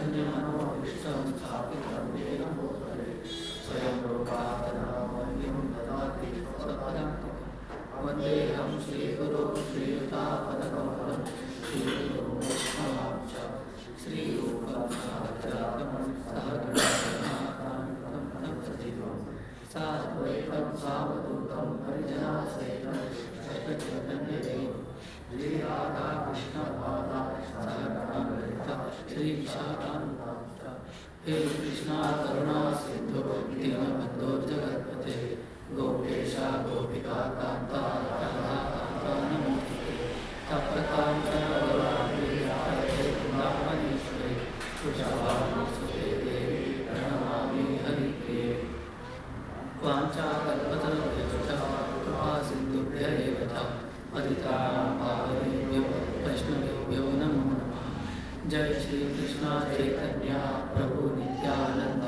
चैतन्यमनोभीष्टं स्थापितं येन भूतले स्वयं रूपातरमन्यं ददाति स्वपदान्तिकं वन्देऽहं श्रीगुरो श्रीयुतापदकमलं श्रीगुरो वैष्णवां च श्रीरूपं सहजातं सहगणनाथान्वितं तं सजीवं साद्वैतं सावधूतं परिजनासहितं जगच्चैतन्यदेवं श्रीराधाकृष्णपादा सहगणललिता श्रीविशाखान्विता हे कृष्णा करुणा सिन्धु दीनबन्धो जगत्पते गोपेशा गोपिका कान्ता राधा कान्ता नमोस्तुते तप्तकाञ्चन गौराङ्गी राधे वृन्दावनेश्वरी वृषभानुसुते देवी प्रणमामि हरिप्रिये वाञ्छाकल्पतरुभ्यश्च कृपा सिन्धुभ्य एव च पतितानां पावनेभ्यो वैष्णवेभ्यो नमो नमः। जय श्री कृष्ण चैतन्य प्रभु नित्यानंद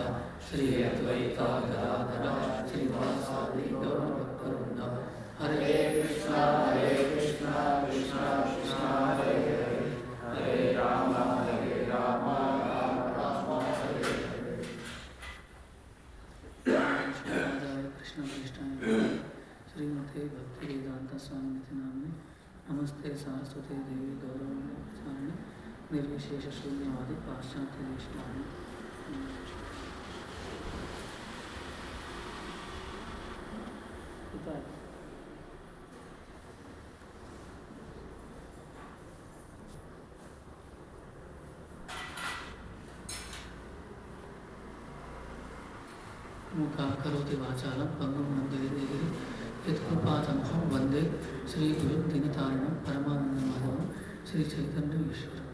श्री अद्वैता गदाधर श्रीवासादि गौरभक्तवृंद हरे कृष्णा कृष्णा कृष्णा हरे हरे हरे राम राम राम हरे हरे। कृष्ण कृष्ण श्रीमते भक्ति वेदांत स्वामी नामने नमस्ते सरस्वती देवी गौरवाणी निर्विशेष शून्यवादी पाश्चात्य देशवाणी मुखां करोति वाचालं पंगुं लङ्घयते गिरिं यत्कृपातमहं वन्दे श्रीगुरुं दीनतारिणं परमानन्दमाधवं श्रीचैतन्यईश्वरं।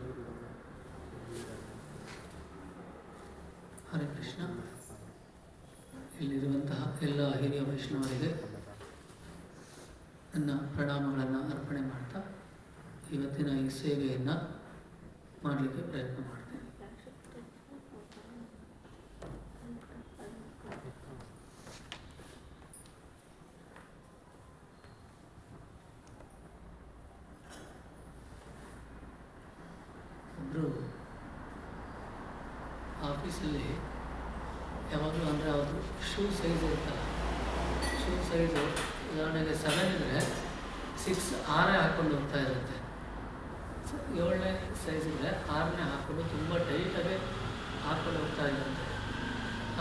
ಹರೇ ಕೃಷ್ಣ. ಇಲ್ಲಿರುವಂತಹ ಎಲ್ಲ ಹಿರಿಯ ವೈಷ್ಣವರಿಗೆ ನನ್ನ ಪ್ರಣಾಮಗಳನ್ನು ಅರ್ಪಣೆ ಮಾಡ್ತಾ ಇವತ್ತಿನ ಈ ಸೇವೆಯನ್ನು ಮಾಡಲಿಕ್ಕೆ ಪ್ರಯತ್ನ ಮಾಡ್ತೇನೆ. ಒಬ್ಬರು ಆಫೀಸಲ್ಲಿ ಯಾವಾಗಲೂ ಅಂದರೆ ಅವರು ಶೂ ಸೈಜ್ ಇರ್ತಲ್ಲ, ಶೂ ಸೈಜು ಉದಾಹರಣೆಗೆ 7 ಇದ್ದರೆ 6 6 ಹಾಕ್ಕೊಂಡು ಹೋಗ್ತಾ ಇರುತ್ತೆ. 7ನೇ ಸೈಜ್ ಇದ್ದರೆ 6ನೇ ಹಾಕ್ಕೊಂಡು ತುಂಬ ಟೈಟಾಗಿ ಹಾಕ್ಕೊಂಡು ಹೋಗ್ತಾ ಇರುತ್ತೆ.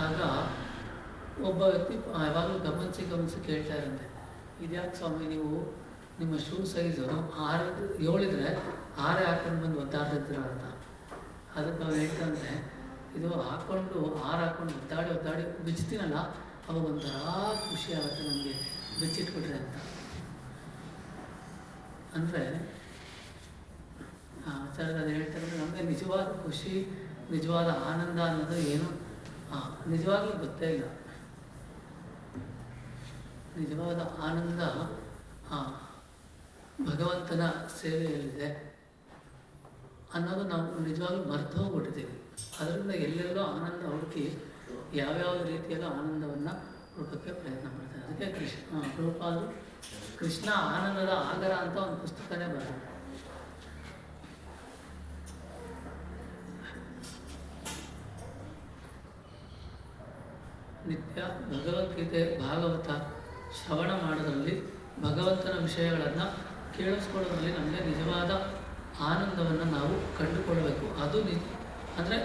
ಆಗ ಒಬ್ಬ ವ್ಯಕ್ತಿ ಯಾವಾಗಲೂ ಗಮನಿಸಿ ಕೇಳ್ತಾ ಇರುತ್ತೆ, ಇದ್ಯಾಕೆ ಸ್ವಾಮಿ ನೀವು ನಿಮ್ಮ ಶೂ ಸೈಜು 7 ಇದ್ದರೆ 6 ಹಾಕ್ಕೊಂಡು ಬಂದು ಒದ್ದಾಡ್ತಿರ್ತೀರ ಅಂತ. ಅದಕ್ಕೆ ಅವ್ರು ಹೇಳ್ತಂದರೆ ಇದು ಹಾಕ್ಕೊಂಡು 6 ಹಾಕ್ಕೊಂಡು ಒದ್ದಾಡಿ ಬಿಚ್ತೀನಲ್ಲ ಅವಾಗ ಒಂಥರ ಖುಷಿ ಆಗುತ್ತೆ ನಮಗೆ ಬಿಚ್ಚಿಟ್ಬಿಟ್ರೆ ಅಂತ. ಅಂದರೆ ಆಚಾರ್ಯರು ಅದು ಹೇಳ್ತಾರೆ, ನಮಗೆ ನಿಜವಾದ ಖುಷಿ ನಿಜವಾದ ಆನಂದ ಅನ್ನೋದು ಏನು ನಿಜವಾಗ್ಲೂ ಗೊತ್ತೇ ಇಲ್ಲ. ನಿಜವಾದ ಆನಂದ ಭಗವಂತನ ಸೇವೆಯಲ್ಲಿದೆ ಅನ್ನೋದು ನಾವು ನಿಜವಾಗ್ಲೂ ಮರೆತು ಹೋಗ್ಬಿಟ್ಟಿದ್ದೀವಿ. ಅದರಿಂದ ಎಲ್ಲೆಲ್ಲೋ ಆನಂದ ಹುಡುಕಿ ಯಾವ್ಯಾವ ರೀತಿಯಲ್ಲೂ ಆನಂದವನ್ನು ಹುಡುಕೋಕ್ಕೆ ಪ್ರಯತ್ನ ಮಾಡ್ತಾರೆ. ಅದಕ್ಕೆ ಪ್ರಭುಪಾದರು ಕೃಷ್ಣ ಆನಂದದ ಆಗರ ಅಂತ ಒಂದು ಪುಸ್ತಕನೇ ಬರೆದರು. ನಿತ್ಯ ಭಗವದ್ಗೀತೆ ಭಾಗವತ ಶ್ರವಣ ಮಾಡೋದ್ರಲ್ಲಿ ಭಗವಂತನ ವಿಷಯಗಳನ್ನು ಕೇಳಿಸ್ಕೊಳ್ಳೋದ್ರಲ್ಲಿ ನಮಗೆ ನಿಜವಾದ ಆನಂದವನ್ನು ನಾವು ಕಂಡುಕೊಳ್ಬೇಕು. ಅದು ಅಂದರೆ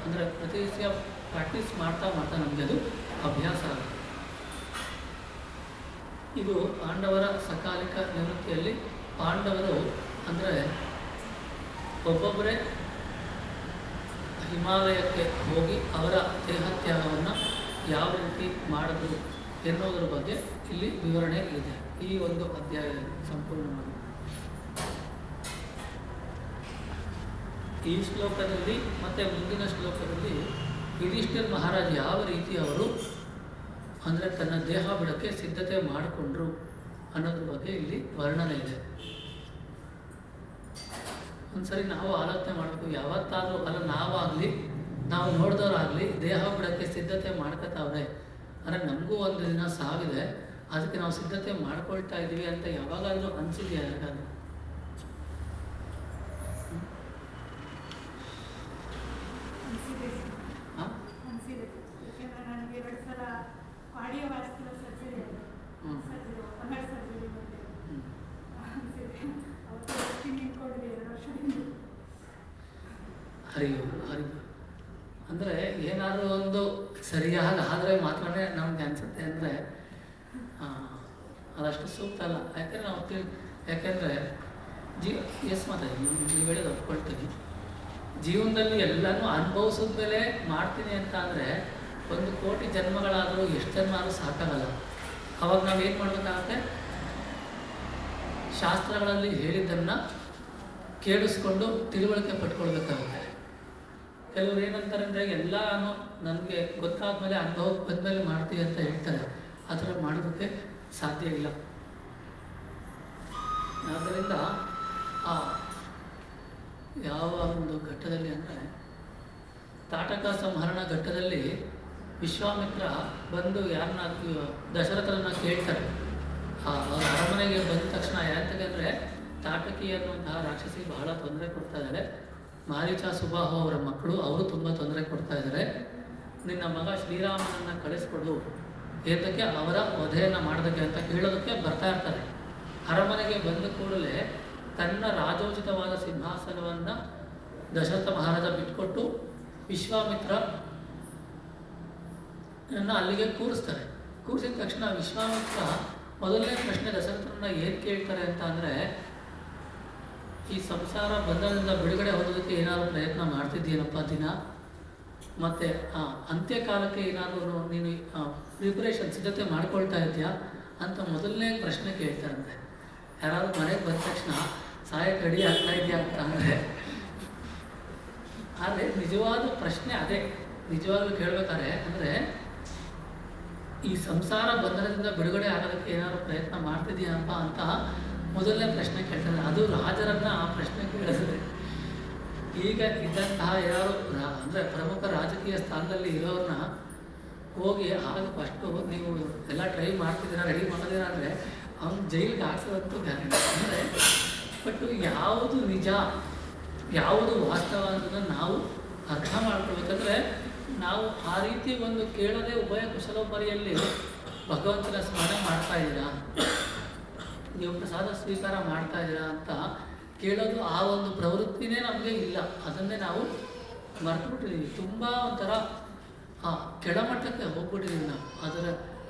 ಅಂದರೆ ಪ್ರತಿ ದಿವಸ ಪ್ರಾಕ್ಟೀಸ್ ಮಾಡ್ತಾ ನಮಗೆ ಅದು ಅಭ್ಯಾಸ ಆಗುತ್ತೆ. ಇದು ಪಾಂಡವರ ಸಕಾಲಿಕ ನಿವೃತ್ತಿಯಲ್ಲಿ ಪಾಂಡವರು ಅಂದರೆ ಒಬ್ಬೊಬ್ಬರೇ ಹಿಮಾಲಯಕ್ಕೆ ಹೋಗಿ ಅವರ ದೇಹತ್ಯಾಗವನ್ನು ಯಾವ ರೀತಿ ಮಾಡಿದ್ರು ಎನ್ನುವುದರ ಬಗ್ಗೆ ಇಲ್ಲಿ ವಿವರಣೆ ಇದೆ ಈ ಒಂದು ಅಧ್ಯಾಯ ಸಂಪೂರ್ಣವಾಗಿ. ಈ ಶ್ಲೋಕದಲ್ಲಿ ಮತ್ತು ಮುಂದಿನ ಶ್ಲೋಕದಲ್ಲಿ ಯುಧಿಷ್ಠಿರ ಮಹಾರಾಜ ಯಾವ ರೀತಿ ಅವರು ಅಂದರೆ ತನ್ನ ದೇಹ ಬಿಡೋಕ್ಕೆ ಸಿದ್ಧತೆ ಮಾಡಿಕೊಂಡ್ರು ಅನ್ನೋದ್ರ ಬಗ್ಗೆ ಇಲ್ಲಿ ವರ್ಣನೆ ಇದೆ. ಒಂದ್ಸರಿ ನಾವು ಆಲೋಚನೆ ಮಾಡಬೇಕು, ಯಾವತ್ತಾದರೂ ಅಲ್ಲ ನಾವಾಗಲಿ ನಾವು ನೋಡಿದವರಾಗಲಿ ದೇಹ ಬಿಡೋಕ್ಕೆ ಸಿದ್ಧತೆ ಮಾಡ್ಕೊತಾವ್ರೆ ಅಂದರೆ ನಮಗೂ ಒಂದು ದಿನ ಸಾವಿದೆ, ಅದಕ್ಕೆ ನಾವು ಸಿದ್ಧತೆ ಮಾಡ್ಕೊಳ್ತಾ ಇದ್ದೀವಿ ಅಂತ ಯಾವಾಗಾದರೂ ಅನಿಸಿದೆಯಾ ಯಾರಿಗಾದ್ರೂ? ಹಾಂ ಅನಿಸಿದೆ. ಯಾಕೆಂದರೆ ನನಗೆ 2 ಸಲ ಕಾರ್ಡಿಯೋವ್ಯಾಸ್ಕ್ಯುಲರ್ ಸರ್ಜರಿ ಆಗಿದೆ. ಸರ್ಜರಿ ಓಪನ್ ಹಾರ್ಟ್ ಸರ್ಜರಿ ಬಂದೆ ಅನಿಸಿದೆ. ಅವತ್ತು ಎಷ್ಟು ನಿಂತ್ಕೊಂಡಿದೆ 2 ವರ್ಷದಿಂದ. ಹರಿವು ಅಂದರೆ ಏನಾದರೂ ಒಂದು ಸರಿಯಾಗಿ ಆದರೆ ಮಾತ್ರನೇ ನಮ್ಗೆ ಅನಿಸುತ್ತೆ. ಅಂದರೆ ಅದಷ್ಟು ಸೂಕ್ತ ಅಲ್ಲ. ಯಾಕೆಂದರೆ ನಾವು ಯಾಕೆಂದರೆ ಎಸ್ ಮಾತಾಡಿ ನೀವು ಹೇಳೋದು ಒಪ್ಕೊಳ್ತೀನಿ. ಜೀವನದಲ್ಲಿ ಎಲ್ಲನೂ ಅನುಭವಿಸಿದ ಮೇಲೆ ಮಾಡ್ತೀನಿ ಅಂತ ಅಂದರೆ 1 ಕೋಟಿ ಜನ್ಮಗಳಾದರೂ ಎಷ್ಟು ಜನ್ಮ ಆದರೂ ಸಾಕಾಗಲ್ಲ. ಅವಾಗ ನಾವೇನು ಮಾಡಬೇಕಾಗತ್ತೆ? ಶಾಸ್ತ್ರಗಳಲ್ಲಿ ಹೇಳಿದ್ದನ್ನು ಕೇಳಿಸ್ಕೊಂಡು ತಿಳುವಳಿಕೆ ಪಟ್ಕೊಳ್ಬೇಕಾಗುತ್ತೆ. ಕೆಲವರು ಏನಂತಾರೆ ಅಂದರೆ ಎಲ್ಲನೂ ನನಗೆ ಗೊತ್ತಾದ್ಮೇಲೆ ಅನುಭವಕ್ಕೆ ಬಂದಮೇಲೆ ಮಾಡ್ತೀವಿ ಅಂತ ಹೇಳ್ತಾರೆ. ಆ ಥರ ಮಾಡೋದಕ್ಕೆ ಸಾಧ್ಯ ಇಲ್ಲ. ಆದ್ದರಿಂದ ಯಾವ ಒಂದು ಘಟ್ಟದಲ್ಲಿ ಅಂದರೆ ತಾಟಕ ಸಂಹರಣ ಘಟ್ಟದಲ್ಲಿ ವಿಶ್ವಾಮಿತ್ರ ಬಂದು ಯಾರನ್ನ ದಶರಥರನ್ನ ಕೇಳ್ತಾರೆ. ಅವ್ರ ಅರಮನೆಗೆ ಬಂದ ತಕ್ಷಣ ಯಾತಂದರೆ ತಾಟಕಿ ಅನ್ನುವಂತಹ ರಾಕ್ಷಸಿ ಬಹಳ ತೊಂದರೆ ಕೊಡ್ತಾ ಇದ್ದಾರೆ. ಮಾರೀಚ ಸುಬಾಹು ಅವರ ಮಕ್ಕಳು ಅವರು ತುಂಬ ತೊಂದರೆ ಕೊಡ್ತಾ ಇದ್ದಾರೆ. ನಿನ್ನ ಮಗ ಶ್ರೀರಾಮನನ್ನು ಕಳಿಸ್ಕೊಡು, ಏತಕ್ಕೆ ಅವರ ವಧೆಯನ್ನು ಮಾಡೋದಕ್ಕೆ ಅಂತ ಹೇಳೋದಕ್ಕೆ ಬರ್ತಾ ಇರ್ತಾರೆ. ಅರಮನೆಗೆ ಬಂದ ಕೂಡಲೇ ತನ್ನ ರಾಜೋಚಿತವಾದ ಸಿಂಹಾಸನವನ್ನು ದಶರಥ ಮಹಾರಾಜ ಬಿಟ್ಕೊಟ್ಟು ವಿಶ್ವಾಮಿತ್ರನ ಅಲ್ಲಿಗೆ ಕೂರಿಸ್ತಾರೆ. ಕೂರಿಸಿದ ತಕ್ಷಣ ವಿಶ್ವಾಮಿತ್ರ ಮೊದಲನೇ ಪ್ರಶ್ನೆ ದಶರಥರನ್ನ ಏನು ಕೇಳ್ತಾರೆ ಅಂತ ಅಂದರೆ, ಈ ಸಂಸಾರ ಬಂಧನದಿಂದ ಬಿಡುಗಡೆ ಹೊಂದೋದಕ್ಕೆ ಏನಾದರೂ ಪ್ರಯತ್ನ ಮಾಡ್ತಿದ್ದೀನಪ್ಪ ದಿನ, ಮತ್ತು ಅಂತ್ಯಕಾಲಕ್ಕೆ ಏನಾದರೂ ನೀನು ಪ್ರಿಪ್ರೇಷನ್ ಸಿದ್ಧತೆ ಮಾಡ್ಕೊಳ್ತಾ ಇದೆಯಾ ಅಂತ ಮೊದಲನೇ ಪ್ರಶ್ನೆ ಕೇಳ್ತಾರಂತೆ. ಯಾರಾದರೂ ಮನೆಗೆ ಬಂದ ತಕ್ಷಣ ಸಾಯಕ್ಕೆ ರೆಡಿ ಆಗ್ತಾ ಇದೆಯಾ ಅಂತ ಅಂದರೆ, ಆದರೆ ನಿಜವಾದ ಪ್ರಶ್ನೆ ಅದೇ. ನಿಜವಾಗ್ಲೂ ಕೇಳಬೇಕಾದ್ರೆ ಅಂದರೆ ಈ ಸಂಸಾರ ಬಂಧನದಿಂದ ಬಿಡುಗಡೆ ಆಗೋದಕ್ಕೆ ಏನಾದರೂ ಪ್ರಯತ್ನ ಮಾಡ್ತಿದ್ದೀಯಪ್ಪ ಅಂತ ಮೊದಲನೇ ಪ್ರಶ್ನೆ ಕೇಳ್ತಾರೆ. ಅದು ರಾಜರನ್ನು ಆ ಪ್ರಶ್ನೆ ಕೇಳಿಸಿದೆ. ಈಗ ಇದ್ದಂತಹ ಯಾರು ಅಂದರೆ ಪ್ರಮುಖ ರಾಜಕೀಯ ಸ್ಥಾನದಲ್ಲಿ ಇರೋರನ್ನ ಹೋಗಿ ಹಾಗೆ ಫಸ್ಟು ನೀವು ಎಲ್ಲ ಟ್ರೈ ಮಾಡ್ತಿದ್ದೀರಾ, ರೆಡಿ ಮಾಡೋದಿರಾ ಅಂದರೆ ಅವ್ನು ಜೈಲಿಗೆ ಹಾಕ್ಸೋದಂತೂ ಗ್ಯಾರಂಟಿ. ಅಂದರೆ ಬಟ್ ಯಾವುದು ನಿಜ ಯಾವುದು ವಾಸ್ತವ ಅನ್ನೋದನ್ನು ನಾವು ಅರ್ಥ ಮಾಡ್ಕೊಳ್ಬೇಕಂದ್ರೆ ನಾವು ಆ ರೀತಿ ಒಂದು ಕೇಳದೆ ಉಭಯ ಕುಶಲೋಪರಿಯಲ್ಲಿ ಭಗವಂತನ ಸ್ಮರಣೆ ಮಾಡ್ತಾ ಇದ್ದೀರಾ, ನೀವು ಪ್ರಸಾದ ಸ್ವೀಕಾರ ಮಾಡ್ತಾ ಇದ್ದೀರಾ ಅಂತ ಕೇಳೋದು ಆ ಒಂದು ಪ್ರವೃತ್ತಿನೇ ನಮಗೆ ಇಲ್ಲ. ಅದನ್ನೇ ನಾವು ಮರೆತುಬಿಟ್ಟಿದ್ದೀವಿ. ತುಂಬ ಒಂಥರ ಕೆಳಮಟ್ಟಕ್ಕೆ ಹೋಗ್ಬಿಟ್ಟಿದ್ದೀವಿ ನಾವು.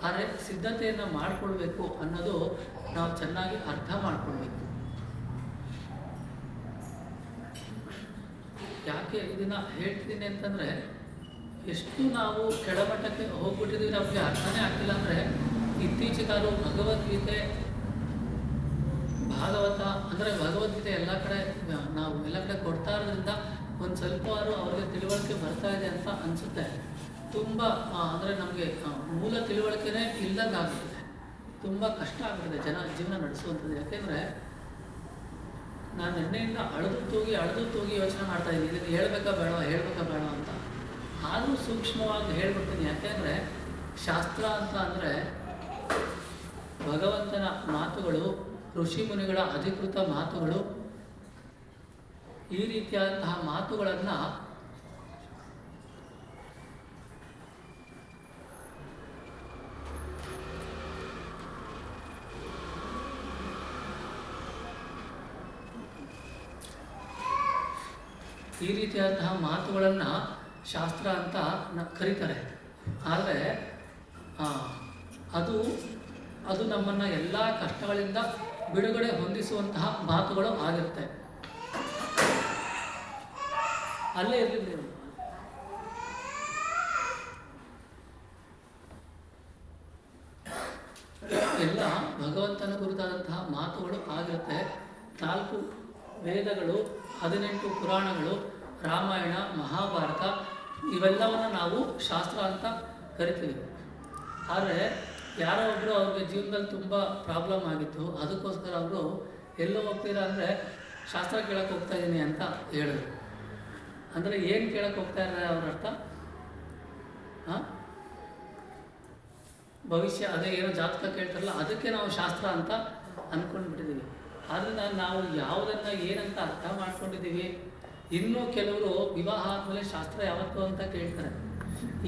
ಆದರೆ ಸಿದ್ಧತೆಯನ್ನು ಮಾಡಿಕೊಳ್ಬೇಕು ಅನ್ನೋದು ನಾವು ಚೆನ್ನಾಗಿ ಅರ್ಥ ಮಾಡ್ಕೊಳ್ಬೇಕು. ಯಾಕೆ ಇದನ್ನು ಹೇಳ್ತಿದ್ದೀನಿ ಅಂತಂದರೆ, ಎಷ್ಟು ನಾವು ಕೆಳಮಟ್ಟಕ್ಕೆ ಹೋಗ್ಬಿಟ್ಟಿದ್ದೀವಿ ನಮಗೆ ಅರ್ಥನೇ ಆಗ್ತಿಲ್ಲ. ಅಂದರೆ ಇತ್ತೀಚೆಗಾರು ಭಗವದ್ಗೀತೆ ಭಾಗವತ ಅಂದರೆ ಭಗವದ್ಗೀತೆ ಎಲ್ಲ ಕಡೆ ಕೊಡ್ತಾ ಇರೋದ್ರಿಂದ ಒಂದು ಸ್ವಲ್ಪವಾರು ಅವ್ರಿಗೆ ತಿಳುವಳಿಕೆ ಬರ್ತಾ ಇದೆ ಅಂತ ಅನಿಸುತ್ತೆ. ತುಂಬ ಅಂದರೆ ನಮಗೆ ಮೂಲ ತಿಳುವಳಿಕೆನೇ ಇಲ್ಲದಾಗ್ಬಿಟ್ಟಿದೆ. ತುಂಬ ಕಷ್ಟ ಆಗ್ಬಿಟ್ಟಿದೆ ಜೀವನ ನಡೆಸುವಂಥದ್ದು. ಯಾಕೆಂದರೆ ನಾನು ನಿನ್ನೆಯಿಂದ ಅಳೆದು ತೂಗಿ ಯೋಚನೆ ಮಾಡ್ತಾಯಿದ್ದೀನಿ, ಇದನ್ನು ಹೇಳ್ಬೇಕಾ ಬೇಡ ಅಂತ. ಆದರೂ ಸೂಕ್ಷ್ಮವಾಗಿ ಹೇಳ್ಬಿಡ್ತೀನಿ. ಯಾಕೆಂದರೆ ಶಾಸ್ತ್ರ ಅಂತ ಅಂದರೆ ಭಗವಂತನ ಮಾತುಗಳು, ಋಷಿ ಮುನಿಗಳ ಅಧಿಕೃತ ಮಾತುಗಳು. ಈ ರೀತಿಯಾದಂತಹ ಮಾತುಗಳನ್ನು ಶಾಸ್ತ್ರ ಅಂತ ಕರೀತಾರೆ. ಆದರೆ ಅದು ನಮ್ಮನ್ನು ಎಲ್ಲ ಕಷ್ಟಗಳಿಂದ ಬಿಡುಗಡೆ ಹೊಂದಿಸುವಂತಹ ಮಾತುಗಳು ಆಗಿರುತ್ತೆ. ಅಲ್ಲೇ ಇರಲಿ ನೀವು. ಎಲ್ಲ ಭಗವಂತನ ಕುರಿತಾದಂತಹ ಮಾತುಗಳು ಆಗಿರುತ್ತೆ. 4 ವೇದಗಳು, 18 ಪುರಾಣಗಳು, ರಾಮಾಯಣ, ಮಹಾಭಾರತ ಇವೆಲ್ಲವನ್ನು ನಾವು ಶಾಸ್ತ್ರ ಅಂತ ಕರಿತೀವಿ. ಆದರೆ ಯಾರೋ ಒಬ್ಬರು ಅವ್ರಿಗೆ ಜೀವನದಲ್ಲಿ ತುಂಬ ಪ್ರಾಬ್ಲಮ್ ಆಗಿತ್ತು, ಅದಕ್ಕೋಸ್ಕರ ಅವರು ಎಲ್ಲೋ ಹೋಗ್ತೀರಾ ಅಂದರೆ ಶಾಸ್ತ್ರ ಕೇಳಕ್ಕೆ ಹೋಗ್ತಾ ಇದ್ದೀನಿ ಅಂತ ಹೇಳಿದ್ರು. ಅಂದರೆ ಏನು ಕೇಳಕ್ಕೆ ಹೋಗ್ತಾ ಇದ್ದಾರೆ ಅವ್ರ ಅರ್ಥ? ಭವಿಷ್ಯ, ಅದೇ ಏನೋ ಜಾತಕ ಕೇಳ್ತಾರಲ್ಲ, ಅದಕ್ಕೆ ನಾವು ಶಾಸ್ತ್ರ ಅಂತ ಅಂದ್ಕೊಂಡ್ಬಿಟ್ಟಿದ್ದೀವಿ. ಆದ್ದರಿಂದ ನಾವು ಯಾವುದನ್ನು ಏನಂತ ಅರ್ಥ ಮಾಡ್ಕೊಂಡಿದ್ದೀವಿ, ಇನ್ನು ಕೆಲವರು ವಿವಾಹ ಆದಮೇಲೆ ಶಾಸ್ತ್ರ ಯಾವತ್ತು ಅಂತ ಕೇಳ್ತಾರೆ.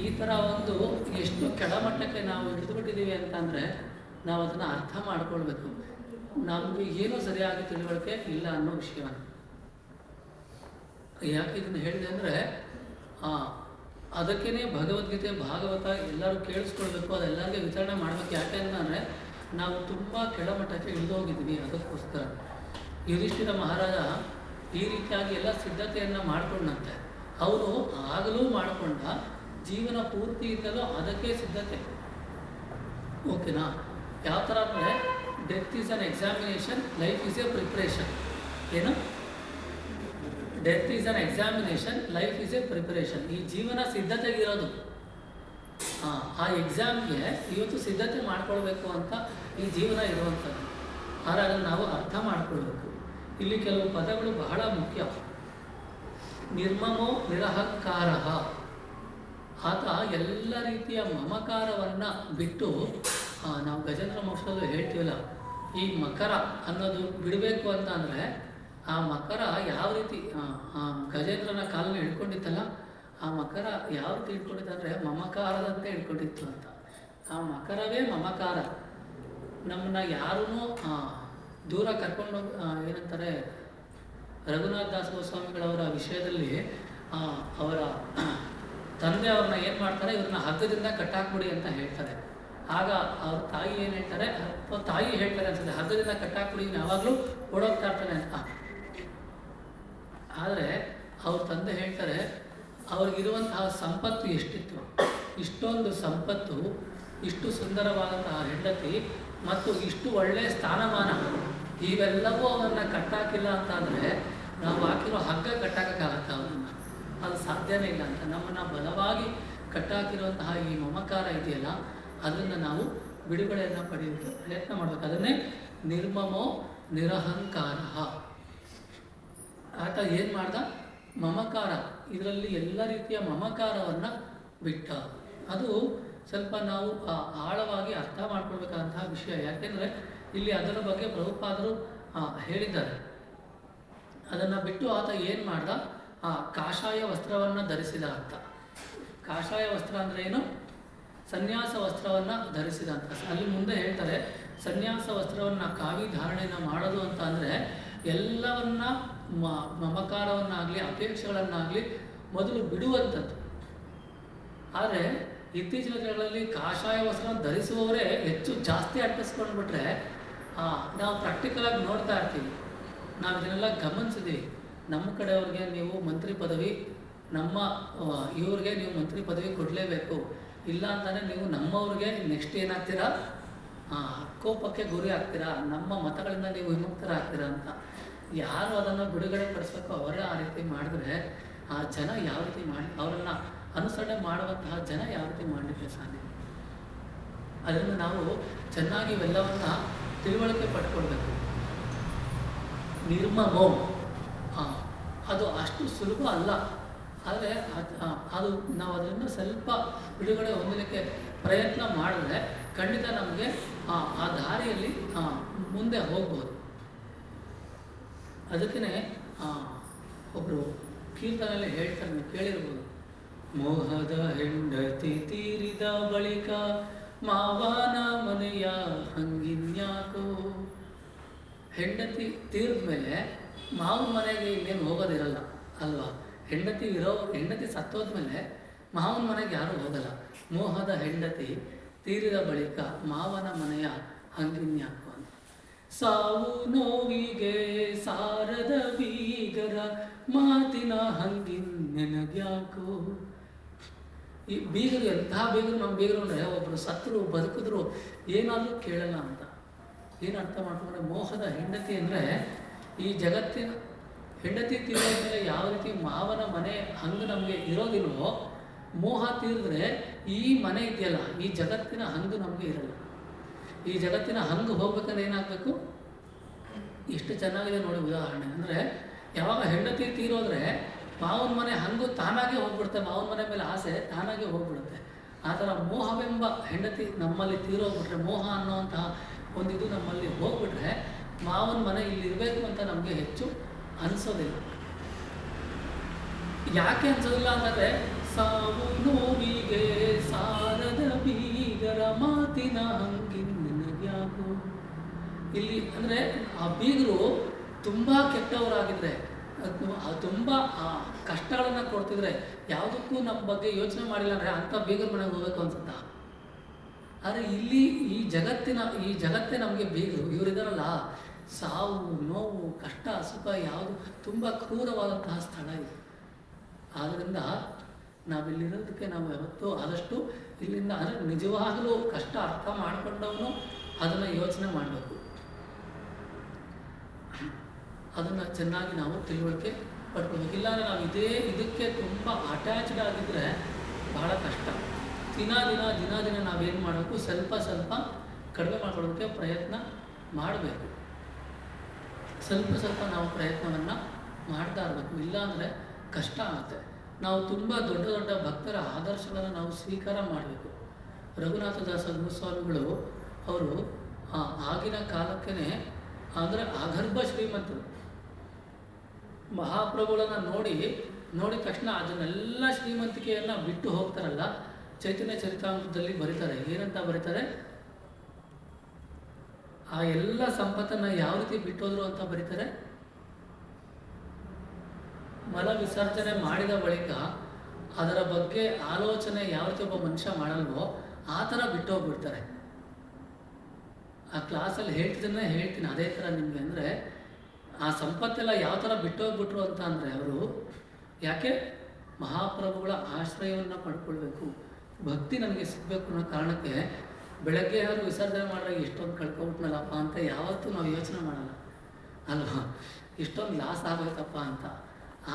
ಈ ಥರ ಒಂದು ಎಷ್ಟು ಕೆಳಮಟ್ಟಕ್ಕೆ ನಾವು ಹಿಡಿದುಬಿಟ್ಟಿದ್ದೀವಿ ಅಂತಂದರೆ ನಾವು ಅದನ್ನು ಅರ್ಥ ಮಾಡ್ಕೊಳ್ಬೇಕು. ನಮಗೆ ಏನೂ ಸರಿಯಾಗಿ ತಿಳುವಳಿಕೆ ಇಲ್ಲ ಅನ್ನೋ ವಿಷಯವನ್ನು. ಯಾಕೆ ಇದನ್ನು ಹೇಳಿದೆ ಅಂದರೆ ಅದಕ್ಕೇ ಭಗವದ್ಗೀತೆ ಭಾಗವತ ಎಲ್ಲರೂ ಕೇಳಿಸ್ಕೊಳ್ಬೇಕು, ಅದೆಲ್ಲರಿಗೆ ವಿತರಣೆ ಮಾಡಬೇಕು. ಯಾಕೆ ಅಂತಂದರೆ ನಾವು ತುಂಬ ಕೆಳಮಟ್ಟಕ್ಕೆ ಇಳಿದೋಗಿದ್ದೀವಿ. ಅದಕ್ಕೋಸ್ಕರ ಯುಧಿಷ್ಠಿರ ಮಹಾರಾಜ ಈ ರೀತಿಯಾಗಿ ಎಲ್ಲ ಸಿದ್ಧತೆಯನ್ನು ಮಾಡಿಕೊಂಡಂತೆ ಅವರು ಆಗಲೂ ಮಾಡಿಕೊಂಡ ಜೀವನ ಪೂರ್ತಿಯಿಂದಲೂ ಅದಕ್ಕೆ ಸಿದ್ಧತೆ. ಓಕೆನಾ? ಯಾವ ಥರ ಅಂದರೆ death is an examination, life is a preparation. ಏನು? Death is an examination, life is a preparation. ಈ ಜೀವನ ಸಿದ್ಧತೆಗಿರೋದು. ಆ ಎಕ್ಸಾಮ್ಗೆ ಇವತ್ತು ಸಿದ್ಧತೆ ಮಾಡ್ಕೊಳ್ಬೇಕು ಅಂತ ಈ ಜೀವನ ಇರುವಂಥದ್ದು. ಹಾಗಾಗಿ ನಾವು ಅರ್ಥ ಮಾಡ್ಕೊಳ್ಬೇಕು. ಇಲ್ಲಿ ಕೆಲವು ಪದಗಳು ಬಹಳ ಮುಖ್ಯ. ನಿರ್ಮಮೋ ನಿರಹಂಕಾರ. ಆತ ಎಲ್ಲ ರೀತಿಯ ಮಮಕಾರವನ್ನು ಬಿಟ್ಟು, ನಾವು ಗಜೇಂದ್ರ ಮೋಕ್ಷದಲ್ಲೂ ಹೇಳ್ತೀವಲ್ಲ, ಈ ಮಕರ ಅನ್ನೋದು ಬಿಡಬೇಕು ಅಂತ ಅಂದರೆ ಆ ಮಕರ ಯಾವ ರೀತಿ ಗಜೇಂದ್ರನ ಕಾಲನ್ನ ಹಿಡ್ಕೊಂಡಿತ್ತಲ್ಲ, ಆ ಮಕರ ಯಾವ ರೀತಿ ಹಿಡ್ಕೊಂಡಿತ್ತು ಅಂದರೆ ಮಮಕಾರದಂತೆ ಹಿಡ್ಕೊಂಡಿತ್ತು ಅಂತ. ಆ ಮಕರವೇ ಮಮಕಾರ. ನಮ್ಮನ್ನ ಯಾರೂ ದೂರ ಕರ್ಕೊಂಡು ಏನಂತಾರೆ, ರಘುನಾಥ ದಾಸ್ ಗೋಸ್ವಾಮಿಗಳವರ ವಿಷಯದಲ್ಲಿ ಅವರ ತಂದೆ ಅವ್ರನ್ನ ಏನು ಮಾಡ್ತಾರೆ, ಇವ್ರನ್ನ ಹಗ್ಗದಿಂದ ಕಟ್ಟಾಕ್ಬಿಡಿ ಅಂತ ಹೇಳ್ತಾರೆ. ಆಗ ಅವ್ರ ತಾಯಿ ಏನು ಹೇಳ್ತಾರೆ, ಅಥವಾ ತಾಯಿ ಹೇಳ್ತಾರೆ ಅನ್ಸುತ್ತೆ, ಹಗ್ಗದಿಂದ ಕಟ್ಟಾಕ್ಬಿಡಿ, ಯಾವಾಗಲೂ ಓಡೋಗ್ತಾ ಇರ್ತಾನೆ ಅಂತ. ಆದರೆ ಅವ್ರ ತಂದೆ ಹೇಳ್ತಾರೆ, ಅವ್ರಿಗಿರುವಂತಹ ಸಂಪತ್ತು ಎಷ್ಟಿತ್ತು, ಇಷ್ಟೊಂದು ಸಂಪತ್ತು, ಇಷ್ಟು ಸುಂದರವಾದಂತಹ ಹೆಂಡತಿ ಮತ್ತು ಇಷ್ಟು ಒಳ್ಳೆಯ ಸ್ಥಾನಮಾನ, ಇವೆಲ್ಲವೂ ಅವನ್ನ ಕಟ್ಟಾಕಿಲ್ಲ ಅಂತಂದರೆ ನಾವು ಹಾಕಿರೋ ಹಗ್ಗ ಕಟ್ಟಾಕಕ್ಕಾಗತ್ತ ಅವನ್ನ? ಅದು ಸಾಧ್ಯನೇ ಇಲ್ಲ ಅಂತ. ನಮ್ಮನ್ನು ಬಲವಾಗಿ ಕಟ್ಟಾಕಿರುವಂತಹ ಈ ಮಮಕಾರ ಇದೆಯಲ್ಲ, ಅದನ್ನು ನಾವು ಬಿಡುಗಡೆಯನ್ನು ಪಡೆಯೋಕ್ಕೆ ಪ್ರಯತ್ನ ಮಾಡಬೇಕು. ಅದನ್ನೇ ನಿರ್ಮಮೋ ನಿರಹಂಕಾರ. ಆತ ಏನು ಮಾಡ್ದ? ಮಮಕಾರ, ಇದರಲ್ಲಿ ಎಲ್ಲ ರೀತಿಯ ಮಮಕಾರವನ್ನು ಬಿಟ್ಟ. ಅದು ಸ್ವಲ್ಪ ನಾವು ಆಳವಾಗಿ ಅರ್ಥ ಮಾಡ್ಕೊಳ್ಬೇಕಾದಂತಹ ವಿಷಯ. ಯಾಕೆಂದರೆ ಇಲ್ಲಿ ಅದರ ಬಗ್ಗೆ ಪ್ರಭುಪಾದರು ಹೇಳಿದ್ದಾರೆ. ಅದನ್ನು ಬಿಟ್ಟು ಆತ ಏನು ಮಾಡ್ದ? ಕಾಷಾಯ ವಸ್ತ್ರವನ್ನು ಧರಿಸಿದ ಅಂತ. ಕಾಷಾಯ ವಸ್ತ್ರ ಅಂದರೆ ಏನು? ಸನ್ಯಾಸ ವಸ್ತ್ರವನ್ನು ಧರಿಸಿದ ಅಂತ. ಅಲ್ಲಿ ಮುಂದೆ ಹೇಳ್ತಾರೆ, ಸನ್ಯಾಸ ವಸ್ತ್ರವನ್ನು ಕಾವಿ ಧಾರಣೆಯನ್ನು ಮಾಡೋದು ಅಂತ ಅಂದರೆ ಎಲ್ಲವನ್ನ ಮಮಕಾರವನ್ನಾಗಲಿ ಅಪೇಕ್ಷೆಗಳನ್ನಾಗಲಿ ಮೊದಲು ಬಿಡುವಂಥದ್ದು. ಆದರೆ ಇತ್ತೀಚಿನ ದಿನಗಳಲ್ಲಿ ಕಾಷಾಯ ವಸ್ತ್ರವನ್ನು ಧರಿಸುವವರೇ ಹೆಚ್ಚು ಜಾಸ್ತಿ ಅಂಟಿಸ್ಕೊಂಡ್ಬಿಟ್ರೆ ನಾವು ಪ್ರಾಕ್ಟಿಕಲಾಗಿ ನೋಡ್ತಾ ಇರ್ತೀವಿ. ನಾವು ಇದನ್ನೆಲ್ಲ ಗಮನಿಸಿದ್ದೀವಿ. ನಮ್ಮ ಕಡೆಯವ್ರಿಗೆ ನೀವು ಮಂತ್ರಿ ಪದವಿ, ನಮ್ಮ ಇವ್ರಿಗೆ ನೀವು ಮಂತ್ರಿ ಪದವಿ ಕೊಡಲೇಬೇಕು, ಇಲ್ಲ ಅಂತಲೇ ನೀವು ನಮ್ಮವ್ರಿಗೆ ನೆಕ್ಸ್ಟ್ ಏನಾಗ್ತೀರಾ, ಕೋಪಕ್ಕೆ ಗುರಿ ಆಗ್ತೀರಾ, ನಮ್ಮ ಮತಗಳಿಂದ ನೀವು ವಿಮುಕ್ತರಾಗ್ತೀರಾ ಅಂತ. ಯಾರು ಅದನ್ನು ಬಿಡುಗಡೆ ಪಡಿಸ್ಬೇಕು ಅವರೇ ಆ ರೀತಿ ಮಾಡಿದ್ರೆ ಆ ಜನ ಯಾವ ರೀತಿ ಮಾಡಿ, ಅವರನ್ನು ಅನುಸರಣೆ ಮಾಡುವಂತಹ ಜನ ಯಾವ ರೀತಿ ಮಾಡಲಿಕ್ಕೆ ಸಾಧ್ಯ? ಅದನ್ನು ನಾವು ಚೆನ್ನಾಗಿ ಇವೆಲ್ಲವನ್ನು ತಿಳುವಳಿಕೆ ಪಡ್ಕೊಳ್ಬೇಕು. ನಿರ್ಮಮೋ ಅದು ಅಷ್ಟು ಸುಲಭ ಅಲ್ಲ. ಆದರೆ ಅದು ನಾವು ಅದರಿಂದ ಸ್ವಲ್ಪ ಬಿಡುಗಡೆ ಹೊಂದಲಿಕ್ಕೆ ಪ್ರಯತ್ನ ಮಾಡಿದ್ರೆ ಖಂಡಿತ ನಮಗೆ ಆ ದಾರಿಯಲ್ಲಿ ಮುಂದೆ ಹೋಗ್ಬೋದು. ಅದಕ್ಕೇ ಒಬ್ಬರು ಕೀರ್ತನೆಯಲ್ಲಿ ಹೇಳ್ತಾರೆ, ನೀವು ಕೇಳಿರ್ಬೋದು, ಮೋಹದ ಹೆಂಡತಿ ತೀರಿದ ಬಳಿಕ ಮಾವನ ಮನೆಯ ಹಂಗಿನ್ಯಾಕೋ. ಹೆಂಡತಿ ತೀರಿದ ಮೇಲೆ ಮಾವನ ಮನೆಗೆ ಇನ್ನೇನು ಹೋಗೋದಿರಲ್ಲ ಅಲ್ವಾ? ಹೆಂಡತಿ ಸತ್ತೋದ್ಮೇಲೆ ಮಾವನ ಮನೆಗೆ ಯಾರೂ ಹೋಗಲ್ಲ. ಮೋಹದ ಹೆಂಡತಿ ತೀರಿದ ಬಳಿಕ ಮಾವನ ಮನೆಯ ಹಂಗಿನ್ಯಾಕೋ ಅಂತ. ಸಾವು ನೋವಿಗೆ ಸಾರದ ಬೀಗರ ಮಾತಿನ ಹಂಗಿನ್ನೆನಗ್ಯಾಕೋ. ಈ ಬೀಗರು ಎಂತಹ ಬೀಗರು, ನಮ್ಮ ಬೀಗರು ಅಂದರೆ ಒಬ್ಬರು ಸತ್ತರು ಬದುಕಿದ್ರು ಏನಾದರೂ ಕೇಳಲ್ಲ ಅಂತ. ಏನು ಅರ್ಥ ಮಾಡ್ಕೊಂಡ್ರೆ, ಮೋಹದ ಹೆಂಡತಿ ಅಂದರೆ ಈ ಜಗತ್ತಿನ ಹೆಂಡತಿ ತೀರಿದ ಮೇಲೆ ಯಾವ ರೀತಿ ಮಾವನ ಮನೆ ಹಂಗೆ ನಮಗೆ ಇರೋದಿಲ್ವೋ, ಮೋಹ ತೀರಿದ್ರೆ ಈ ಮನೆ ಇದೆಯಲ್ಲ, ಈ ಜಗತ್ತಿನ ಹಂಗು ನಮಗೆ ಇರಲ್ಲ. ಈ ಜಗತ್ತಿನ ಹಂಗು ಹೋಗ್ಬೇಕಂದ್ರೆ ಏನಾಗಬೇಕು? ಎಷ್ಟು ಚೆನ್ನಾಗಿದೆ ನೋಡಿ ಉದಾಹರಣೆ. ಅಂದರೆ ಯಾವಾಗ ಹೆಂಡತಿ ತೀರೋದ್ರೆ ಮಾವನ ಮನೆ ಹಂಗು ತಾನಾಗೆ ಹೋಗ್ಬಿಡುತ್ತೆ, ಮಾವನ ಮನೆ ಮೇಲೆ ಆಸೆ ತಾನಾಗೆ ಹೋಗ್ಬಿಡುತ್ತೆ. ಆ ಥರ ಮೋಹವೆಂಬ ಹೆಂಡತಿ ನಮ್ಮಲ್ಲಿ ತೀರೋಗ್ಬಿಟ್ರೆ, ಮೋಹ ಅನ್ನೋವಂತಹ ಒಂದಿದು ನಮ್ಮಲ್ಲಿ ಹೋಗ್ಬಿಟ್ರೆ ಮಾವನ ಮನೆ ಇಲ್ಲಿ ಇರಬೇಕು ಅಂತ ನಮಗೆ ಹೆಚ್ಚು ಅನಿಸೋದಿಲ್ಲ. ಯಾಕೆ ಅನ್ಸೋದಿಲ್ಲ ಅಂತಂದರೆ ಸಾವು ನೋವಿಗೆ ಸಾರದ ಬೀಗರ ಮಾತಿನ ಹಂಗಿನ್ಯಾಗೋ. ಇಲ್ಲಿ ಅಂದರೆ ಆ ಬೀಗರು ತುಂಬ ಕೆಟ್ಟವರಾಗಿದ್ದರೆ, ತುಂಬ ಕಷ್ಟಗಳನ್ನು ಕೊಡ್ತಿದ್ರೆ, ಯಾವುದಕ್ಕೂ ನಮ್ಮ ಬಗ್ಗೆ ಯೋಚನೆ ಮಾಡಿಲ್ಲ ಅಂದರೆ ಅಂಥ ಬೀಗರ ಮನೆಗೆ ಹೋಗ್ಬೇಕು ಅನ್ಸುತ್ತಾ? ಆದರೆ ಇಲ್ಲಿ ಈ ಜಗತ್ತೇ ನಮಗೆ ಬೀಗರು. ಇವರಿದಾರಲ್ಲ, ಸಾವು ನೋವು ಕಷ್ಟ ಸುಖ ಯಾವುದು ತುಂಬ ಕ್ರೂರವಾದಂತಹ ಸ್ಥಳ ಇದೆ. ಆದ್ದರಿಂದ ನಾವಿಲ್ಲಿರೋದಕ್ಕೆ ನಾವು ಯಾವತ್ತೂ ಆದಷ್ಟು ಇಲ್ಲಿಂದ ಅಂದರೆ ನಿಜವಾಗಲೂ ಕಷ್ಟ ಅರ್ಥ ಮಾಡಿಕೊಂಡವನು ಅದನ್ನು ಯೋಚನೆ ಮಾಡಬೇಕು. ಅದನ್ನು ಚೆನ್ನಾಗಿ ನಾವು ತಿಳುವಳಿಕೆ ಪಡ್ಕೊಳ್ಬೇಕು. ಇಲ್ಲಾಂದರೆ ನಾವು ಇದಕ್ಕೆ ತುಂಬ ಅಟ್ಯಾಚ್ಡ್ ಆಗಿದ್ದರೆ ಬಹಳ ಕಷ್ಟ. ದಿನ ನಾವೇನು ಮಾಡಬೇಕು, ಸ್ವಲ್ಪ ಕಡಿಮೆ ಮಾಡ್ಕೊಳ್ಳೋದಕ್ಕೆ ಪ್ರಯತ್ನ ಮಾಡಬೇಕು. ಸ್ವಲ್ಪ ನಾವು ಪ್ರಯತ್ನವನ್ನು ಮಾಡ್ತಾ ಇರಬೇಕು. ಇಲ್ಲಾಂದರೆ ಕಷ್ಟ ಆಗುತ್ತೆ. ನಾವು ತುಂಬ ದೊಡ್ಡ ಭಕ್ತರ ಆದರ್ಶಗಳನ್ನು ನಾವು ಸ್ವೀಕಾರ ಮಾಡಬೇಕು. ರಘುನಾಥದಾಸ ಗುರುಸ್ವಾಮಿಗಳು ಅವರು ಆಗಿನ ಕಾಲಕ್ಕೇ ಅಂದರೆ ಅಗರ್ಭ ಶ್ರೀಮಂತರು. ಮಹಾಪ್ರಭುಗಳನ್ನು ನೋಡಿದ ತಕ್ಷಣ ಅದನ್ನೆಲ್ಲ ಶ್ರೀಮಂತಿಕೆಯನ್ನು ಬಿಟ್ಟು ಹೋಗ್ತಾರಲ್ಲ, ಚೈತನ್ಯ ಚರಿತಾಮೃತದಲ್ಲಿ ಬರೀತಾರೆ. ಏನಂತ ಬರೀತಾರೆ? ಆ ಎಲ್ಲ ಸಂಪತ್ತನ್ನು ಯಾವ ರೀತಿ ಬಿಟ್ಟೋದ್ರು ಅಂತ ಬರೀತಾರೆ. ಮಲ ವಿಸರ್ಜನೆ ಮಾಡಿದ ಬಳಿಕ ಅದರ ಬಗ್ಗೆ ಆಲೋಚನೆ ಯಾವ ರೀತಿ ಒಬ್ಬ ಮನುಷ್ಯ ಮಾಡಲ್ವೋ ಆ ಥರ ಬಿಟ್ಟೋಗ್ಬಿಡ್ತಾರೆ. ಆ ಕ್ಲಾಸಲ್ಲಿ ಹೇಳ್ತೀನಿ ಅದೇ ಥರ ನಿಮಗೆ. ಅಂದರೆ ಆ ಸಂಪತ್ತೆಲ್ಲ ಯಾವ ಥರ ಬಿಟ್ಟೋಗ್ಬಿಟ್ರು ಅಂತ ಅಂದರೆ ಅವರು ಯಾಕೆ ಮಹಾಪ್ರಭುಗಳ ಆಶ್ರಯವನ್ನು ಪಡ್ಕೊಳ್ಬೇಕು, ಭಕ್ತಿ ನನಗೆ ಸಿಗಬೇಕು ಅನ್ನೋ ಕಾರಣಕ್ಕೆ ಬೆಳಗ್ಗೆ ಅವರು ವಿಸರ್ಜನೆ ಮಾಡಿದ್ರೆ ಎಷ್ಟೊಂದು ಕಳ್ಕೊಬಿಟ್ನಲ್ಲಪ್ಪ ಅಂತ ಯಾವತ್ತೂ ನಾವು ಯೋಚನೆ ಮಾಡಲ್ಲ ಅಲ್ವಾ, ಇಷ್ಟೊಂದು ಲಾಸ್ ಆಗೋಯ್ತಪ್ಪ ಅಂತ.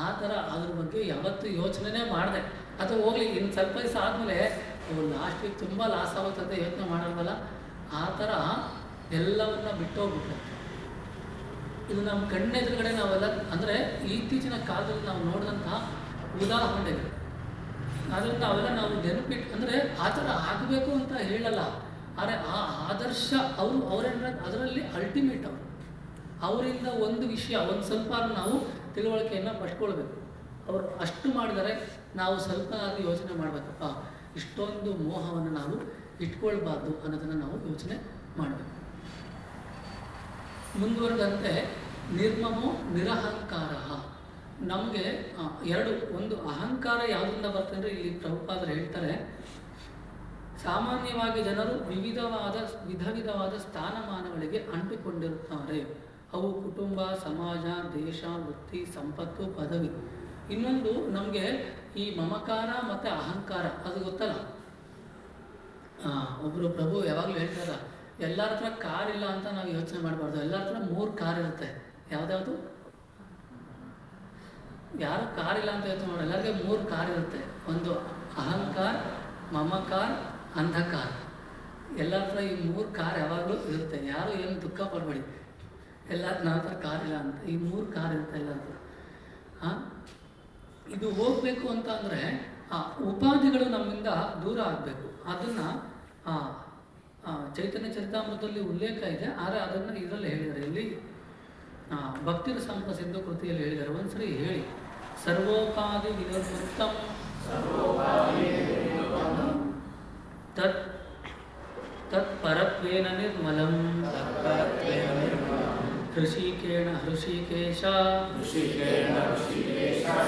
ಆ ಥರ ಅದ್ರ ಬಗ್ಗೆ ಯಾವತ್ತೂ ಯೋಚನೆ ಮಾಡಿದೆ. ಅಥವಾ ಹೋಗ್ಲಿ ಇನ್ನು ಸ್ವಲ್ಪ ದಿವಸ ಆದಮೇಲೆ ಲಾಸ್ಟಿಗೆ ತುಂಬ ಲಾಸ್ ಆಗುತ್ತೆ ಅಂತ ಯೋಚನೆ ಮಾಡಲ್ವಲ್ಲ, ಆ ಥರ ಎಲ್ಲವನ್ನ ಬಿಟ್ಟೋಗ್ಬಿಟ್ರೆ. ಇದು ನಮ್ಮ ಕಣ್ಣೆದುರುಗಡೆ ನಾವೆಲ್ಲ ಅಂದರೆ ಇತ್ತೀಚಿನ ಕಾಲದಲ್ಲಿ ನಾವು ನೋಡಿದಂತಹ ಉದಾಹರಣೆಗಳು. ಆದ್ದರಿಂದ ಅವೆಲ್ಲ ನಾವು ನೆನಪಿಟ್ಟು ಅಂದರೆ ಆ ಥರ ಆಗಬೇಕು ಅಂತ ಹೇಳಲ್ಲ, ಆದರೆ ಆ ಆದರ್ಶ ಅವರೇನ ಅದರಲ್ಲಿ ಅಲ್ಟಿಮೇಟ್ ಅವರಿಂದ ಒಂದು ವಿಷಯ ಒಂದು ಸ್ವಲ್ಪ ನಾವು ತಿಳುವಳಿಕೆಯನ್ನು ಪಡ್ಕೊಳ್ಬೇಕು. ಅವರು ಅಷ್ಟು ಮಾಡಿದರೆ ನಾವು ಸ್ವಲ್ಪ ಯೋಚನೆ ಮಾಡಬೇಕಪ್ಪ, ಇಷ್ಟೊಂದು ಮೋಹವನ್ನು ನಾವು ಇಟ್ಕೊಳ್ಬಾರ್ದು ಅನ್ನೋದನ್ನು ನಾವು ಯೋಚನೆ ಮಾಡಬೇಕು. ಮುಂದುವರೆದಂತೆ ನಿರ್ಮಮೋ ನಿರಹಂಕಾರ. ನಮಗೆ ಒಂದು ಅಹಂಕಾರ ಯಾವುದರಿಂದ ಬರ್ತದೆ ಅಂದರೆ ಇಲ್ಲಿ ಪ್ರಭುಪಾದರು ಹೇಳ್ತಾರೆ, ಸಾಮಾನ್ಯವಾಗಿ ಜನರು ವಿಧ ವಿಧವಾದ ಸ್ಥಾನಮಾನಗಳಿಗೆ ಅಂಟಿಕೊಂಡಿರುತ್ತಾರೆ. ಅವು ಕುಟುಂಬ, ಸಮಾಜ, ದೇಶ, ವೃತ್ತಿ, ಸಂಪತ್ತು, ಪದವಿ. ಇನ್ನೊಂದು ನಮಗೆ ಈ ಮಮಕಾರ ಮತ್ತು ಅಹಂಕಾರ, ಅದು ಗೊತ್ತಲ್ಲ. ಒಬ್ಬರು ಪ್ರಭು ಯಾವಾಗಲೂ ಹೇಳ್ತಾರ, ಎಲ್ಲರ ಹತ್ರ ಕಾರ್ ಇಲ್ಲ ಅಂತ ನಾವು ಯೋಚನೆ ಮಾಡಬಾರ್ದು. ಎಲ್ಲರ ಹತ್ರ 3 ಕಾರ್ ಇರುತ್ತೆ. ಯಾವ್ದಾವುದು? ಯಾರು ಕಾರ್ ಇಲ್ಲ ಅಂತ ಯೋಚನೆ ಮಾಡೋದು, ಎಲ್ಲರಿಗೆ 3 ಕಾರ್ ಇರುತ್ತೆ. ಒಂದು ಅಹಂಕಾರ, ಮಮಕಾರ, ಅಂಧಕಾರ. ಎಲ್ಲರ ಹತ್ರ ಈ 3 ಕಾರ್ ಯಾವಾಗಲೂ ಇರುತ್ತೆ. ಯಾರು ಏನು ದುಃಖ ಪಡಬೇಡಿ, ನನ್ನ ಹತ್ರ ಕಾರ್ ಇಲ್ಲ ಅಂತ. ಈ 3 ಕಾರ್ ಇರುತ್ತೆ ಎಲ್ಲರ ಹತ್ರ. ಇದು ಹೋಗಬೇಕು ಅಂತ ಅಂದರೆ ಆ ಉಪಾಧಿಗಳು ನಮ್ಮಿಂದ ದೂರ ಆಗಬೇಕು. ಅದನ್ನು ಚೈತನ್ಯ ಚರಿತಾಮೃತದಲ್ಲಿ ಉಲ್ಲೇಖ ಇದೆ, ಆದರೆ ಅದನ್ನು ಇದರಲ್ಲಿ ಹೇಳಿದ್ದಾರೆ. ಇಲ್ಲಿ ಭಕ್ತಿರ ಸಂಪ್ರಸಿದ್ಧ ಕೃತಿಯಲ್ಲಿ ಹೇಳಿದ್ದಾರೆ. ಒಂದ್ಸರಿ ಹೇಳಿ. ಸರ್ವೋಪಾಧಿ ವಿನಿರ್ಮುಕ್ತಂ ತತ್ ಪರತ್ವೇನ ನಿರ್ಮಲಂ ಹೃಷಿಕೇಣ ಹೃಷಿಕೇಶ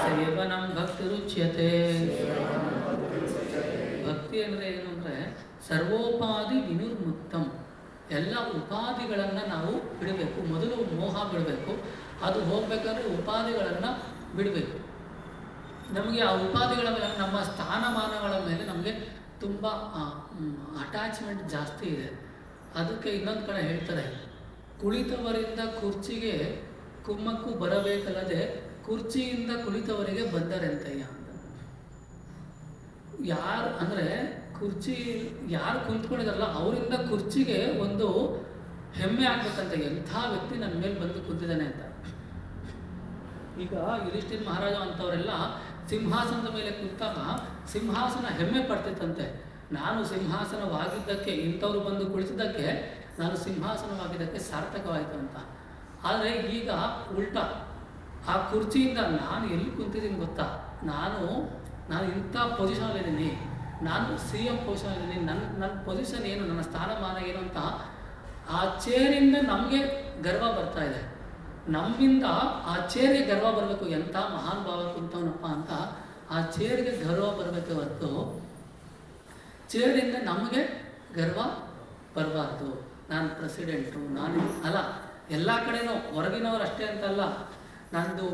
ಸೇವನಂ ಭಕ್ತಿರುಚ್ಯತೆ. ಭಕ್ತಿ ಅಂದರೆ ಏನು ಅಂದರೆ ಸರ್ವೋಪಾಧಿ ವಿನಿರ್ಮುಕ್ತಂ. ಎಲ್ಲ ಉಪಾಧಿಗಳನ್ನು ನಾವು ಬಿಡಬೇಕು. ಮೊದಲು ಮೋಹ ಬಿಡಬೇಕು. ಅದು ಹೋಗ್ಬೇಕಾದ್ರೆ ಉಪಾಧಿಗಳನ್ನು ಬಿಡಬೇಕು. ನಮಗೆ ಆ ಉಪಾಧಿಗಳ ಮೇಲೆ, ನಮ್ಮ ಸ್ಥಾನಮಾನಗಳ ಮೇಲೆ ನಮಗೆ ತುಂಬ ಅಟ್ಯಾಚ್ಮೆಂಟ್ ಜಾಸ್ತಿ ಇದೆ. ಅದಕ್ಕೆ ಇನ್ನೊಂದು ಕಡೆ ಹೇಳ್ತಾರೆ, ಕುಳಿತವರಿಂದ ಕುರ್ಚಿಗೆ ಕುಮ್ಮಕ್ಕು ಬರಬೇಕಲ್ಲದೆ ಕುರ್ಚಿಯಿಂದ ಕುಳಿತವರಿಗೆ ಬಂದರೆಂತಯ್ಯ ಅಂತ. ಯಾರು ಅಂದರೆ ಯಾರು ಕುಂತ್ಕೊಂಡಿದಾರಲ್ಲ ಅವರಿಂದ ಕುರ್ಚಿಗೆ ಒಂದು ಹೆಮ್ಮೆ ಆಗ್ಬೇಕಂತ, ಎಂಥ ವ್ಯಕ್ತಿ ನನ್ನ ಮೇಲೆ ಬಂದು ಕುಂತಿದ್ದಾನೆ ಅಂತ. ಈಗ ಯುಧಿಷ್ಠಿರ ಮಹಾರಾಜ ಅಂತವರೆಲ್ಲ ಸಿಂಹಾಸನದ ಮೇಲೆ ಕುಂತಾಗ ಸಿಂಹಾಸನ ಹೆಮ್ಮೆ ಪಡ್ತಿತ್ತಂತೆ. ನಾನು ಸಿಂಹಾಸನವಾಗಿದ್ದಕ್ಕೆ, ಇಂಥವ್ರು ಬಂದು ಕುಳಿತಿದ್ದಕ್ಕೆ ನಾನು ಸಿಂಹಾಸನವಾಗಿದ್ದಕ್ಕೆ ಸಾರ್ಥಕವಾಯಿತು ಅಂತ. ಆದರೆ ಈಗ ಉಲ್ಟಾ, ಆ ಕುರ್ಚಿಯಿಂದ ನಾನು ಎಲ್ಲಿ ಕುಂತಿದ್ದೀನಿ ಗೊತ್ತಾ, ನಾನು ಇಂಥ ಪೊಸಿಷನಲ್ಲಿದ್ದೀನಿ, ನಾನು CM ಪೊಸಿಷನಲ್ಲಿದ್ದೀನಿ, ನನ್ನ ಪೊಸಿಷನ್ ಏನು, ನನ್ನ ಸ್ಥಾನಮಾನ ಏನು ಅಂತ ಆ ಚೇರಿಂದ ನಮಗೆ ಗರ್ವ ಬರ್ತಾ ಇದೆ. ನಮ್ಮಿಂದ ಆ ಚೇರಿಗೆ ಗರ್ವ ಬರಬೇಕು. ಎಂಥ ಮಹಾನ್ ಭಾವ ಕುಂತವನಪ್ಪ ಅಂತ ಆ ಚೇರಿಗೆ ಗರ್ವ ಬರಬೇಕು ಹೊರತು ಚೇರಿಂದ ನಮಗೆ ಗರ್ವ ಬರಬಾರ್ದು. ನಾನು ಪ್ರೆಸಿಡೆಂಟು, ನಾನು ಅಲ್ಲ, ಎಲ್ಲ ಕಡೆನೂ ಹೊರಗಿನವರು ಅಷ್ಟೇ ಅಂತಲ್ಲ, ನಂದು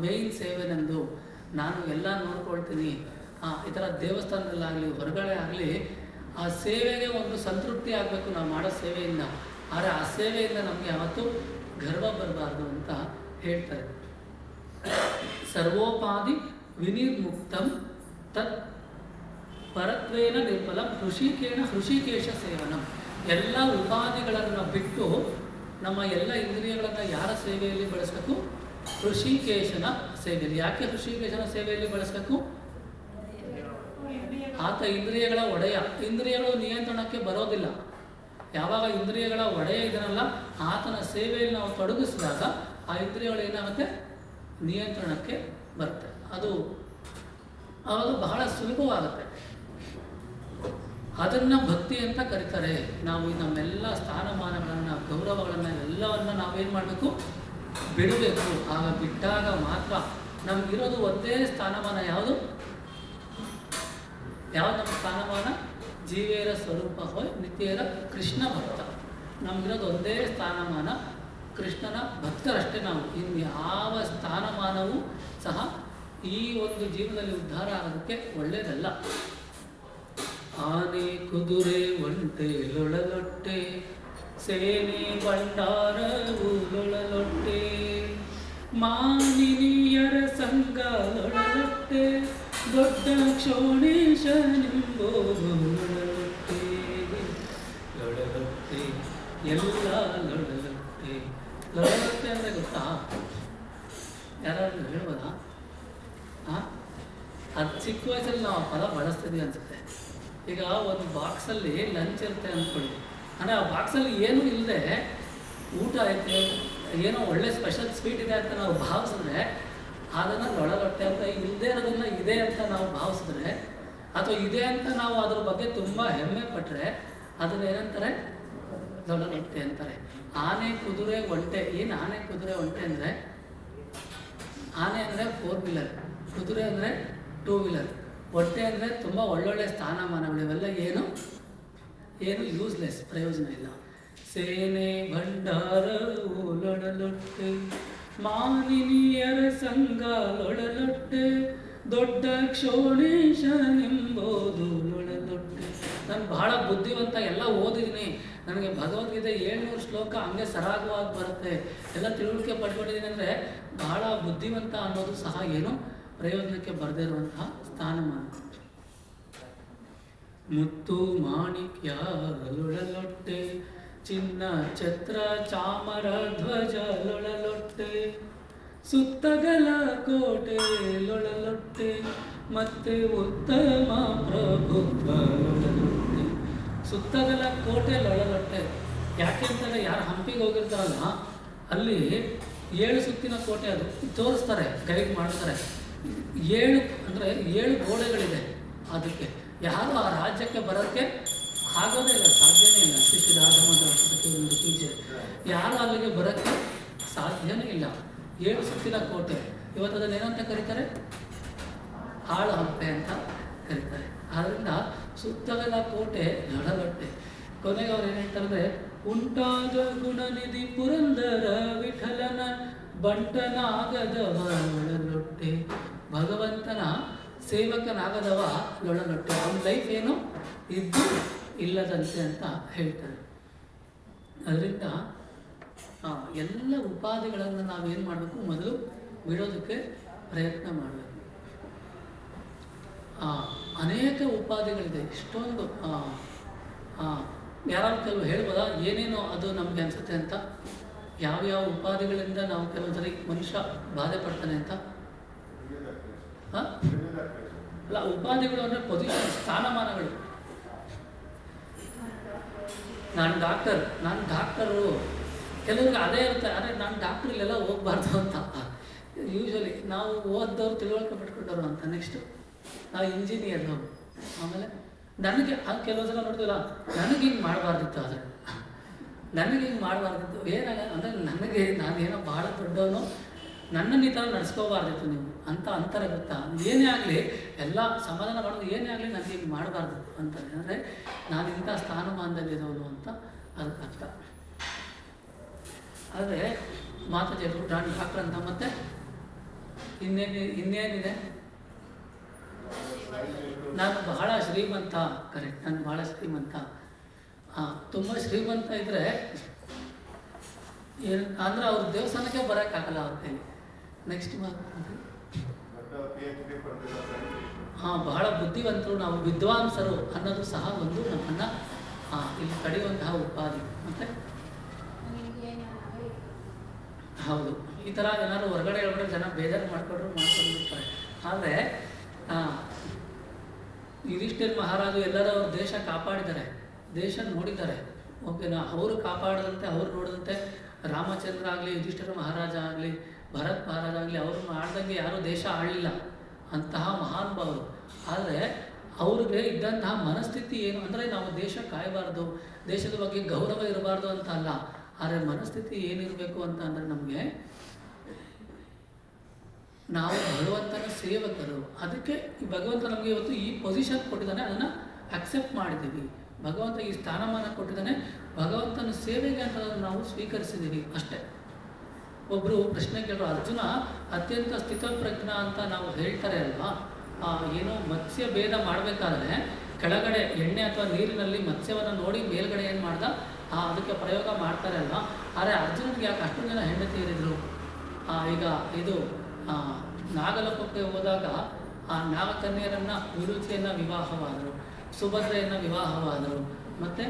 ಮೇಯ್ನ್ ಸೇವೆ ನಂದು, ನಾನು ಎಲ್ಲ ನೋಡ್ಕೊಳ್ತೀನಿ. ಈ ಥರ ದೇವಸ್ಥಾನದಲ್ಲಾಗಲಿ ಹೊರಗಡೆ ಆಗಲಿ ಆ ಸೇವೆಗೆ ಒಂದು ಸಂತೃಪ್ತಿ ಆಗಬೇಕು ನಾವು ಮಾಡೋ ಸೇವೆಯಿಂದ. ಆದರೆ ಆ ಸೇವೆಯಿಂದ ನಮಗೆ ಯಾವತ್ತೂ ಗರ್ವ ಬರಬಾರ್ದು ಅಂತ ಹೇಳ್ತಾರೆ. ಸರ್ವೋಪಾಧಿ ವಿನಿರ್ಮುಕ್ತಂ ತತ್ ಪರತ್ವೇನ ನಿರ್ಮಲಂ ಹೃಷಿಕೇಶ ಸೇವನಂ. ಎಲ್ಲ ಉಪಾಧಿಗಳನ್ನು ಬಿಟ್ಟು ನಮ್ಮ ಎಲ್ಲ ಇಂದ್ರಿಯಗಳನ್ನು ಯಾರ ಸೇವೆಯಲ್ಲಿ ಬಳಸಬೇಕು? ಹೃಷಿಕೇಶನ ಸೇವೆಯಲ್ಲಿ. ಯಾಕೆ ಹೃಷಿಕೇಶನ ಸೇವೆಯಲ್ಲಿ ಬಳಸಬೇಕು? ಆತ ಇಂದ್ರಿಯಗಳ ಒಡೆಯ. ಇಂದ್ರಿಯಗಳು ನಿಯಂತ್ರಣಕ್ಕೆ ಬರೋದಿಲ್ಲ. ಯಾವಾಗ ಇಂದ್ರಿಯಗಳ ಒಡೆಯ ಇದನ್ನಲ್ಲ ಆತನ ಸೇವೆಯಲ್ಲಿ ನಾವು ತೊಡಗಿಸಿದಾಗ ಆ ಇಂದ್ರಿಯಗಳು ಏನಾಗುತ್ತೆ? ನಿಯಂತ್ರಣಕ್ಕೆ ಬರುತ್ತೆ. ಅದು ಆವಾಗ ಬಹಳ ಸುಲಭವಾಗುತ್ತೆ. ಅದನ್ನು ಭಕ್ತಿ ಅಂತ ಕರೀತಾರೆ. ನಾವು ನಮ್ಮೆಲ್ಲ ಸ್ಥಾನಮಾನಗಳನ್ನು, ಗೌರವಗಳನ್ನು ಎಲ್ಲವನ್ನು ನಾವೇನು ಮಾಡಬೇಕು? ಬಿಡಬೇಕು. ಆಗ ಬಿಟ್ಟಾಗ ಮಾತ್ರ ನಮಗಿರೋದು ಒಂದೇ ಸ್ಥಾನಮಾನ. ಯಾವುದು ನಮ್ಮ ಸ್ಥಾನಮಾನ? ಜೀವೇರ ಸ್ವರೂಪ ಹೋಯ್ ನಿತ್ಯೇರ ಕೃಷ್ಣ ಭಕ್ತ. ನಮಗಿರೋದು ಒಂದೇ ಸ್ಥಾನಮಾನ, ಕೃಷ್ಣನ ಭಕ್ತರಷ್ಟೇ ನಾವು. ಇನ್ನು ಯಾವ ಸ್ಥಾನಮಾನವೂ ಸಹ ಈ ಒಂದು ಜೀವನದಲ್ಲಿ ಉದ್ಧಾರ ಆಗೋದಕ್ಕೆ ಒಳ್ಳೆಯದಲ್ಲ. ಆನೆ ಕುದುರೆ ಒಂಟೆ ಲೊಳಲೊಟ್ಟೆ, ಸೇನೆ ಬಂಡಾರವು ಲೊಳಲೊಟ್ಟೆ, ಮಾನಿನಿಯರ ಸಂಘ ಲೊಳಲೊಟ್ಟೆ, ದೊಡ್ಡ ಕ್ಷೋಣೇಶನೆಂಬುದು ಲೊಳಲೊಟ್ಟೆ. ಲೊಳಲೊಟ್ಟೆ ಎಲ್ಲ ಲೊಳಲೊಟ್ಟೆ. ಲೊಳಲೊಟ್ಟೆ ಅಂದರೆ ಗೊತ್ತಾ? ಯಾರಾದ್ರೂ ಹೇಳ್ಬೋದಾ? ಅದು ಚಿಕ್ಕ ವಯಸ್ಸಲ್ಲಿ ನಾವು ಆ ಪದ ಬಳಸ್ತಿದ್ವಿ ಅನ್ಸುತ್ತೆ. ಈಗ ಒಂದು ಬಾಕ್ಸಲ್ಲಿ ಲಂಚ್ ಇರುತ್ತೆ ಅಂದ್ಕೊಳ್ಳಿ. ಅಂದರೆ ಆ ಬಾಕ್ಸಲ್ಲಿ ಏನೂ ಇಲ್ಲದೆ ಊಟ ಐತೆ, ಏನೋ ಒಳ್ಳೆ ಸ್ಪೆಷಲ್ ಸ್ವೀಟ್ ಇದೆ ಅಂತ ನಾವು ಭಾವಿಸಿದ್ರೆ ಅದನ್ನು ಲೊಳಲೊಟ್ಟೆ ಅಂತ, ಇಲ್ಲದೆ ಇರೋದನ್ನು ಇದೆ ಅಂತ ನಾವು ಭಾವಿಸಿದ್ರೆ ಅಥವಾ ಇದೆ ಅಂತ ನಾವು ಅದ್ರ ಬಗ್ಗೆ ತುಂಬ ಹೆಮ್ಮೆ ಪಟ್ಟರೆ ಅದನ್ನ ಏನಂತಾರೆ? ಲೊಳಲೊಟ್ಟೆ ಅಂತಾರೆ. ಆನೆ ಕುದುರೆ ಒಂಟೆ. ಏನು ಆನೆ ಕುದುರೆ ಒಂಟೆ ಅಂದರೆ? ಆನೆ ಅಂದರೆ 4 ವೀಲರ್, ಕುದುರೆ ಅಂದರೆ 2 ವೀಲರ್, ಹೊಟ್ಟೆ ಅಂದರೆ ತುಂಬ ಒಳ್ಳೊಳ್ಳೆ ಸ್ಥಾನಮಾನಗಳು. ಇವೆಲ್ಲ ಏನು ಯೂಸ್ಲೆಸ್, ಪ್ರಯೋಜನ ಇಲ್ಲ. ಸೇನೆ ಭಂಡಾರವು ಲೊಳಲೊಟ್ಟೆ, ಮಾನಿನಿಯರ ಸಂಘ ಲೊಳಲೊಟ್ಟೆ, ದೊಡ್ಡ ಕ್ಷೋಣೇಶನೆಂಬುದು ಲೊಳಲೊಟ್ಟೆ. ನಾನು ಬಹಳ ಬುದ್ಧಿವಂತ, ಎಲ್ಲ ಓದಿದ್ದೀನಿ, ನನಗೆ ಭಗವದ್ಗೀತೆ 700 ಶ್ಲೋಕ ಹಂಗೆ ಸರಾಗವಾಗಿ ಬರುತ್ತೆ, ಎಲ್ಲ ತಿಳುವಳಿಕೆ ಪಡ್ಕೊಂಡಿದ್ದೀನಿ ಅಂದರೆ ಬಹಳ ಬುದ್ಧಿವಂತ ಅನ್ನೋದು ಸಹ ಏನು ಪ್ರಯೋಜನಕ್ಕೆ ಬರದೇ ಇರುವಂತಹ ಸ್ಥಾನಮಾನ. ಮುತ್ತು ಮಾಣಿಕ್ಯ ಲೊಳಲೊಟ್ಟೆ, ಚಿನ್ನ ಛತ್ರ ಚಾಮರ ಧ್ವಜ ಲೊಳಲೊಟ್ಟೆ, ಸುತ್ತಗಲ ಕೋಟೆ ಲೊಳಲೊಟ್ಟೆ, ಮತ್ತೆ ಉತ್ತಮ ಪ್ರಭುತ್ವ ಲೊಳಲೊಟ್ಟೆ. ಸುತ್ತಗಲ ಕೋಟೆ ಲೊಳಲೊಟ್ಟೆ. ಯಾಕೆ ಅಂತಂದರೆ ಯಾರು ಹಂಪಿಗೆ ಹೋಗಿರ್ತಾರಲ್ಲ ಅಲ್ಲಿ 7 ಸುತ್ತಿನ ಕೋಟೆ, ಅದು ತೋರಿಸ್ತಾರೆ, ಗೈಡ್ ಮಾಡ್ತಾರೆ. 7 ಅಂದರೆ 7 ಗೋಡೆಗಳಿದೆ. ಅದಕ್ಕೆ ಯಾರು ಆ ರಾಜ್ಯಕ್ಕೆ ಬರೋಕ್ಕೆ ಆಗೋದೇ ಇಲ್ಲ, ಸಾಧ್ಯನೇ ಇಲ್ಲ. ಶ್ರೀ ಯಾರು ಅಲ್ಲಿಗೆ ಬರೋಕ್ಕೆ ಸಾಧ್ಯನೇ ಇಲ್ಲ. 7 ಸುತ್ತಿನ ಕೋಟೆ. ಇವತ್ತು ಅದನ್ನು ಏನಂತ ಕರೀತಾರೆ? ಹಾಳು ಹಂಪೆ ಅಂತ ಕರೀತಾರೆ. ಆದ್ದರಿಂದ ಸುತ್ತಲ ಕೋಟೆ ಲೊಳಲೊಟ್ಟೆ. ಕೊನೆಗೆ ಅವ್ರು ಏನು ಹೇಳ್ತಾರೆ? ಉಂಟಾದ ಗುಣನಿಧಿ ಪುರಂದರ ವಿಠಲನ ಬಂಟನಾಗದವ ಲೊಳಲೊಟ್ಟೆ. ಭಗವಂತನ ಸೇವಕನಾಗದವ ಲೊಳಲೊಟ್ಟೆ. ಅವನ ಲೈಫ್ ಏನು ಇದ್ದು ಇಲ್ಲದಂತೆ ಅಂತ ಹೇಳ್ತಾರೆ. ಅದರಿಂದ ಎಲ್ಲ ಉಪಾಧಿಗಳನ್ನು ನಾವೇನು ಮಾಡಬೇಕು? ಮೊದಲು ಬಿಡೋದಕ್ಕೆ ಪ್ರಯತ್ನ ಮಾಡಬೇಕು. ಅನೇಕ ಉಪಾಧಿಗಳಿದೆ, ಇಷ್ಟೊಂದು. ಯಾರಾದ್ರು ಕೆಲವು ಹೇಳ್ಬೋದಾ ಏನೇನೋ ಅದು ನಮಗೆ ಅನಿಸುತ್ತೆ ಅಂತ? ಯಾವ್ಯಾವ ಉಪಾಧಿಗಳಿಂದ ನಾವು ಕೆಲವು ಸರಿ ಮನುಷ್ಯ ಬಾಧೆ ಪಡ್ತಾನೆ ಅಂತ? ಅಲ್ಲ, ಉಪಾಧಿಗಳು ಅಂದರೆ ಪೊಸಿಷನ್, ಸ್ಥಾನಮಾನಗಳು. ನಾನು ಡಾಕ್ಟರು, ಕೆಲವ್ರಿಗೆ ಅದೇ ಇರುತ್ತೆ. ಆದರೆ ನಾನು ಡಾಕ್ಟ್ರ್ ಇಲ್ಲೆಲ್ಲ ಹೋಗ್ಬಾರ್ದು ಅಂತ. ಯೂಶ್ವಲಿ ನಾವು ಓದ್ದವ್ರು ತಿಳುವಳಿಕೆ ಪಡ್ಕೊಂಡವ್ರು ಅಂತ. ನೆಕ್ಸ್ಟು ನಾವು ಇಂಜಿನಿಯರು. ಆಮೇಲೆ ನನಗೆ ಕೆಲವು ಸಲ ನೋಡ್ತೀವಲ್ಲ, ನನಗೆ ಹಿಂಗೆ ಮಾಡಬಾರ್ದಿತ್ತು, ಆದರೆ ನನಗೆ ಹಿಂಗೆ ಮಾಡಬಾರ್ದಿತ್ತು ಅಂದರೆ ನನಗೆ ನಾನೇನೋ ಭಾಳ ದೊಡ್ಡವನು, ನನ್ನನ್ನು ಈ ಥರ ನಡೆಸ್ಕೋಬಾರ್ದಿತ್ತು ನೀವು ಅಂತ ಅಂತಾರೆ. ಗೊತ್ತಾ? ಏನೇ ಆಗಲಿ ಎಲ್ಲ ಸಮಾಧಾನ ಮಾಡೋದು, ಏನೇ ಆಗಲಿ ನನಗೆ ಹಿಂಗೆ ಮಾಡಬಾರ್ದು ಅಂತಾರೆ. ಅಂದರೆ ನಾನು ಇಂಥ ಸ್ಥಾನಮಾನದಲ್ಲಿರೋನು ಅಂತ ಅದಕ್ಕೆ ಅರ್ಥ. ಆದರೆ ಮಾತಾಜಿ ಡಾಕ್ಟ್ರ್ ಅಂತ. ಮತ್ತು ಇನ್ನೇನಿದೆ? ನಾನು ಬಹಳ ಶ್ರೀಮಂತ. ಕರೆಕ್ಟ್, ನಾನು ಭಾಳ ಶ್ರೀಮಂತ. ತುಂಬ ಶ್ರೀಮಂತ ಇದ್ದರೆ ಏನು ಅಂದರೆ ಅವ್ರ ದೇವಸ್ಥಾನಕ್ಕೆ ಬರೋಕ್ಕಾಗಲ್ಲ ಅವ್ರ ಕೈಲಿ. ನೆಕ್ಸ್ಟ್ ಬಹಳ ಬುದ್ಧಿವಂತರು, ನಾವು ವಿದ್ವಾಂಸರು ಅನ್ನೋದು ಸಹ ಒಂದು ನಮ್ಮನ್ನು ಇಲ್ಲಿ ಕಡಿಯುವಂತಹ ಉಪಾಧಿ. ಮತ್ತು ಹೌದು, ಈ ಥರ ಏನಾದ್ರು ಹೊರಗಡೆ ಜನ ಬೇಜಾರು ಮಾಡ್ಕೊಂಡಿರ್ತಾರೆ. ಆದರೆ ಯುಧಿಷ್ಠಿರ ಮಹಾರಾಜು ಎಲ್ಲರೂ ಅವ್ರ ದೇಶ ಕಾಪಾಡಿದ್ದಾರೆ, ದೇಶ ನೋಡಿದ್ದಾರೆ. ಓಕೆನಾ? ಅವರು ಕಾಪಾಡದಂತೆ, ಅವ್ರು ನೋಡಿದಂತೆ ರಾಮಚಂದ್ರ ಆಗಲಿ, ಯುಧಿಷ್ಠಿರ ಮಹಾರಾಜ ಆಗಲಿ, ಭರತ್ ಮಹಾರಾಜ ಆಗಲಿ, ಅವರು ಆಡ್ದಂಗೆ ಯಾರೂ ದೇಶ ಆಡಲಿಲ್ಲ, ಅಂತಹ ಮಹಾನುಭಾವರು. ಆದರೆ ಅವ್ರಿಗೆ ಇದ್ದಂತಹ ಮನಸ್ಥಿತಿ ಏನು ಅಂದರೆ, ನಾವು ದೇಶ ಕಾಯಬಾರ್ದು, ದೇಶದ ಬಗ್ಗೆ ಗೌರವ ಇರಬಾರ್ದು ಅಂತ ಅಲ್ಲ. ಆದರೆ ಮನಸ್ಥಿತಿ ಏನಿರಬೇಕು ಅಂತ ಅಂದರೆ, ನಮಗೆ ನಾವು ಭಗವಂತನ ಸೇವಕರು. ಅದಕ್ಕೆ ಭಗವಂತ ನಮಗೆ ಇವತ್ತು ಈ ಪೊಸಿಷನ್ ಕೊಟ್ಟಿದ್ದಾನೆ, ಅದನ್ನು ಅಕ್ಸೆಪ್ಟ್ ಮಾಡಿದ್ದೀವಿ. ಭಗವಂತ ಈ ಸ್ಥಾನಮಾನ ಕೊಟ್ಟಿದ್ದಾನೆ, ಭಗವಂತನ ಸೇವೆಗೆ ಅಂತ ನಾವು ಸ್ವೀಕರಿಸಿದ್ದೀವಿ ಅಷ್ಟೇ. ಒಬ್ಬರು ಪ್ರಶ್ನೆ ಕೇಳರು, ಅರ್ಜುನ ಅತ್ಯಂತ ಸ್ಥಿತಪ್ರಜ್ಞ ಅಂತ ನಾವು ಹೇಳ್ತಾರೆ ಅಲ್ವಾ? ಏನೋ ಮತ್ಸ್ಯ ಭೇದ ಮಾಡಬೇಕಾದ್ರೆ ಕೆಳಗಡೆ ಎಣ್ಣೆ ಅಥವಾ ನೀರಿನಲ್ಲಿ ಮತ್ಸ್ಯವನ್ನು ನೋಡಿ ಮೇಲ್ಗಡೆ ಏನು ಮಾಡ್ದ, ಅದಕ್ಕೆ ಪ್ರಯೋಗ ಮಾಡ್ತಾರೆ ಅಲ್ವಾ? ಆದರೆ ಅರ್ಜುನನಿಗೆ ಯಾಕೆ ಅಷ್ಟೊಂದು ಜನ ಹೆಂಡತಿ ಇರಿದ್ರು? ಈಗ ಇದು ನಾಗಲೋಕಕ್ಕೆ ಹೋದಾಗ ನಾಗಕನ್ಯರನ್ನು ವಿರುಚಿಯನ್ನು ವಿವಾಹವಾದರು, ಸುಭದ್ರೆಯನ್ನು ವಿವಾಹವಾದರು, ಮತ್ತು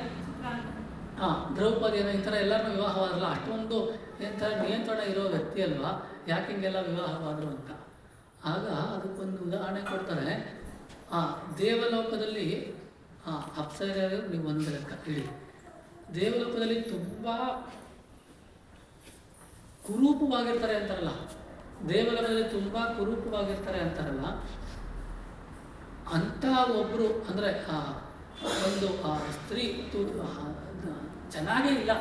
ದ್ರೌಪದಿಯನ್ನು ಈ ಥರ ಎಲ್ಲರನ್ನೂ ವಿವಾಹವಾದ್ರಲ್ಲ. ಅಷ್ಟೊಂದು ಎಂಥರ ನಿಯಂತ್ರಣ ಇರೋ ವ್ಯಕ್ತಿ ಅಲ್ವಾ, ಯಾಕೆ ಹಿಂಗೆಲ್ಲ ವಿವಾಹವಾದರು ಅಂತ. ಆಗ ಅದಕ್ಕೊಂದು ಉದಾಹರಣೆ ಕೊಡ್ತಾರೆ. ದೇವಲೋಕದಲ್ಲಿ ಅಪ್ಸರೆಯರು, ನೀವು ಒಂದು ಲೆಕ್ಕ ಇಡಿ, ದೇವಲೋಕದಲ್ಲಿ ತುಂಬ ಕುರೂಪವಾಗಿರ್ತಾರೆ ಅಂತಾರಲ್ಲ, ದೇವಲೋಕದಲ್ಲಿ ತುಂಬ ಕುರೂಪವಾಗಿರ್ತಾರೆ ಅಂತಾರಲ್ಲ, ಅಂಥ ಒಬ್ಬರು ಅಂದರೆ ಒಂದು ಸ್ತ್ರೀ ಚೆನ್ನಾಗೇ ಇಲ್ಲ,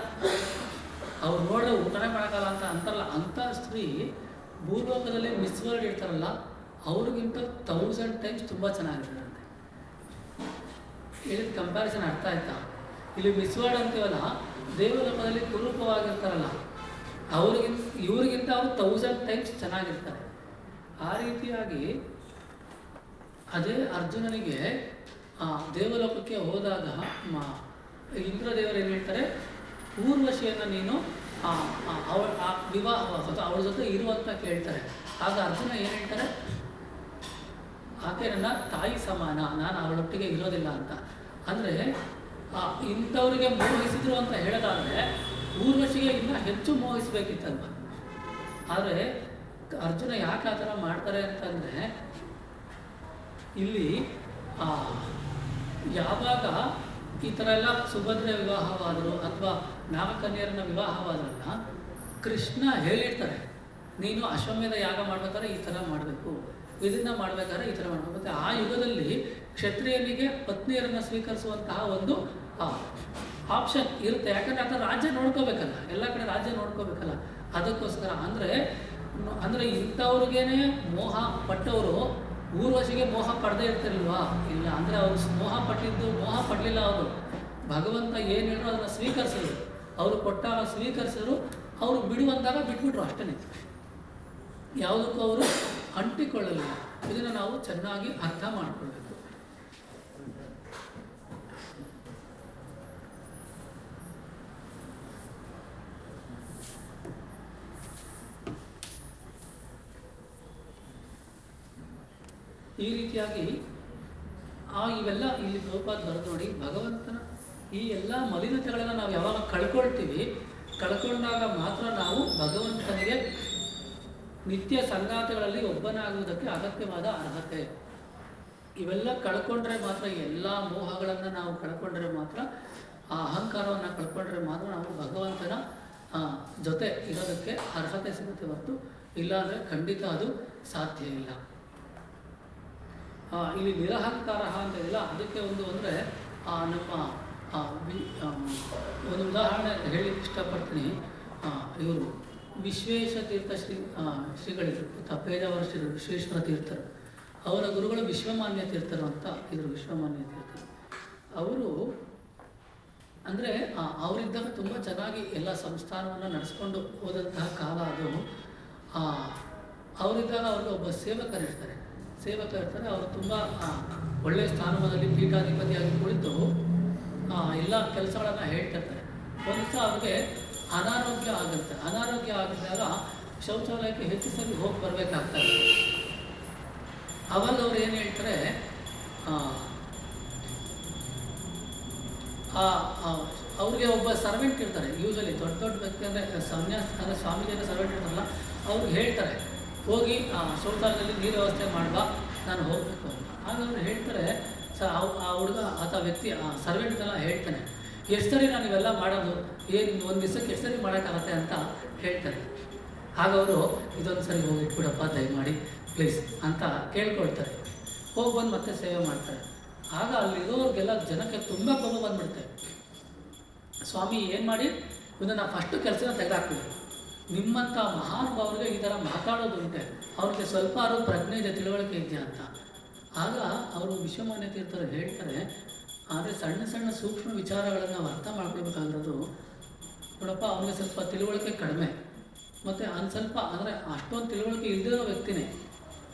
ಅವ್ರು ನೋಡಿದ್ರೆ ಊಟನೇ ಮಾಡೋಕ್ಕಲ್ಲ ಅಂತ ಅಂತಾರಲ್ಲ, ಅಂಥ ಸ್ತ್ರೀ ಭೂಲೋಕದಲ್ಲಿ ಮಿಸ್ ವರ್ಲ್ಡ್ ಇರ್ತಾರಲ್ಲ, ಅವ್ರಿಗಿಂತ 1000 ಟೈಮ್ಸ್ ತುಂಬ ಚೆನ್ನಾಗಿರ್ತಾರಂತೆ. ಹೇಳಿದ ಕಂಪ್ಯಾರಿಸನ್ ಅರ್ಥ ಆಯ್ತಾ? ಇಲ್ಲಿ ಮಿಸ್ ವರ್ಲ್ಡ್ ಅಂತೀವಲ್ಲ, ದೇವಲೋಕದಲ್ಲಿ ಕುರೂಪವಾಗಿರ್ತಾರಲ್ಲ, ಇವ್ರಿಗಿಂತ ಅವ್ರು 1000 ಟೈಮ್ಸ್ ಚೆನ್ನಾಗಿರ್ತಾರೆ. ಆ ರೀತಿಯಾಗಿ ಅದೇ ಅರ್ಜುನನಿಗೆ ದೇವಲೋಕಕ್ಕೆ ಹೋದಾಗ ಇಂದ್ರದೇವರು ಏನು ಹೇಳ್ತಾರೆ, ಊರ್ವಶಿಯನ್ನು ನೀನು ವಿವಾಹವಾಗೋದು ಅವಳ ಜೊತೆ ಇರುವಂತ ಕೇಳ್ತಾರೆ. ಆಗ ಅರ್ಜುನ ಏನು ಹೇಳ್ತಾರೆ, ಆಕೆ ನನ್ನ ತಾಯಿ ಸಮಾನ, ನಾನು ಅವಳೊಟ್ಟಿಗೆ ಇರೋದಿಲ್ಲ ಅಂತ. ಅಂದರೆ ಇಂಥವ್ರಿಗೆ ಮೋಹಿಸಿದ್ರು ಅಂತ ಹೇಳೋದಾದರೆ ಊರ್ವಶಿಗೆ ಇನ್ನೂ ಹೆಚ್ಚು ಮೋಹಿಸಬೇಕಿತ್ತಲ್ವ. ಆದರೆ ಅರ್ಜುನ ಯಾಕೆ ಆ ಥರ ಮಾಡ್ತಾರೆ ಅಂತಂದರೆ, ಇಲ್ಲಿ ಯಾವಾಗ ಈ ಥರ ಎಲ್ಲ ಸುಭದ್ರೆ ವಿವಾಹವಾದರು ಅಥವಾ ನಾಗಕನ್ಯರನ್ನ ವಿವಾಹವಾದ್ರಲ್ಲ, ಕೃಷ್ಣ ಹೇಳಿರ್ತಾರೆ, ನೀನು ಅಶ್ವಮೇಧ ಯಾಗ ಮಾಡ್ಬೇಕಾದ್ರೆ ಈ ಥರ ಮಾಡಬೇಕು, ಇದನ್ನು ಮಾಡಬೇಕಾದ್ರೆ ಈ ಥರ ಮಾಡಬೇಕು. ಮತ್ತು ಆ ಯುಗದಲ್ಲಿ ಕ್ಷತ್ರಿಯನಿಗೆ ಪತ್ನಿಯರನ್ನು ಸ್ವೀಕರಿಸುವಂತಹ ಒಂದು ಆಪ್ಷನ್ ಇರುತ್ತೆ. ಯಾಕಂದರೆ ಆ ಥರ ರಾಜ್ಯ ನೋಡ್ಕೋಬೇಕಲ್ಲ, ಎಲ್ಲ ಕಡೆ ರಾಜ್ಯ ನೋಡ್ಕೋಬೇಕಲ್ಲ. ಅದಕ್ಕೋಸ್ಕರ ಅಂದರೆ ಇಂಥವ್ರಿಗೇನೆ ಮೋಹ ಪಟ್ಟವರು ಊರ್ವಶಿಗೆ ಮೋಹ ಪಡೆದೇ ಇರ್ತಿರ್ಲ್ವಾ? ಇಲ್ಲ. ಅಂದರೆ ಅವರು ಮೋಹ ಪಡಲಿಲ್ಲ. ಅವರು ಭಗವಂತ ಏನು ಹೇಳಿದ್ರು ಅದನ್ನು ಸ್ವೀಕರಿಸಿದ್ರು, ಅವರು ಕೊಟ್ಟಾಗ ಸ್ವೀಕರಿಸಿದ್ರು, ಅವರು ಬಿಡುವಂದಾಗ ಬಿಟ್ಬಿಟ್ರು, ಅಷ್ಟೇ. ಯಾವುದಕ್ಕೂ ಅವರು ಅಂಟಿಕೊಳ್ಳಲಿಲ್ಲ. ಇದನ್ನು ನಾವು ಚೆನ್ನಾಗಿ ಅರ್ಥ ಮಾಡಿಕೊಳ್ಬೇಕು. ಈ ರೀತಿಯಾಗಿ ಇವೆಲ್ಲ ಇಲ್ಲಿ ಪ್ರಭುಪಾದ ಬರೆದು ನೋಡಿ, ಭಗವಂತನ ಈ ಎಲ್ಲ ಮಲಿನತೆಗಳನ್ನು ನಾವು ಯಾವಾಗ ಕಳ್ಕೊಂಡಾಗ ಮಾತ್ರ ನಾವು ಭಗವಂತನಿಗೆ ನಿತ್ಯ ಸಂಗಾತಿಗಳಲ್ಲಿ ಒಬ್ಬನಾಗುವುದಕ್ಕೆ ಅಗತ್ಯವಾದ ಅರ್ಹತೆ. ಇವೆಲ್ಲ ಕಳ್ಕೊಂಡ್ರೆ ಮಾತ್ರ, ಎಲ್ಲ ಮೋಹಗಳನ್ನು ನಾವು ಕಳ್ಕೊಂಡ್ರೆ ಮಾತ್ರ, ಆ ಅಹಂಕಾರವನ್ನು ಕಳ್ಕೊಂಡ್ರೆ ಮಾತ್ರ ನಾವು ಭಗವಂತನ ಜೊತೆ ಇರೋದಕ್ಕೆ ಅರ್ಹತೆ ಸಿಗುತ್ತೆ. ಹೊರತು ಇಲ್ಲಾಂದರೆ ಖಂಡಿತ ಅದು ಸಾಧ್ಯ ಇಲ್ಲ. ಇಲ್ಲಿ ನಿರಹಂಕಾರ ಅಂತ ಇಲ್ಲ, ಅದಕ್ಕೆ ಒಂದು ಅಂದರೆ ನಮ್ಮ ಒಂದು ಉದಾಹರಣೆ ಹೇಳಲಿಕ್ಕೆ ಇಷ್ಟಪಡ್ತೀನಿ. ಇವರು ವಿಶ್ವೇಶತೀರ್ಥ ಶ್ರೀಗಳಿದ್ರು, ಪೇಜಾವರ ಶ್ರೀಗಳು, ವಿಶ್ವೇಶ್ವರ ತೀರ್ಥರು. ಅವರ ಗುರುಗಳು ವಿಶ್ವಮಾನ್ಯ ತೀರ್ಥರು ಅಂತ ಇದ್ರು. ವಿಶ್ವಮಾನ್ಯ ತೀರ್ಥರು ಅವರು ಅಂದರೆ ಅವರಿದ್ದಾಗ ತುಂಬ ಚೆನ್ನಾಗಿ ಎಲ್ಲ ಸಂಸ್ಥಾನವನ್ನು ನಡೆಸ್ಕೊಂಡು ಹೋದಂತಹ ಕಾಲ ಅದು. ಅವರಿದ್ದಾಗ ಅವ್ರಿಗೆ ಒಬ್ಬ ಸೇವಕರಿರ್ತಾರೆ. ಅವರು ತುಂಬ ಒಳ್ಳೆಯ ಸ್ಥಾನಮಾನದಲ್ಲಿ ಪೀಠಾಧಿಪತಿಯಾಗಿ ಕುಳಿತು ಎಲ್ಲ ಕೆಲಸಗಳನ್ನು ಹೇಳ್ತಿರ್ತಾರೆ. ಒಂದು ದಿವಸ ಅವ್ರಿಗೆ ಅನಾರೋಗ್ಯ ಆಗುತ್ತೆ. ಅನಾರೋಗ್ಯ ಆಗಿದ್ದಾಗ ಶೌಚಾಲಯಕ್ಕೆ ಹೆಚ್ಚು ಸರಿ ಹೋಗಿ ಬರಬೇಕಾಗ್ತದೆ. ಅವಾಗ ಅವ್ರು ಏನು ಹೇಳ್ತಾರೆ, ಅವ್ರಿಗೆ ಒಬ್ಬ ಸರ್ವೆಂಟ್ ಇರ್ತಾರೆ. ಯೂಶಲಿ ದೊಡ್ಡ ದೊಡ್ಡ ವ್ಯಕ್ತಿ ಅಂದರೆ ಸ್ವಾಮೀಜಿಯ ಸರ್ವೆಂಟ್ ಇರ್ತಾರಲ್ಲ, ಅವ್ರಿಗೆ ಹೇಳ್ತಾರೆ ಹೋಗಿ ಶೌಚಾಲಯದಲ್ಲಿ ನೀರು ವ್ಯವಸ್ಥೆ ಮಾಡುವ, ನಾನು ಹೋಗಬೇಕು ಅಂತ. ಆಗ ಅವ್ರು ಹೇಳ್ತಾರೆ, ಆ ಹುಡುಗ ವ್ಯಕ್ತಿ ಸರ್ವೆಂಟ್ಗೆಲ್ಲ ಹೇಳ್ತಾನೆ, ಎಷ್ಟು ಸರಿ ನಾನು ಇವೆಲ್ಲ ಮಾಡೋದು, ಏನು ಒಂದು ದಿವಸಕ್ಕೆ ಎಷ್ಟು ಸರಿ ಮಾಡೋಕ್ಕಾಗತ್ತೆ ಅಂತ ಹೇಳ್ತಾರೆ. ಆಗ ಅವರು ಇದೊಂದು ಸರಿ ಹೋಗಿಟ್ಬಿಡಪ್ಪ ದಯಮಾಡಿ ಪ್ಲೀಸ್ ಅಂತ ಕೇಳ್ಕೊಳ್ತಾರೆ. ಹೋಗಿ ಬಂದು ಮತ್ತೆ ಸೇವೆ ಮಾಡ್ತಾರೆ. ಆಗ ಅಲ್ಲಿರೋರಿಗೆಲ್ಲ ಜನಕ್ಕೆ ತುಂಬ ಕೋಪ ಬಂದ್ಬಿಡುತ್ತೆ. ಸ್ವಾಮಿ ಏನು ಮಾಡಿ ಇದನ್ನು ಫಸ್ಟು ಕೆಲಸನ ತೆಗೆದಾಕ್ತೀವಿ, ನಿಮ್ಮಂಥ ಮಹಾನುಭಾವರಿಗೆ ಈ ಥರ ಮಾತಾಡೋದುಂಟೆ, ಅವ್ರಿಗೆ ಸ್ವಲ್ಪ ಪ್ರಜ್ಞೆ ಇದೆ, ತಿಳುವಳಿಕೆ ಇದೆಯಾ ಅಂತ. ಆಗ ಅವರು ವಿಶ್ವಮಾನ್ಯ ತೀರ್ಥರು ಹೇಳ್ತಾರೆ, ಆದರೆ ಸಣ್ಣ ಸಣ್ಣ ಸೂಕ್ಷ್ಮ ವಿಚಾರಗಳನ್ನು ನಾವು ಅರ್ಥ ಮಾಡ್ಕೊಳ್ಬೇಕಾಗಿರೋದು. ನೋಡಪ್ಪ, ಅವನಿಗೆ ಸ್ವಲ್ಪ ತಿಳುವಳಿಕೆ ಕಡಿಮೆ, ಮತ್ತು ಅವ್ನು ಸ್ವಲ್ಪ ಅಂದರೆ ಅಷ್ಟೊಂದು ತಿಳುವಳಿಕೆ ಇಲ್ಲದಿರೋ ವ್ಯಕ್ತಿನೇ.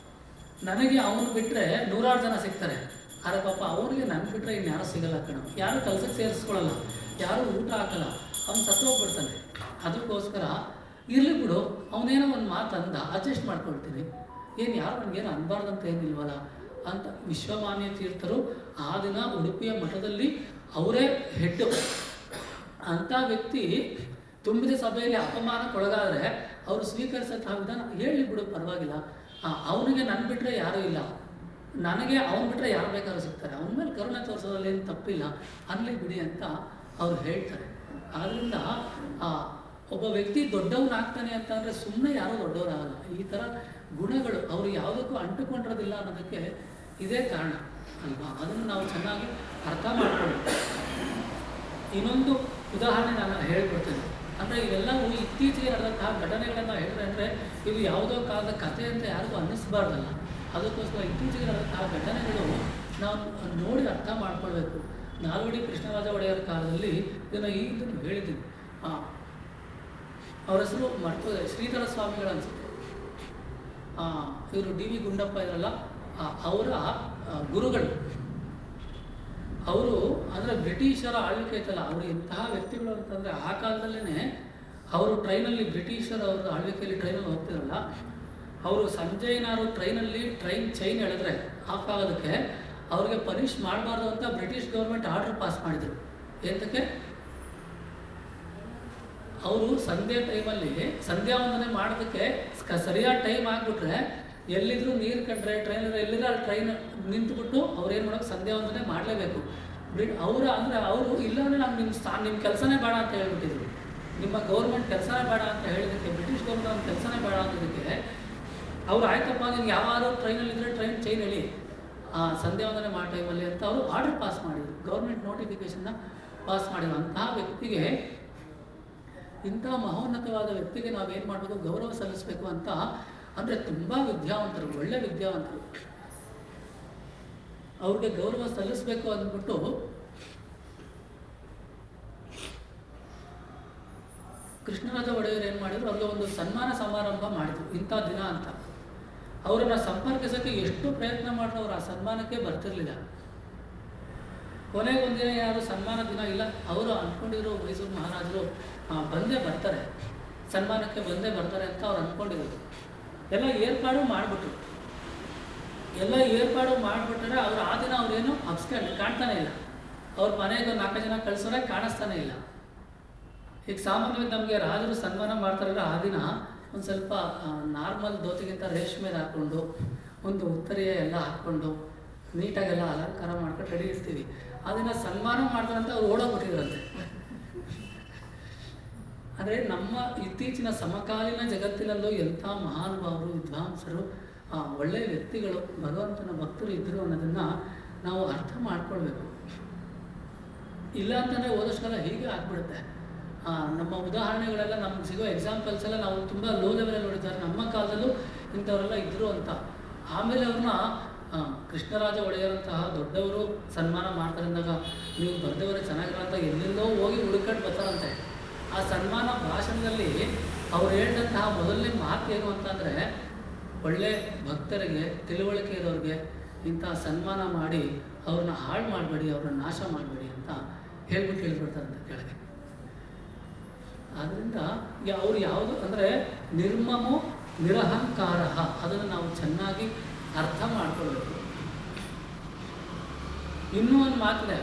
ನನಗೆ ಅವನು ಬಿಟ್ಟರೆ 100 ಜನ ಸಿಗ್ತಾರೆ, ಆದರೆ ಪಾಪ ಅವನಿಗೆ ನನ್ನ ಬಿಟ್ಟರೆ ಇನ್ಯಾರೂ ಸಿಗಲ್ಲ ಕಣೋ. ಯಾರು ಕೆಲಸಕ್ಕೆ ಸೇರಿಸ್ಕೊಳ್ಳಲ್ಲ, ಯಾರೂ ಊಟ ಹಾಕಲ್ಲ, ಅವ್ನು ಸತ್ತೋಗ್ಬಿಡ್ತಾನೆ. ಅದಕ್ಕೋಸ್ಕರ ಇರಲಿ ಬಿಡು, ಅವನೇನೋ ಒಂದು ಮಾತು ಅಂದ, ಅಡ್ಜಸ್ಟ್ ಮಾಡ್ಕೊಳ್ತೀನಿ, ಏನು ಯಾರು ನನಗೇನು ಅನ್ಬಾರ್ದಂತ ಏನಿಲ್ವಲ್ಲ ಅಂತ ವಿಶ್ವಮಾನ್ಯ ತೀರ್ಥರು ಆ ದಿನ ಉಡುಪಿಯ ಮಠದಲ್ಲಿ ಅವರೇ ಹೆಡ್ಡು. ಅಂಥ ವ್ಯಕ್ತಿ ತುಂಬಿದ ಸಭೆಯಲ್ಲಿ ಅಪಮಾನಕ್ಕೊಳಗಾದರೆ ಅವರು ಸ್ವೀಕರಿಸಂತಹ ವಿಧಾನ, ಹೇಳಿ ಬಿಡು ಪರವಾಗಿಲ್ಲ, ಅವನಿಗೆ ನನ್ನ ಬಿಟ್ಟರೆ ಯಾರೂ ಇಲ್ಲ, ನನಗೆ ಅವನು ಬಿಟ್ಟರೆ ಯಾರು ಬೇಕಾದ್ರೂ ಸಿಗ್ತಾರೆ, ಅವನ ಮೇಲೆ ಕರುಣೆ ತೋರಿಸೋದ್ರಲ್ಲಿ ಏನು ತಪ್ಪಿಲ್ಲ, ಅನ್ನಲಿ ಬಿಡಿ ಅಂತ ಅವ್ರು ಹೇಳ್ತಾರೆ. ಆದ್ದರಿಂದ ಒಬ್ಬ ವ್ಯಕ್ತಿ ದೊಡ್ಡವನಾಗ್ತಾನೆ ಅಂತ ಅಂದರೆ ಸುಮ್ಮನೆ ಯಾರೂ ದೊಡ್ಡವರಾಗಲ್ಲ. ಈ ಥರ ಗುಣಗಳು ಅವರು ಯಾವುದಕ್ಕೂ ಅಂಟುಕೊಂಡಿರೋದಿಲ್ಲ ಅನ್ನೋದಕ್ಕೆ ಇದೇ ಕಾರಣ ಅಲ್ವಾ. ಅದನ್ನು ನಾವು ಚೆನ್ನಾಗಿ ಅರ್ಥ ಮಾಡ್ಕೊಳ್ಬೇಕು. ಇನ್ನೊಂದು ಉದಾಹರಣೆ ನಾನು ಹೇಳ್ಕೊಡ್ತೇನೆ. ಅಂದರೆ ಇವೆಲ್ಲವೂ ಇತ್ತೀಚೆಗೆ ನಡೆದಂತಹ ಘಟನೆಗಳನ್ನು ಹೇಳಿದ್ರೆ ಅಂದರೆ ಇವು ಯಾವುದೋ ಕಾಲದ ಕಥೆ ಅಂತ ಯಾರಿಗೂ ಅನ್ನಿಸ್ಬಾರ್ದಲ್ಲ. ಅದಕ್ಕೋಸ್ಕರ ಇತ್ತೀಚೆಗೆ ನಡೆದಂತಹ ಘಟನೆಗಳು ನಾವು ನೋಡಿ ಅರ್ಥ ಮಾಡ್ಕೊಳ್ಬೇಕು. ನಾಲ್ವಡಿ ಕೃಷ್ಣರಾಜ ಒಡೆಯರ ಕಾಲದಲ್ಲಿ ಇದನ್ನು ಈಗಲೂ ಹೇಳಿದ್ದೀನಿ. ಅವರ ಹೆಸರು ಮರ್ತೋದೆ, ಶ್ರೀಧರ ಸ್ವಾಮಿಗಳು ಅನಿಸುತ್ತೆ. ಇವರು ಡಿ ವಿ ಗುಂಡಪ್ಪ ಇರಲ್ಲ, ಅವರ ಗುರುಗಳು. ಅವರು ಅಂದರೆ ಬ್ರಿಟಿಷರ ಆಳ್ವಿಕೆ ಇತ್ತಲ್ಲ, ಅವರು ಇಂತಹ ವ್ಯಕ್ತಿಗಳು ಅಂತಂದರೆ ಆ ಕಾಲದಲ್ಲೇ ಅವರು ಟ್ರೈನಲ್ಲಿ ಬ್ರಿಟಿಷರ ಅವ್ರ ಆಳ್ವಿಕೆಯಲ್ಲಿ ಟ್ರೈನಲ್ಲಿ ಹೋಗ್ತಿರಲ್ಲ, ಅವರು ಸಂಜೆನಾರು ಟ್ರೈನ್ ಚೈನ್ ಎಳೆದ್ರೆ ಆಫ್ ಆಗೋದಕ್ಕೆ ಅವ್ರಿಗೆ ಪನಿಷ್ ಮಾಡಬಾರ್ದು ಅಂತ ಬ್ರಿಟಿಷ್ ಗೌರ್ಮೆಂಟ್ ಆರ್ಡರ್ ಪಾಸ್ ಮಾಡಿದರು. ಏನಕ್ಕೆ? ಅವರು ಸಂಧ್ಯಾ ಟೈಮಲ್ಲಿ ಸಂಧ್ಯಾ ವಂದನೆ ಮಾಡೋದಕ್ಕೆ ಸರಿಯಾದ ಟೈಮ್ ಆಗಿಬಿಟ್ರೆ ಎಲ್ಲಿದ್ರೂ ನೀರು ಕಂಡ್ರೆ ಎಲ್ಲಿದ್ರೆ ಟ್ರೈನ್ ನಿಂತುಬಿಟ್ಟು ಅವ್ರೇನು ಮಾಡೋಕ್ಕೆ ಸಂಧ್ಯಾ ವಂದನೆ ಮಾಡಲೇಬೇಕು. ಅವರು ಇಲ್ಲಾಂದರೆ ನಾನು ನಿಮ್ಮ ಕೆಲಸನೇ ಬೇಡ ಅಂತ ಹೇಳ್ಬಿಟ್ಟಿದ್ರು. ನಿಮ್ಮ ಗೌರ್ಮೆಂಟ್ ಕೆಲಸನೇ ಬೇಡ ಅಂತ ಹೇಳಿದ್ದಕ್ಕೆ, ಬ್ರಿಟಿಷ್ ಗೌರ್ಮೆಂಟ್ ಕೆಲಸನೇ ಬೇಡ ಅನ್ನೋದಕ್ಕೆ ಅವ್ರು ಆಯ್ತಪ್ಪ ನಿಮ್ಗೆ ಯಾರು ಟ್ರೈನಲ್ಲಿದ್ದರೆ ಟ್ರೈನ್ ಚೈನ್ ಹೇಳಿ ಸಂಧ್ಯಾ ವಂದನೆ ಮಾಡೋ ಟೈಮಲ್ಲಿ ಅಂತ ಅವರು ಆರ್ಡರ್ ಪಾಸ್ ಮಾಡಿದರು. ಗೌರ್ಮೆಂಟ್ ನೋಟಿಫಿಕೇಷನ್ನ ಪಾಸ್ ಮಾಡಿದ್ರು. ಅಂತಹ ವ್ಯಕ್ತಿಗೆ, ಇಂಥ ಮಹೋನ್ನತವಾದ ವ್ಯಕ್ತಿಗೆ ನಾವೇನು ಮಾಡಬೇಕು, ಗೌರವ ಸಲ್ಲಿಸಬೇಕು ಅಂತ. ಅಂದರೆ ತುಂಬ ವಿದ್ಯಾವಂತರು, ಒಳ್ಳೆ ವಿದ್ಯಾವಂತರು, ಅವ್ರಿಗೆ ಗೌರವ ಸಲ್ಲಿಸಬೇಕು ಅಂದ್ಬಿಟ್ಟು ಕೃಷ್ಣರಾಜ ಒಡೆಯರು ಏನು ಮಾಡಿದ್ರು, ಅವ್ರಿಗೆ ಒಂದು ಸನ್ಮಾನ ಸಮಾರಂಭ ಮಾಡಿದ್ರು ಇಂಥ ದಿನ ಅಂತ. ಅವರನ್ನು ಸಂಪರ್ಕಿಸೋಕ್ಕೆ ಎಷ್ಟು ಪ್ರಯತ್ನ ಮಾಡಿದ್ರು ಅವರು ಆ ಸನ್ಮಾನಕ್ಕೆ ಬರ್ತಿರ್ಲಿಲ್ಲ. ಕೊನೆಗೆ ಒಂದಿನ ಯಾರು ಸನ್ಮಾನ ದಿನ ಇಲ್ಲ, ಅವರು ಅಂದ್ಕೊಂಡಿದ್ರು ಮೈಸೂರು ಮಹಾರಾಜರು ಬಂದೇ ಬರ್ತಾರೆ, ಸನ್ಮಾನಕ್ಕೆ ಬಂದೇ ಬರ್ತಾರೆ ಅಂತ ಅವ್ರು ಅಂದ್ಕೊಂಡಿರೋದು. ಎಲ್ಲ ಏರ್ಪಾಡು ಮಾಡಿಬಿಟ್ರು. ಮಾಡಿಬಿಟ್ರೆ ಅವರು ಆ ದಿನ ಅವ್ರೇನು ಕಾಣ್ತಾನೆ ಇಲ್ಲ. ಅವ್ರ ಮನೆಗೆ 4 ಜನ ಕಳಿಸೋರೆ ಕಾಣಿಸ್ತಾನೆ ಇಲ್ಲ. ಈಗ ಸಾಮಾನ್ಯವಾಗಿ ನಮಗೆ ರಾಜರು ಸನ್ಮಾನ ಮಾಡ್ತಾರಲ್ಲ, ಆ ದಿನ ಒಂದು ಸ್ವಲ್ಪ ನಾರ್ಮಲ್ ಧೋತಿಗಿಂತ ರೇಷ್ಮೆದು ಹಾಕ್ಕೊಂಡು ಒಂದು ಉತ್ತರಿಯ ಎಲ್ಲ ಹಾಕ್ಕೊಂಡು ನೀಟಾಗೆಲ್ಲ ಅಲಂಕಾರ ಮಾಡ್ಕೊಂಡು ರೆಡಿ ಇರ್ತೀವಿ. ಆ ದಿನ ಸನ್ಮಾನ ಮಾಡ್ತಾರಂತ ಅವ್ರು ಓಡೋಗ್ಬಿಟ್ಟಿದ್ರಂತೆ. ಅಂದರೆ ನಮ್ಮ ಇತ್ತೀಚಿನ ಸಮಕಾಲೀನ ಜಗತ್ತಿನಲ್ಲೂ ಎಂಥ ಮಹಾನುಭಾವರು, ವಿದ್ವಾಂಸರು, ಒಳ್ಳೆಯ ವ್ಯಕ್ತಿಗಳು, ಭಗವಂತನ ಭಕ್ತರು ಇದ್ದರು ಅನ್ನೋದನ್ನು ನಾವು ಅರ್ಥ ಮಾಡ್ಕೊಳ್ಬೇಕು. ಇಲ್ಲ ಅಂತಂದರೆ ಓದೋಷ್ಟು ಕಾಲ ಹೀಗೆ ಆಗ್ಬಿಡುತ್ತೆ. ನಮ್ಮ ಉದಾಹರಣೆಗಳೆಲ್ಲ ನಮ್ಗೆ ಸಿಗೋ ಎಕ್ಸಾಂಪಲ್ಸ್ ಎಲ್ಲ ನಾವು ತುಂಬ ಲೋ ಲೆವೆಲಲ್ಲಿ ನೋಡಿದ್ದಾರೆ. ನಮ್ಮ ಕಾಲದಲ್ಲೂ ಇಂಥವರೆಲ್ಲ ಇದ್ದರು ಅಂತ. ಆಮೇಲೆ ಅವ್ರನ್ನ ಕೃಷ್ಣರಾಜ ಒಡೆಯರಂತಹ ದೊಡ್ಡವರು ಸನ್ಮಾನ ಮಾಡ್ತಾರೆ ಅಂದಾಗ ನೀವು ಬರೆದವರೇ ಚೆನ್ನಾಗಿರೋ ಅಂತ ಎಲ್ಲೆಲ್ಲೋ ಹೋಗಿ ಹುಡುಕಂಡು ಬರ್ತಾರಂತೆ. ಆ ಸನ್ಮಾನ ಭಾಷಣದಲ್ಲಿ ಅವ್ರು ಹೇಳಿದಂತಹ ಮೊದಲನೇ ಮಾತು ಏನು ಅಂತಂದರೆ, ಒಳ್ಳೆ ಭಕ್ತರಿಗೆ, ತಿಳುವಳಿಕೆ ಇರೋರಿಗೆ ಇಂಥ ಸನ್ಮಾನ ಮಾಡಿ ಅವ್ರನ್ನ ಹಾಳು ಮಾಡಬೇಡಿ, ಅವ್ರನ್ನ ನಾಶ ಮಾಡಬೇಡಿ ಅಂತ ಹೇಳ್ಬಿಟ್ಟು ಹೇಳ್ಬಿಡ್ತಾರಂತೆ ಕೆಳಗೆ. ಆದ್ದರಿಂದ ಅವ್ರು ಯಾವುದು ಅಂದರೆ ನಿರ್ಮಮೋ ನಿರಹಂಕಾರ, ಅದನ್ನು ನಾವು ಚೆನ್ನಾಗಿ ಅರ್ಥ ಮಾಡ್ಕೊಳ್ಬೇಕು. ಇನ್ನೂ ಒಂದು ಮಾತಿದೆ,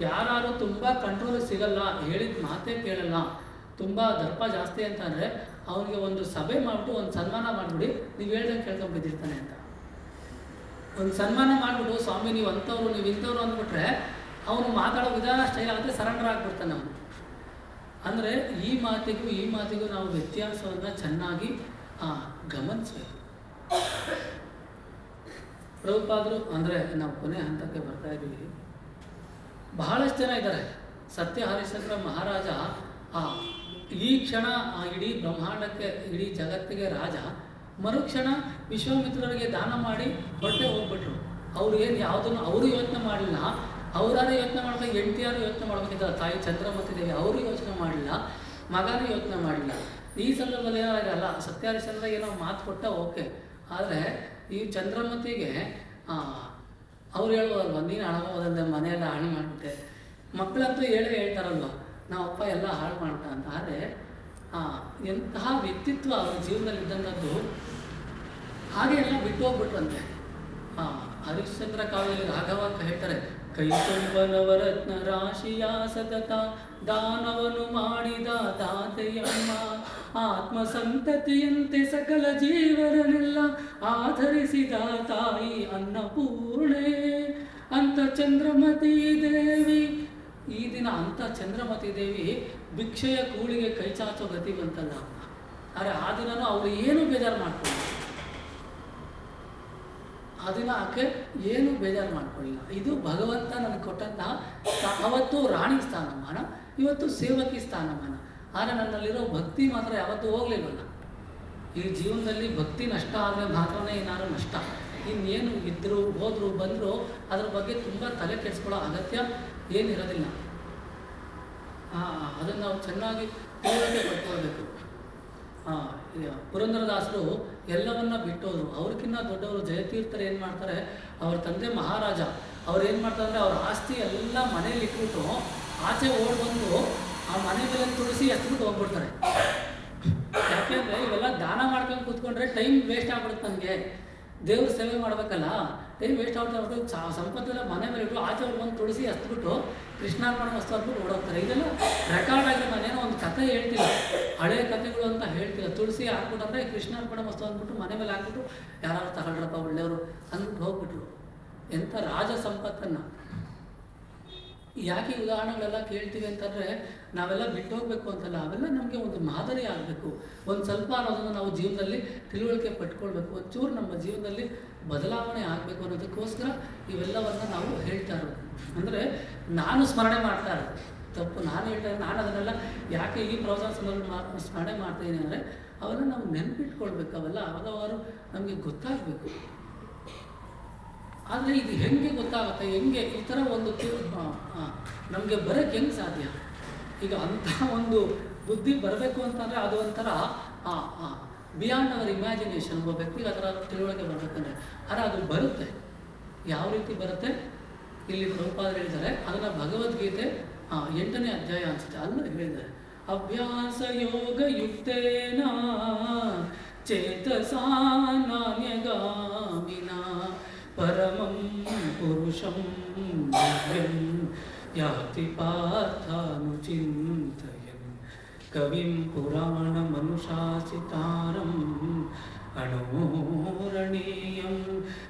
ಯಾರು ತುಂಬ ಕಂಟ್ರೋಲಿಗೆ ಸಿಗಲ್ಲ, ಹೇಳಿದ ಮಾತೇ ಕೇಳಲ್ಲ, ತುಂಬ ದರ್ಪ ಜಾಸ್ತಿ ಅಂತಂದರೆ ಅವನಿಗೆ ಒಂದು ಸಭೆ ಮಾಡಿಬಿಟ್ಟು ಒಂದು ಸನ್ಮಾನ ಮಾಡಿಬಿಡಿ, ನೀವು ಹೇಳ್ದಂಗೆ ಕೇಳ್ಕೊಂಡ್ಬಿದ್ದಿರ್ತಾನೆ ಅಂತ. ಒಂದು ಸನ್ಮಾನ ಮಾಡಿಬಿಟ್ಟು ಸ್ವಾಮಿ ನೀವು ಅಂಥವ್ರು, ನೀವು ಇಂಥವ್ರು ಅಂದ್ಬಿಟ್ರೆ ಅವನು ಮಾತಾಡೋ ವಿಧಾನ ಸ್ಟೈಲ್ ಆಗುತ್ತೆ, ಸರೆಂಡರ್ ಆಗಿಬಿಡ್ತಾನೆ ಅವನು. ಅಂದರೆ ಈ ಮಾತಿಗೂ ನಾವು ವ್ಯತ್ಯಾಸವನ್ನು ಚೆನ್ನಾಗಿ ಗಮನಿಸಬೇಕು. ಪ್ರಭುಪಾದರು ಅಂದರೆ ನಾವು ಕೊನೆ ಹಂತಕ್ಕೆ ಬರ್ತಾ ಇದ್ದೀವಿ. ಬಹಳಷ್ಟು ಜನ ಇದ್ದಾರೆ. ಸತ್ಯ ಹರಿಶ್ಚಂದ್ರ ಮಹಾರಾಜ ಈ ಕ್ಷಣ ಇಡೀ ಬ್ರಹ್ಮಾಂಡಕ್ಕೆ, ಇಡೀ ಜಗತ್ತಿಗೆ ರಾಜ. ಮರುಕ್ಷಣ ವಿಶ್ವಾಮಿತ್ರರಿಗೆ ದಾನ ಮಾಡಿ ಹೊರಟೆ ಹೋಗ್ಬಿಟ್ರು. ಅವ್ರು ಏನು ಯಾವುದನ್ನು ಅವರು ಯೋಚನೆ ಮಾಡಲಿಲ್ಲ. ಅವರಾರು ಯೋಚನೆ ಮಾಡ್ಬೇಕು, ಹೆಂಡತಿಯಾರು ಯೋಚನೆ ಮಾಡ್ಬೇಕಿದ್ದ ತಾಯಿ ಚಂದ್ರಮತಿ ದೇವಿ, ಅವರು ಯೋಚನೆ ಮಾಡಲಿಲ್ಲ, ಮಗನೂ ಯೋಚನೆ ಮಾಡಲಿಲ್ಲ. ಈ ಸಂದರ್ಭದಲ್ಲಿ ಏನಾಗಲ್ಲ, ಸತ್ಯ ಹರಿಶ್ಚಂದ್ರ ಏನೋ ಮಾತು ಕೊಟ್ಟ ಓಕೆ. ಆದರೆ ಈ ಚಂದ್ರಮತಿಗೆ ಅವ್ರು ಹೇಳ್ಬೋದಲ್ವ, ನೀನು ಹಾಳಾಗೋದಂದ್ರೆ ಮನೆಯೆಲ್ಲ ಹಾಳು ಮಾಡಿಬಿಟ್ಟೆ, ಮಕ್ಕಳಂತೂ ಹೇಳ್ತಾರಲ್ವ ನಾವಪ್ಪ ಎಲ್ಲ ಹಾಳು ಮಾಡ್ತಾ ಅಂತ. ಆದರೆ ಎಂತಹ ವ್ಯಕ್ತಿತ್ವ ಅವ್ರ ಜೀವನದಲ್ಲಿ ಇದ್ದಂಥದ್ದು, ಹಾಗೆ ಎಲ್ಲ ಬಿಟ್ಟು ಹೋಗ್ಬಿಟ್ರಂತೆ. ಹರಿಶ್ಚಂದ್ರ ಕಾವ್ಯದಲ್ಲಿ ರಾಘವ ಅಂತ ಹೇಳ್ತಾರೆ, ಕೈ ತುಂಬ ನವರತ್ನ ರಾಶಿಯ ಸತತ ದಾನವನು ಮಾಡಿದ ದಾತೆಯಮ್ಮ, ಆತ್ಮಸಂತತಿಯಂತೆ ಸಕಲ ಜೀವರನ್ನೆಲ್ಲ ಆಧರಿಸಿದ ತಾಯಿ ಅನ್ನಪೂರ್ಣೆ ಅಂತ ಚಂದ್ರಮತಿ ದೇವಿ. ಈ ದಿನ ಅಂಥ ಚಂದ್ರಮತಿ ದೇವಿ ಭಿಕ್ಷೆಯ ಕೂಳಿಗೆ ಕೈ ಚಾಚೋ ಗತಿ ಬಂತಲ್ಲ. ಆದರೆ ಆ ದಿನನೂ ಅವರು ಏನು ಬೇಜಾರು ಮಾಡ್ಕೊಳ್ಳಿ, ಆ ದಿನ ಆಕೆ ಏನು ಬೇಜಾರು ಮಾಡ್ಕೊಳ್ಳಿಲ್ಲ. ಇದು ಭಗವಂತ ನನಗೆ ಕೊಟ್ಟಂತಹ ಅವತ್ತು ರಾಣಿ ಸ್ಥಾನಮಾನ, ಇವತ್ತು ಸೇವಕಿ ಸ್ಥಾನಮಾನ. ಆದರೆ ನನ್ನಲ್ಲಿರೋ ಭಕ್ತಿ ಮಾತ್ರ ಯಾವತ್ತೂ ಹೋಗಲಿಲ್ವಲ್ಲ. ಈ ಜೀವನದಲ್ಲಿ ಭಕ್ತಿ ನಷ್ಟ ಆದರೆ ಮಾತ್ರನೇ ಏನಾದ್ರು ನಷ್ಟ. ಇನ್ನೇನು ಇದ್ದರು ಹೋದರು ಬಂದರು ಅದ್ರ ಬಗ್ಗೆ ತುಂಬ ತಲೆ ಕೆಡಿಸ್ಕೊಳ್ಳೋ ಅಗತ್ಯ ಏನಿರೋದಿಲ್ಲ. ಅದನ್ನು ನಾವು ಚೆನ್ನಾಗಿ ತಿಳುವಳಿಕೆ ಪಡ್ಕೊಳ್ಬೇಕು. ಪುರಂದರದಾಸರು ಎಲ್ಲವನ್ನ ಬಿಟ್ಟೋದ್ರು. ಅವ್ರಿಗಿನ್ನ ದೊಡ್ಡವರು ಜಯತೀರ್ಥರು ಏನು ಮಾಡ್ತಾರೆ, ಅವ್ರ ತಂದೆ ಮಹಾರಾಜ ಅವ್ರು ಏನು ಮಾಡ್ತಾರೆ ಅಂದರೆ ಅವ್ರ ಆಸ್ತಿ ಎಲ್ಲ ಮನೇಲಿ ಇಟ್ಬಿಟ್ಟು ಆಚೆ ಓಡಿ ಬಂದು ಆ ಮನೆ ಮೇಲೆ ತುಳಸಿ ಎತ್ಬಿಟ್ಟು ಹೋಗ್ಬಿಡ್ತಾರೆ. ಯಾಕೆಂದರೆ ಇವೆಲ್ಲ ದಾನ ಮಾಡ್ಕೊಂಡು ಕೂತ್ಕೊಂಡ್ರೆ ಟೈಮ್ ವೇಸ್ಟ್ ಆಗ್ಬಿಡುತ್ತೆ. ನನಗೆ ದೇವ್ರ ಸೇವೆ ಮಾಡಬೇಕಲ್ಲ, ಟೈಮ್ ವೇಸ್ಟ್ ಆಗ್ಬಿಟ್ಟು ಸಂಪತ್ತೆಲ್ಲ ಮನೆ ಮೇಲೆ ಇಟ್ಟು ಆಚೆ ಓಡಿ ಬಂದು ತುಳಸಿ ಎತ್ಬಿಟ್ಟು ಕೃಷ್ಣಾರ್ಪಣ ವಸ್ತು ಅಂದ್ಬಿಟ್ಟು ಓಡೋಗ್ತಾರೆ. ಇದೆಲ್ಲ ರೆಕಾರ್ಡ್ ಆಗಿ ನಾನೇನೋ ಒಂದು ಕಥೆ ಹೇಳ್ತಿಲ್ಲ, ಹಳೆ ಕಥೆಗಳು ಅಂತ ಹೇಳ್ತಿಲ್ಲ. ತುಳಸಿ ಹಾಕ್ಬಿಟ್ಟಂದ್ರೆ ಕೃಷ್ಣಾರ್ಪಣ ವಸ್ತು ಅಂದ್ಬಿಟ್ಟು ಮನೆ ಮೇಲೆ ಹಾಕ್ಬಿಟ್ಟು ಯಾರು ತಗೊಳ್ರಪ್ಪ ಒಳ್ಳೆಯವರು ಅಂದ್ಬಿಟ್ಟು ಹೋಗ್ಬಿಟ್ರು. ಎಂಥ ರಾಜ ಸಂಪತ್ತನ್ನು. ಯಾಕೆ ಉದಾಹರಣೆಗಳೆಲ್ಲ ಕೇಳ್ತೀವಿ ಅಂತಂದರೆ ನಾವೆಲ್ಲ ಬಿಟ್ಟು ಹೋಗ್ಬೇಕು ಅಂತಲ್ಲ, ಅವೆಲ್ಲ ನಮಗೆ ಒಂದು ಮಾದರಿ ಆಗಬೇಕು. ಒಂದು ಸ್ವಲ್ಪ ಅನ್ನೋದನ್ನು ನಾವು ಜೀವನದಲ್ಲಿ ತಿಳುವಳಿಕೆ ಪಟ್ಕೊಳ್ಬೇಕು. ಒಂಚೂರು ನಮ್ಮ ಜೀವನದಲ್ಲಿ ಬದಲಾವಣೆ ಆಗಬೇಕು ಅನ್ನೋದಕ್ಕೋಸ್ಕರ ಇವೆಲ್ಲವನ್ನು ನಾವು ಹೇಳ್ತಾ ಇರೋದು. ಅಂದರೆ ನಾನು ಸ್ಮರಣೆ ಮಾಡ್ತಾ ಇರೋದು ತಪ್ಪು, ನಾನು ಹೇಳ್ತಾ ನಾನು ಅದನ್ನೆಲ್ಲ ಯಾಕೆ ಈ ಪ್ರವಚನ ಸ್ಮರಣೆ ಮಾಡ್ತಾಯಿದ್ದೀನಿ ಅಂದರೆ ಅವೆಲ್ಲ ನಾವು ನೆನಪಿಟ್ಕೊಳ್ಬೇಕು. ಅವೆಲ್ಲ ಅವಾಗವಾರು ನಮಗೆ ಗೊತ್ತಾಗಬೇಕು. ಆದರೆ ಇದು ಹೆಂಗೆ ಗೊತ್ತಾಗುತ್ತೆ, ಹೆಂಗೆ ಈ ಥರ ಒಂದು ನಮಗೆ ಬರೋಕ್ಕೆ ಹೆಂಗೆ ಸಾಧ್ಯ? ಈಗ ಅಂಥ ಒಂದು ಬುದ್ಧಿ ಬರಬೇಕು ಅಂತಂದರೆ ಅದು ಒಂಥರ ಬಿಯಾಂಡ್ ಅವರ್ ಇಮ್ಯಾಜಿನೇಷನ್. ಒಬ್ಬ ವ್ಯಕ್ತಿಗೆ ಆ ಥರ ತಿಳುವಳಿಕೆ ಬರಬೇಕಂದ್ರೆ ಆದರೆ ಅದು ಬರುತ್ತೆ. ಯಾವ ರೀತಿ ಬರುತ್ತೆ ಇಲ್ಲಿ ಪ್ರಭುಪಾದರು ಹೇಳಿದ್ದಾರೆ. ಅದನ್ನು ಭಗವದ್ಗೀತೆ 8ನೇ ಅಧ್ಯಾಯ ಅನಿಸುತ್ತೆ, ಅಲ್ಲೂ ಹೇಳಿದ್ದಾರೆ. ಅಭ್ಯಾಸ ಯೋಗ ಯುಕ್ತೇನ ಚೇತಸಾ ನಾನ್ಯಗಾಮಿನಾ ಪರಮಂ ಪುರುಷಂ ದಿವ್ಯಂ ಯಾತಿ ಪಾರ್ಥಾನುಚಿಂತಯನ್ ಕವಿಂ ಪುರಾಣಮನುಶಾಸಿತಾರಂ ಅಣೋರಣೀಯಂ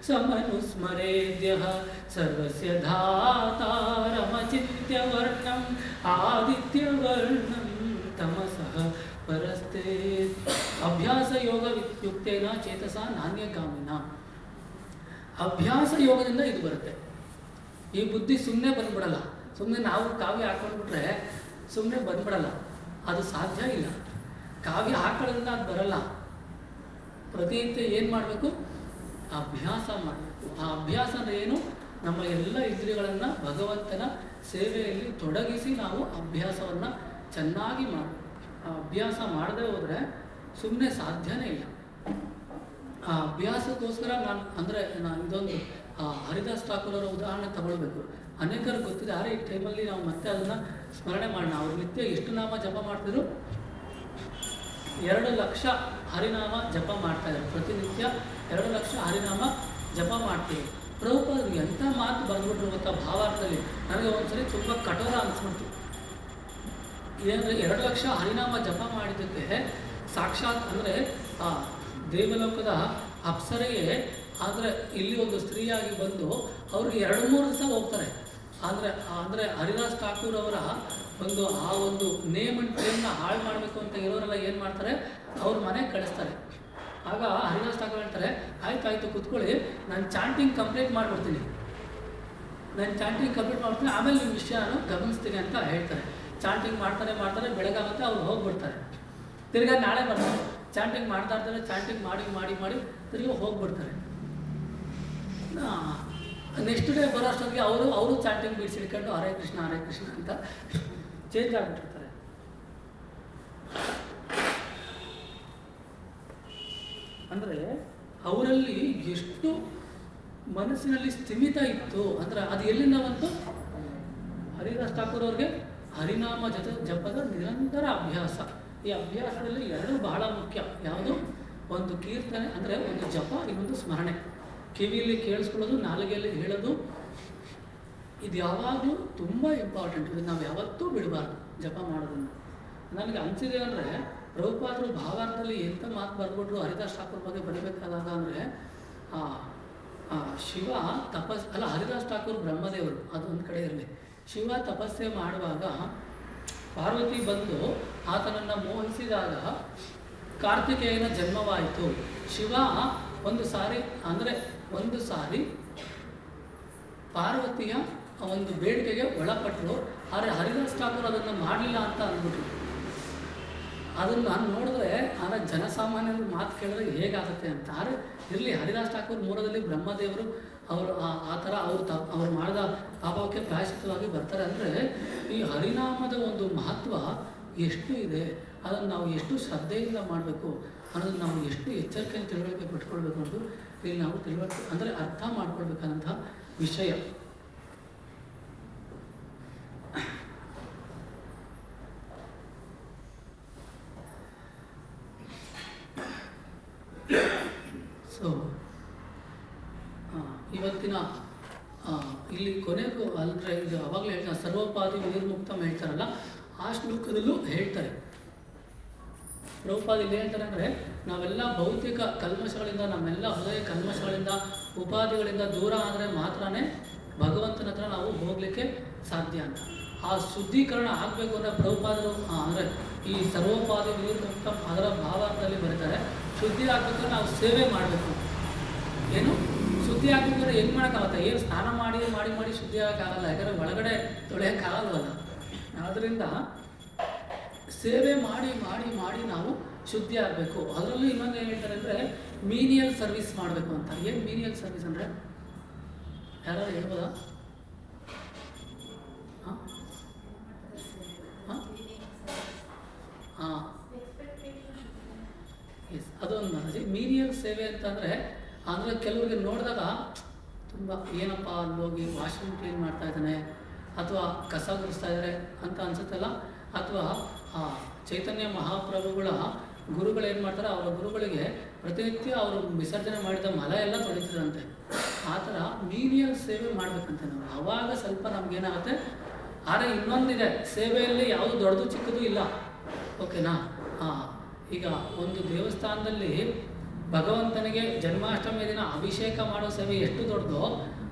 ಸಮನುಸ್ಮರೇದ್ಯಃ ಸರ್ವಸ್ಯ ಧಾತಾರಮಚಿತ್ಯವರ್ಣಂ ಆದಿತ್ಯವರ್ಣಂ ತಮಸಃ ವಿದ್ಯತೆ ಅಭ್ಯಾಸ ಯೋಗ ಯುಕ್ತೇನ ಚೇತಸ ನಾಣ್ಯಗಾಮಿನ. ಅಭ್ಯಾಸ ಯೋಗದಿಂದ ಇದು ಬರುತ್ತೆ. ಈ ಬುದ್ಧಿ ಸುಮ್ಮನೆ ಬಂದ್ಬಿಡಲ್ಲ. ಸುಮ್ಮನೆ ನಾವು ಕಾವ್ಯ ಹಾಕೊಂಡ್ಬಿಟ್ರೆ ಸುಮ್ಮನೆ ಬಂದ್ಬಿಡಲ್ಲ, ಅದು ಸಾಧ್ಯ ಇಲ್ಲ. ಕಾವ್ಯ ಹಾಕೊಳ್ಳೋದ್ರಿಂದ ಅದು ಬರಲ್ಲ. ಪ್ರತಿನಿತ್ಯ ಏನು ಮಾಡಬೇಕು? ಅಭ್ಯಾಸ ಮಾಡಬೇಕು. ಆ ಅಭ್ಯಾಸ ಅಂದರೆ ಏನು? ನಮ್ಮ ಎಲ್ಲ ಇಂದ್ರಿಯಗಳನ್ನು ಭಗವಂತನ ಸೇವೆಯಲ್ಲಿ ತೊಡಗಿಸಿ ನಾವು ಅಭ್ಯಾಸವನ್ನು ಚೆನ್ನಾಗಿ ಮಾಡಬೇಕು. ಆ ಅಭ್ಯಾಸ ಮಾಡದೇ ಹೋದರೆ ಸುಮ್ಮನೆ ಸಾಧ್ಯನೇ ಇಲ್ಲ. ಆ ಅಭ್ಯಾಸಕ್ಕೋಸ್ಕರ ನಾನು ಇದೊಂದು ಹರಿದಾಸ್ ಠಾಕೂರವರ ಉದಾಹರಣೆ ತಗೊಳ್ಬೇಕು. ಅನೇಕರು ಗೊತ್ತಿದೆ, ಆದರೆ ಈ ಟೈಮಲ್ಲಿ ನಾವು ಮತ್ತೆ ಅದನ್ನು ಸ್ಮರಣೆ ಮಾಡೋಣ. ಅವ್ರು ನಿತ್ಯ ಎಷ್ಟು ನಾಮ ಜಪ ಮಾಡ್ತಿದ್ರು? 2 ಲಕ್ಷ ಹರಿನಾಮ ಜಪ ಮಾಡ್ತಾಯಿದ್ರು. ಪ್ರತಿನಿತ್ಯ 2 ಲಕ್ಷ ಹರಿನಾಮ ಜಪ ಮಾಡ್ತೀವಿ. ಪ್ರಭುಪಾದರು ಎಂಥ ಮಾತು ಬರೆದ್ಬಿಟ್ರು ಗೊತ್ತಾ ಭಾವಾರ್ಥದಲ್ಲಿ. ನನಗೆ ಒಂದ್ಸರಿ ತುಂಬ ಕಠೋರ ಅನಿಸ್ಬಿಡ್ತು. ಏನಂದರೆ 2 ಲಕ್ಷ ಹರಿನಾಮ ಜಪ ಮಾಡಿದ್ದಕ್ಕೆ ಸಾಕ್ಷಾತ್ ಅಂದರೆ ಆ ದೇವಲೋಕದ ಅಪ್ಸರೆಯೇ ಆದರೆ ಇಲ್ಲಿ ಒಂದು ಸ್ತ್ರೀಯಾಗಿ ಬಂದು ಅವ್ರಿಗೆ 2-3 ದಿವಸ ಹೋಗ್ತಾರೆ. ಅಂದರೆ ಹರಿದಾಸ್ ಠಾಕೂರ್ ಅವರ ಒಂದು ನೇಮ್ ಅಂಡ್ ಫೇಮ್ನ ಹಾಳು ಮಾಡಬೇಕು ಅಂತ ಇರೋರೆಲ್ಲ ಏನು ಮಾಡ್ತಾರೆ? ಅವ್ರ ಮನೆಗೆ ಕಳಿಸ್ತಾರೆ. ಆಗ ಹರಿದಾಸ್ ಠಾಕೂರ್ ಹೇಳ್ತಾರೆ, ಆಯ್ತು ಕೂತ್ಕೊಳ್ಳಿ, ನಾನು ಚಾಂಟಿಂಗ್ ಕಂಪ್ಲೀಟ್ ಮಾಡಿಬಿಡ್ತೀನಿ, ಆಮೇಲೆ ನಿಮ್ಮ ವಿಷಯ ನಾನು ಗಮನಿಸ್ತೀನಿ ಅಂತ ಹೇಳ್ತಾರೆ. ಚಾಂಟಿಂಗ್ ಮಾಡ್ತಾರೆ, ಬೆಳಗಾಗುತ್ತೆ, ಅವ್ರು ಹೋಗ್ಬಿಡ್ತಾರೆ. ತಿರ್ಗಾ ನಾಳೆ ಬರ್ತಾರೆ, ಚಾಂಟಿಂಗ್ ಮಾಡ್ತಾ ಇರ್ತಾರೆ, ಚಾಂಟಿಂಗ್ ಮಾಡಿ ತಿರ್ಗಿ ಹೋಗ್ಬಿಡ್ತಾರೆ. ನೆಕ್ಸ್ಟ್ ಡೇ ಬರೋ ಅಷ್ಟೊತ್ತಿಗೆ ಅವರು ಚಾಂಟಿಂಗ್ ಬಿಡಿಸಿಡ್ಕೊಂಡು ಹರೇ ಕೃಷ್ಣ ಅಂತ ಚೇಂಜ್ ಆಗಿಬಿಟ್ಟಿರ್ತಾರೆ. ಅಂದರೆ ಅವರಲ್ಲಿ ಎಷ್ಟು ಮನಸ್ಸಿನಲ್ಲಿ ಸ್ಥಿಮಿತ ಇತ್ತು ಅಂದರೆ ಅದು ಎಲ್ಲಿಂದ ಬಂತು? ಹರಿದಾಸ್ ಠಾಕೂರ್ ಅವ್ರಿಗೆ ಹರಿನಾಮ ಜಪದ ನಿರಂತರ ಅಭ್ಯಾಸ. ಈ ಅಭ್ಯಾಸದಲ್ಲಿ 2 ಬಹಳ ಮುಖ್ಯ. ಯಾವುದು? ಒಂದು ಕೀರ್ತನೆ ಅಂದರೆ ಒಂದು ಜಪ, ಇನ್ನೊಂದು ಸ್ಮರಣೆ. ಕಿವಿಯಲ್ಲಿ ಕೇಳಿಸ್ಕೊಳ್ಳೋದು, ನಾಲಿಗೆಯಲ್ಲಿ ಹೇಳೋದು, ಇದು ಯಾವಾಗಲೂ ತುಂಬ ಇಂಪಾರ್ಟೆಂಟ್. ಇದು ನಾವು ಯಾವತ್ತೂ ಬಿಡಬಾರ್ದು ಜಪ ಮಾಡೋದನ್ನು. ನನಗೆ ಅನಿಸಿದೆ ಅಂದರೆ ಪ್ರಭುಪಾದರು ಭಾವಾರ್ಥದಲ್ಲಿ ಎಂಥ ಮಾತು ಬರೆದ್ಬಿಟ್ರು ಹರಿದಾಸ್ ಠಾಕೂರ್ ಬಗ್ಗೆ ಬರೀಬೇಕಾದಾಗ ಅಂದರೆ ಶಿವ ಹರಿದಾಸ್ ಠಾಕೂರ್ ಬ್ರಹ್ಮದೇವರು, ಅದೊಂದು ಕಡೆ ಇರಲಿ. ಶಿವ ತಪಸ್ಸೆ ಮಾಡುವಾಗ ಪಾರ್ವತಿ ಬಂದು ಆತನನ್ನು ಮೋಹಿಸಿದಾಗ ಕಾರ್ತಿಕೇಯನ ಜನ್ಮವಾಯಿತು. ಶಿವ ಒಂದು ಸಾರಿ ಪಾರ್ವತಿಯ ಒಂದು ಬೇಡಿಕೆಗೆ ಒಳಪಟ್ಟರು. ಆದರೆ ಹರಿದಾಸ್ ಠಾಕೂರ್ ಅದನ್ನು ಮಾಡಲಿಲ್ಲ ಅಂತ ಅಂದ್ಬಿಟ್ರು. ಅದನ್ನು ನಾನು ನೋಡಿದ್ರೆ ಜನಸಾಮಾನ್ಯರು ಮಾತು ಕೇಳಿದ್ರೆ ಹೇಗಾಗುತ್ತೆ ಅಂತ. ಆದರೆ ಇರಲಿ, ಹರಿದಾಸ್ ಠಾಕೂರ್ ಮೂಲದಲ್ಲಿ ಬ್ರಹ್ಮದೇವರು ಅವರು ಆ ಥರ ಅವ್ರು ಮಾಡಿದ ಪಾಪಕ್ಕೆ ಪ್ರಾಯಶ್ಚಿತ್ತವಾಗಿ ಬರ್ತಾರೆ. ಅಂದರೆ ಈ ಹರಿನಾಮದ ಒಂದು ಮಹತ್ವ ಎಷ್ಟು ಇದೆ, ಅದನ್ನು ನಾವು ಎಷ್ಟು ಶ್ರದ್ಧೆಯಿಂದ ಮಾಡಬೇಕು ಅನ್ನೋದನ್ನು ನಾವು ಎಷ್ಟು ಎಚ್ಚರಿಕೆಯನ್ನು ತಿಳುವಳಿಕೆ ಪಟ್ಕೊಳ್ಬೇಕು ಅನ್ನೋದು ಇಲ್ಲಿ ನಾವು ತಿಳುವಳಿಕೆ ಅಂದರೆ ಅರ್ಥ ಮಾಡ್ಕೊಳ್ಬೇಕಾದಂಥ ವಿಷಯ. ಸೊ ಇವತ್ತಿನ ಇಲ್ಲಿ ಕೊನೆಗೂ ಅಲ್ಲದ್ರೆ ಇದು ಅವಾಗಲೇ ಹೇಳ್ತಾರೆ, ಸರ್ವೋಪಾಧಿ ವಿನಿರ್ಮುಕ್ತಂ ಹೇಳ್ತಾರಲ್ಲ, ಆ ಶ್ಲೋಕದಲ್ಲೂ ಹೇಳ್ತಾರೆ. ಪ್ರಭುಪಾದ ಇಲ್ಲಿ ಹೇಳ್ತಾರೆ ಅಂದರೆ ನಾವೆಲ್ಲ ಭೌತಿಕ ಕಲ್ಮಶಗಳಿಂದ, ನಮ್ಮೆಲ್ಲ ಹೃದಯ ಕಲ್ಮಶಗಳಿಂದ, ಉಪಾಧಿಗಳಿಂದ ದೂರ ಆದರೆ ಮಾತ್ರನೇ ಭಗವಂತನ ಹತ್ರ ನಾವು ಹೋಗಲಿಕ್ಕೆ ಸಾಧ್ಯ ಅಂತ. ಆ ಶುದ್ಧೀಕರಣ ಆಗಬೇಕು ಅಂದರೆ ಪ್ರಭುಪಾದರು ಅಂದರೆ ಈ ಸರ್ವೋಪಾಧಿ ವಿನಿರ್ಮುಕ್ತಂ ಅದರ ಭಾವಾರ್ಥದಲ್ಲಿ ಬರೀತಾರೆ. ಶುದ್ಧಿ ಆಗಬೇಕಾದ್ರೆ ನಾವು ಸೇವೆ ಮಾಡಬೇಕು. ಏನು ಶುದ್ಧಿ ಆಗಬೇಕಾದ್ರೆ ಹೆಂಗೆ ಮಾಡೋಕ್ಕಾಗತ್ತೆ? ಏನು ಸ್ನಾನ ಮಾಡಿ ಶುದ್ಧಿ ಆಗೋಕ್ಕಾಗಲ್ಲ, ಯಾಕಂದರೆ ಒಳಗಡೆ ತೊಳೆಯೋಕ್ಕಾಗಲ್ವಲ್ಲ. ಆದ್ದರಿಂದ ಸೇವೆ ಮಾಡಿ ನಾವು ಶುದ್ಧಿ ಆಗಬೇಕು. ಅದರಲ್ಲೂ ಇನ್ನೊಂದು ಏನು ಹೇಳ್ತಾರೆ ಅಂದರೆ ಮೀನಿಯಲ್ ಸರ್ವಿಸ್ ಮಾಡಬೇಕು ಅಂತ. ಏನು ಮೀನಿಯಲ್ ಸರ್ವಿಸ್ ಅಂದರೆ ಯಾರು ಹೇಳ್ಬೋದಾ? ಎಸ್, ಅದೊಂದು ಮೀನಿಯಲ್ ಸೇವೆ ಅಂತಂದರೆ ಕೆಲವರಿಗೆ ನೋಡಿದಾಗ ತುಂಬ ಏನಪ್ಪ ಅಲ್ಲಿ ಹೋಗಿ ವಾಶ್ರೂಮ್ ಕ್ಲೀನ್ ಮಾಡ್ತಾ ಇದ್ದಾನೆ ಅಥವಾ ಕಸ ಗುಡಿಸ್ತಾ ಇದ್ದಾರೆ ಅಂತ ಅನ್ಸುತ್ತಲ್ಲ. ಅಥವಾ ಚೈತನ್ಯ ಮಹಾಪ್ರಭುಗಳ ಗುರುಗಳೇನು ಮಾಡ್ತಾರೆ, ಅವರ ಗುರುಗಳಿಗೆ ಪ್ರತಿನಿತ್ಯ ಅವರು ವಿಸರ್ಜನೆ ಮಾಡಿದ ಮಲ ಎಲ್ಲ ತೊಳಿತಿದ್ರಂತೆ. ಆ ಥರ ಮೀನಿಯಲ್ ಸೇವೆ ಮಾಡಬೇಕಂತೆ ನಾವು. ಆವಾಗ ಸ್ವಲ್ಪ ನಮಗೇನಾಗುತ್ತೆ. ಆದರೆ ಇನ್ನೊಂದಿದೆ, ಸೇವೆಯಲ್ಲಿ ಯಾವುದು ದೊಡ್ಡದು ಚಿಕ್ಕದು ಇಲ್ಲ, ಓಕೆನಾ? ಈಗ ಒಂದು ದೇವಸ್ಥಾನದಲ್ಲಿ ಭಗವಂತನಿಗೆ ಜನ್ಮಾಷ್ಟಮಿ ದಿನ ಅಭಿಷೇಕ ಮಾಡೋ ಸೇವೆ ಎಷ್ಟು ದೊಡ್ಡದೋ,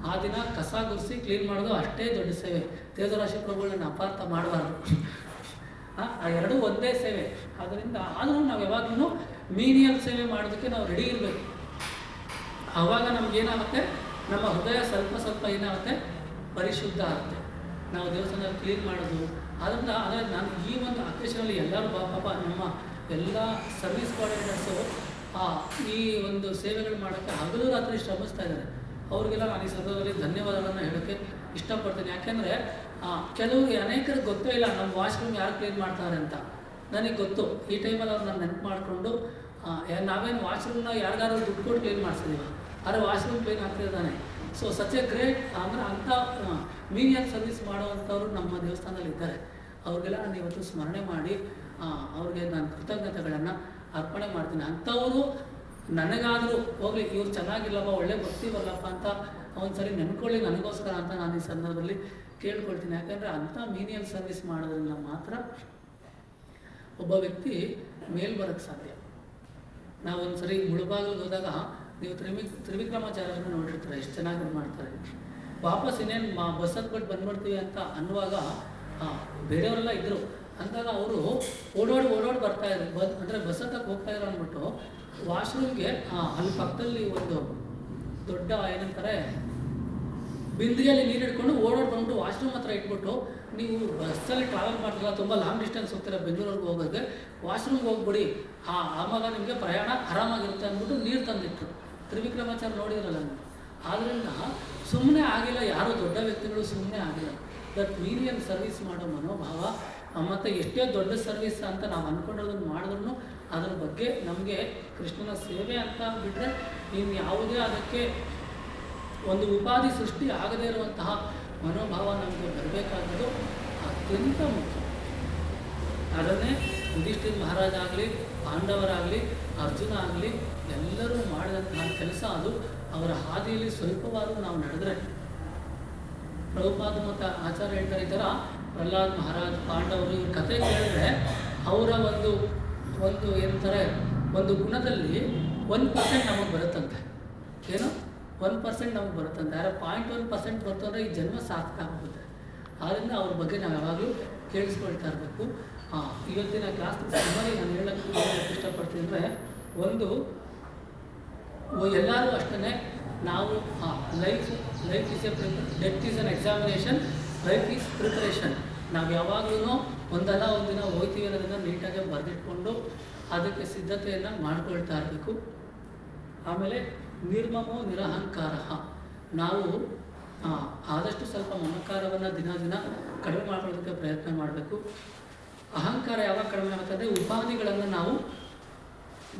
ಆ ದಿನ ಕಸ ಗುಡಿಸಿ ಕ್ಲೀನ್ ಮಾಡೋದು ಅಷ್ಟೇ ದೊಡ್ಡ ಸೇವೆ. ದೇವರಾಶಿ ಪ್ರಭುಗಳನ್ನ ಅಪಾರ್ಥ ಮಾಡಬಾರ್ದು. ಆ ಎರಡೂ ಒಂದೇ ಸೇವೆ. ಆದ್ದರಿಂದ ಆದರೂ ನಾವು ಯಾವಾಗಲೂ ಮೀನಿಯಲ್ ಸೇವೆ ಮಾಡೋದಕ್ಕೆ ನಾವು ರೆಡಿ ಇರಬೇಕು. ಆವಾಗ ನಮಗೇನಾಗುತ್ತೆ, ನಮ್ಮ ಹೃದಯ ಸ್ವಲ್ಪ ಸ್ವಲ್ಪ ಏನಾಗುತ್ತೆ, ಪರಿಶುದ್ಧ ಆಗುತ್ತೆ. ನಾವು ದೇವಸ್ಥಾನದಲ್ಲಿ ಕ್ಲೀನ್ ಮಾಡೋದು. ಆದ್ದರಿಂದ ಆದರೆ ನಾನು ಈ ಒಂದು ಅಕೇಶನಲ್ಲಿ ಎಲ್ಲರೂ ಪಾಪ ನಮ್ಮ ಎಲ್ಲ ಸರ್ವಿಸ್ ಕೋಆರ್ಡಿನೇಟರ್ಸು ಈ ಒಂದು ಸೇವೆಗಳು ಮಾಡೋಕ್ಕೆ ಹಗಲು ರಾತ್ರಿ ಶ್ರಮಿಸ್ತಾ ಇದ್ದಾರೆ. ಅವ್ರಿಗೆಲ್ಲ ನಾನು ಈ ಸಂದರ್ಭದಲ್ಲಿ ಧನ್ಯವಾದಗಳನ್ನು ಹೇಳೋಕ್ಕೆ ಇಷ್ಟಪಡ್ತೀನಿ. ಯಾಕೆಂದರೆ ಅನೇಕರಿಗೆ ಗೊತ್ತೇ ಇಲ್ಲ ನಮ್ಮ ವಾಶ್ರೂಮ್ ಯಾರು ಕ್ಲೀನ್ ಮಾಡ್ತಾರೆ ಅಂತ. ನನಗೆ ಗೊತ್ತು. ಈ ಟೈಮಲ್ಲಿ ಅವ್ರು ನಾನು ನೆನಪು ಮಾಡಿಕೊಂಡು ನಾವೇನು ವಾಶ್ರೂಮ್ನ ಯಾರಿಗಾರು ದುಡ್ಡು ಕೊಟ್ಟು ಕ್ಲೀನ್ ಮಾಡಿಸಿದೀವಿ, ಆದರೆ ವಾಶ್ರೂಮ್ ಕ್ಲೀನ್ ಆಗ್ತಿದ್ದಾನೆ. ಸೊ ಸಚ್ ಎ ಗ್ರೇಟ್ ಅಂದರೆ ಅಂಥ ಮೀನಿಯಲ್ ಸರ್ವಿಸ್ ಮಾಡುವಂಥವ್ರು ನಮ್ಮ ದೇವಸ್ಥಾನದಲ್ಲಿ ಇದ್ದಾರೆ. ಅವ್ರಿಗೆಲ್ಲ ನಾನು ಇವತ್ತು ಸ್ಮರಣೆ ಮಾಡಿ ಅವ್ರಿಗೆ ನಾನು ಕೃತಜ್ಞತೆಗಳನ್ನು ಅರ್ಪಣೆ ಮಾಡ್ತೀನಿ. ಅಂಥವರು ನನಗಾದರೂ ಹೋಗಲಿ, ಇವ್ರು ಚೆನ್ನಾಗಿಲ್ಲಪ್ಪ, ಒಳ್ಳೆ ಭಕ್ತಿ ಬರಲ್ಲಪ್ಪ ಅಂತ ಒಂದ್ಸರಿ ನೆನ್ಕೊಳ್ಳಿ ನನಗೋಸ್ಕರ ಅಂತ ನಾನು ಈ ಸಂದರ್ಭದಲ್ಲಿ ಕೇಳ್ಕೊಳ್ತೀನಿ. ಯಾಕಂದರೆ ಅಂಥ ಮೀನಿಯಲ್ ಸರ್ವಿಸ್ ಮಾಡೋದ್ರಿಂದ ಮಾತ್ರ ಒಬ್ಬ ವ್ಯಕ್ತಿ ಮೇಲ್ ಬರೋಕ್ಕೆ ಸಾಧ್ಯ. ನಾವು ಒಂದ್ಸರಿ ಮುಳುಬಾಗಿಲಿಗೆ ಹೋದಾಗ ನೀವು ತ್ರಿವಿಕ್ರಮಾಚಾರ್ಯರನ್ನು ನೋಡಿರ್ತಾರೆ, ಎಷ್ಟು ಚೆನ್ನಾಗಿ ಮಾಡ್ತಾರೆ. ವಾಪಸ್ ಇನ್ನೇನು ಬಸ್ ಹತ್ಬಿಟ್ಟು ಬಂದ್ಬಿಡ್ತೀವಿ ಅಂತ ಅನ್ನುವಾಗ ಬೇರೆಯವರೆಲ್ಲ ಇದ್ದರು. ಅಂದಾಗ ಅವರು ಓಡೋಡಿ ಬರ್ತಾಯಿದ್ರು. ಅಂದರೆ ಬಸ್ ಹತ್ತಕ್ಕೆ ಹೋಗ್ತಾಯಿದ್ರು ಅಂದ್ಬಿಟ್ಟು ವಾಶ್ರೂಮ್ಗೆ ಅಲ್ಲಿ ಪಕ್ಕದಲ್ಲಿ ಒಂದು ದೊಡ್ಡ ಏನಂತಾರೆ ಬಿಂದಿಗೆಯಲ್ಲಿ ನೀರು ಹಿಡ್ಕೊಂಡು ಬಂದ್ಬಿಟ್ಟು ವಾಶ್ರೂಮ್ ಹತ್ರ ಇಟ್ಬಿಟ್ಟು, ನೀವು ಬಸ್ಸಲ್ಲಿ ಟ್ರಾವೆಲ್ ಮಾಡ್ತಿಲ್ಲ, ತುಂಬ ಲಾಂಗ್ ಡಿಸ್ಟೆನ್ಸ್ ಹೋಗ್ತೀರ ಬೆಂಗಳೂರಿಗೆ ಹೋಗೋಕ್ಕೆ, ವಾಶ್ರೂಮ್ಗೆ ಹೋಗ್ಬಿಡಿ, ಆವಾಗ ನಿಮಗೆ ಪ್ರಯಾಣ ಆರಾಮಾಗಿರುತ್ತೆ ಅಂದ್ಬಿಟ್ಟು ನೀರು ತಂದಿಟ್ಟರು. ತ್ರಿವಿಕ್ರಮಾಚಾರ್ಯ ನೋಡಿದ್ರಲ್ಲ ನೀವು. ಆದ್ದರಿಂದ ಸುಮ್ಮನೆ ಆಗಿಲ್ಲ, ಯಾರೂ ದೊಡ್ಡ ವ್ಯಕ್ತಿಗಳು ಸುಮ್ಮನೆ ಆಗಿಲ್ಲ. ದಟ್ ಮೀನಿಯಲ್ ಸರ್ವಿಸ್ ಮಾಡೋ ಮನೋಭಾವ ಮತ್ತು ಎಷ್ಟೇ ದೊಡ್ಡ ಸರ್ವಿಸ್ ಅಂತ ನಾವು ಅಂದ್ಕೊಂಡಿರೋದನ್ನು ಮಾಡಿದ್ರು ಅದ್ರ ಬಗ್ಗೆ ನಮಗೆ ಕೃಷ್ಣನ ಸೇವೆ ಅಂತ ಬಿಟ್ಟರೆ ಇನ್ಯಾವುದೇ ಅದಕ್ಕೆ ಒಂದು ಉಪಾಧಿ ಸೃಷ್ಟಿ ಆಗದೇ ಇರುವಂತಹ ಮನೋಭಾವ ನಮಗೆ ಬರಬೇಕಾಗೋದು ಅತ್ಯಂತ ಮುಖ್ಯ. ಅದನ್ನೇ ಯುಧಿಷ್ಠಿರ ಮಹಾರಾಜ ಆಗಲಿ, ಪಾಂಡವರಾಗಲಿ, ಅರ್ಜುನ ಆಗಲಿ ಎಲ್ಲರೂ ಮಾಡಿದಂತಹ ಕೆಲಸ ಅದು. ಅವರ ಹಾದಿಯಲ್ಲಿ ಸ್ವಲ್ಪವಾದರೂ ನಾವು ನಡೆದರೆ, ಪ್ರಭುಪಾದ ಮತ್ತು ಆಚಾರ್ಯ ಹೇಳ್ತಾರೆ, ಈ ಥರ ಪ್ರಹ್ಲಾದ್ ಮಹಾರಾಜ್, ಪಾಂಡವರು ಇವ್ರ ಕಥೆ ಕೇಳಿದ್ರೆ ಅವರ ಒಂದು ಏನಂತಾರೆ ಒಂದು ಗುಣದಲ್ಲಿ 1% ನಮಗೆ ಬರುತ್ತಂತೆ. ಏನು 1% ನಮಗೆ ಬರುತ್ತಂತೆ. ಯಾರೋ 0.1% ಬಂತು ಅಂದರೆ ಈ ಜನ್ಮ ಸಾರ್ಥಕ ಆಗುತ್ತೆ. ಆದ್ದರಿಂದ ಅವ್ರ ಬಗ್ಗೆ ನಾವು ಯಾವಾಗಲೂ ಕೇಳಿಸ್ಕೊಳ್ತಾ ಇರಬೇಕು. ಇವತ್ತಿನ ಕ್ಲಾಸ್ ಸುಮಾರು ನಾನು ಹೇಳೋಕ್ಕೆ ಇಷ್ಟಪಡ್ತೀನಿ ಅಂದರೆ, ಎಲ್ಲರೂ ಅಷ್ಟೇ ನಾವು life is A death is an examination, life is preparation. ನಾವು ಯಾವಾಗಲೂ ಒಂದಲ್ಲ ಒಂದಿನ ಹೋಗ್ತೀವಿ ಅನ್ನೋದನ್ನು ನೀಟಾಗಿ ಬರೆದಿಟ್ಕೊಂಡು ಅದಕ್ಕೆ ಸಿದ್ಧತೆಯನ್ನು ಮಾಡ್ಕೊಳ್ತಾ ಇರಬೇಕು. ಆಮೇಲೆ ನಿರ್ಮಮೋ ನಿರಹಂಕಾರ, ನಾವು ಆದಷ್ಟು ಸ್ವಲ್ಪ ಮಮಕಾರವನ್ನು ದಿನ ಕಡಿಮೆ ಮಾಡ್ಕೊಳ್ಳೋದಕ್ಕೆ ಪ್ರಯತ್ನ ಮಾಡಬೇಕು. ಅಹಂಕಾರ ಯಾವಾಗ ಕಡಿಮೆ ಆಗುತ್ತೆ ಅಂದರೆ ಉಪಾಧಿಗಳನ್ನು ನಾವು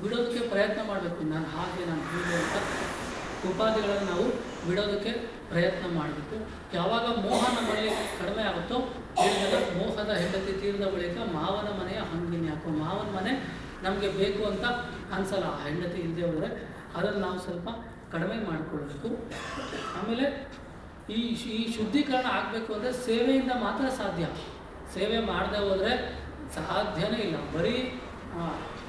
ಬಿಡೋದಕ್ಕೆ ಪ್ರಯತ್ನ ಮಾಡಬೇಕು. ನಾನು ಹಾಗೆ, ನಾನು ಹೀಗೆ ಅಂತ ಉಪಾಧಿಗಳನ್ನು ನಾವು ಬಿಡೋದಕ್ಕೆ ಪ್ರಯತ್ನ ಮಾಡಬೇಕು. ಯಾವಾಗ ಮೋಹ ನಮ್ಮಲ್ಲಿ ಕಡಿಮೆ ಆಗುತ್ತೋ, ಹೇಳಿದಾಗ ಮೋಹದ ಹೆಂಡತಿ ತೀರಿದ ಬಳಿಕ ಮಾವನ ಮನೆಯ ಹಂಗಿನ ಯಾಕೋ, ಮಾವನ ಮನೆ ನಮಗೆ ಬೇಕು ಅಂತ ಅನಿಸಲ್ಲ, ಆ ಹೆಂಡತಿ ಇಲ್ಲದೆ ಹೋದರೆ ಅದನ್ನು ನಾವು ಸ್ವಲ್ಪ ಕಡಿಮೆ ಮಾಡಿಕೊಳ್ಬೇಕು. ಆಮೇಲೆ ಈ ಶುದ್ಧೀಕರಣ ಆಗಬೇಕು ಅಂದರೆ ಸೇವೆಯಿಂದ ಮಾತ್ರ ಸಾಧ್ಯ. ಸೇವೆ ಮಾಡದೆ ಹೋದರೆ ಸಾಧ್ಯನೇ ಇಲ್ಲ. ಬರೀ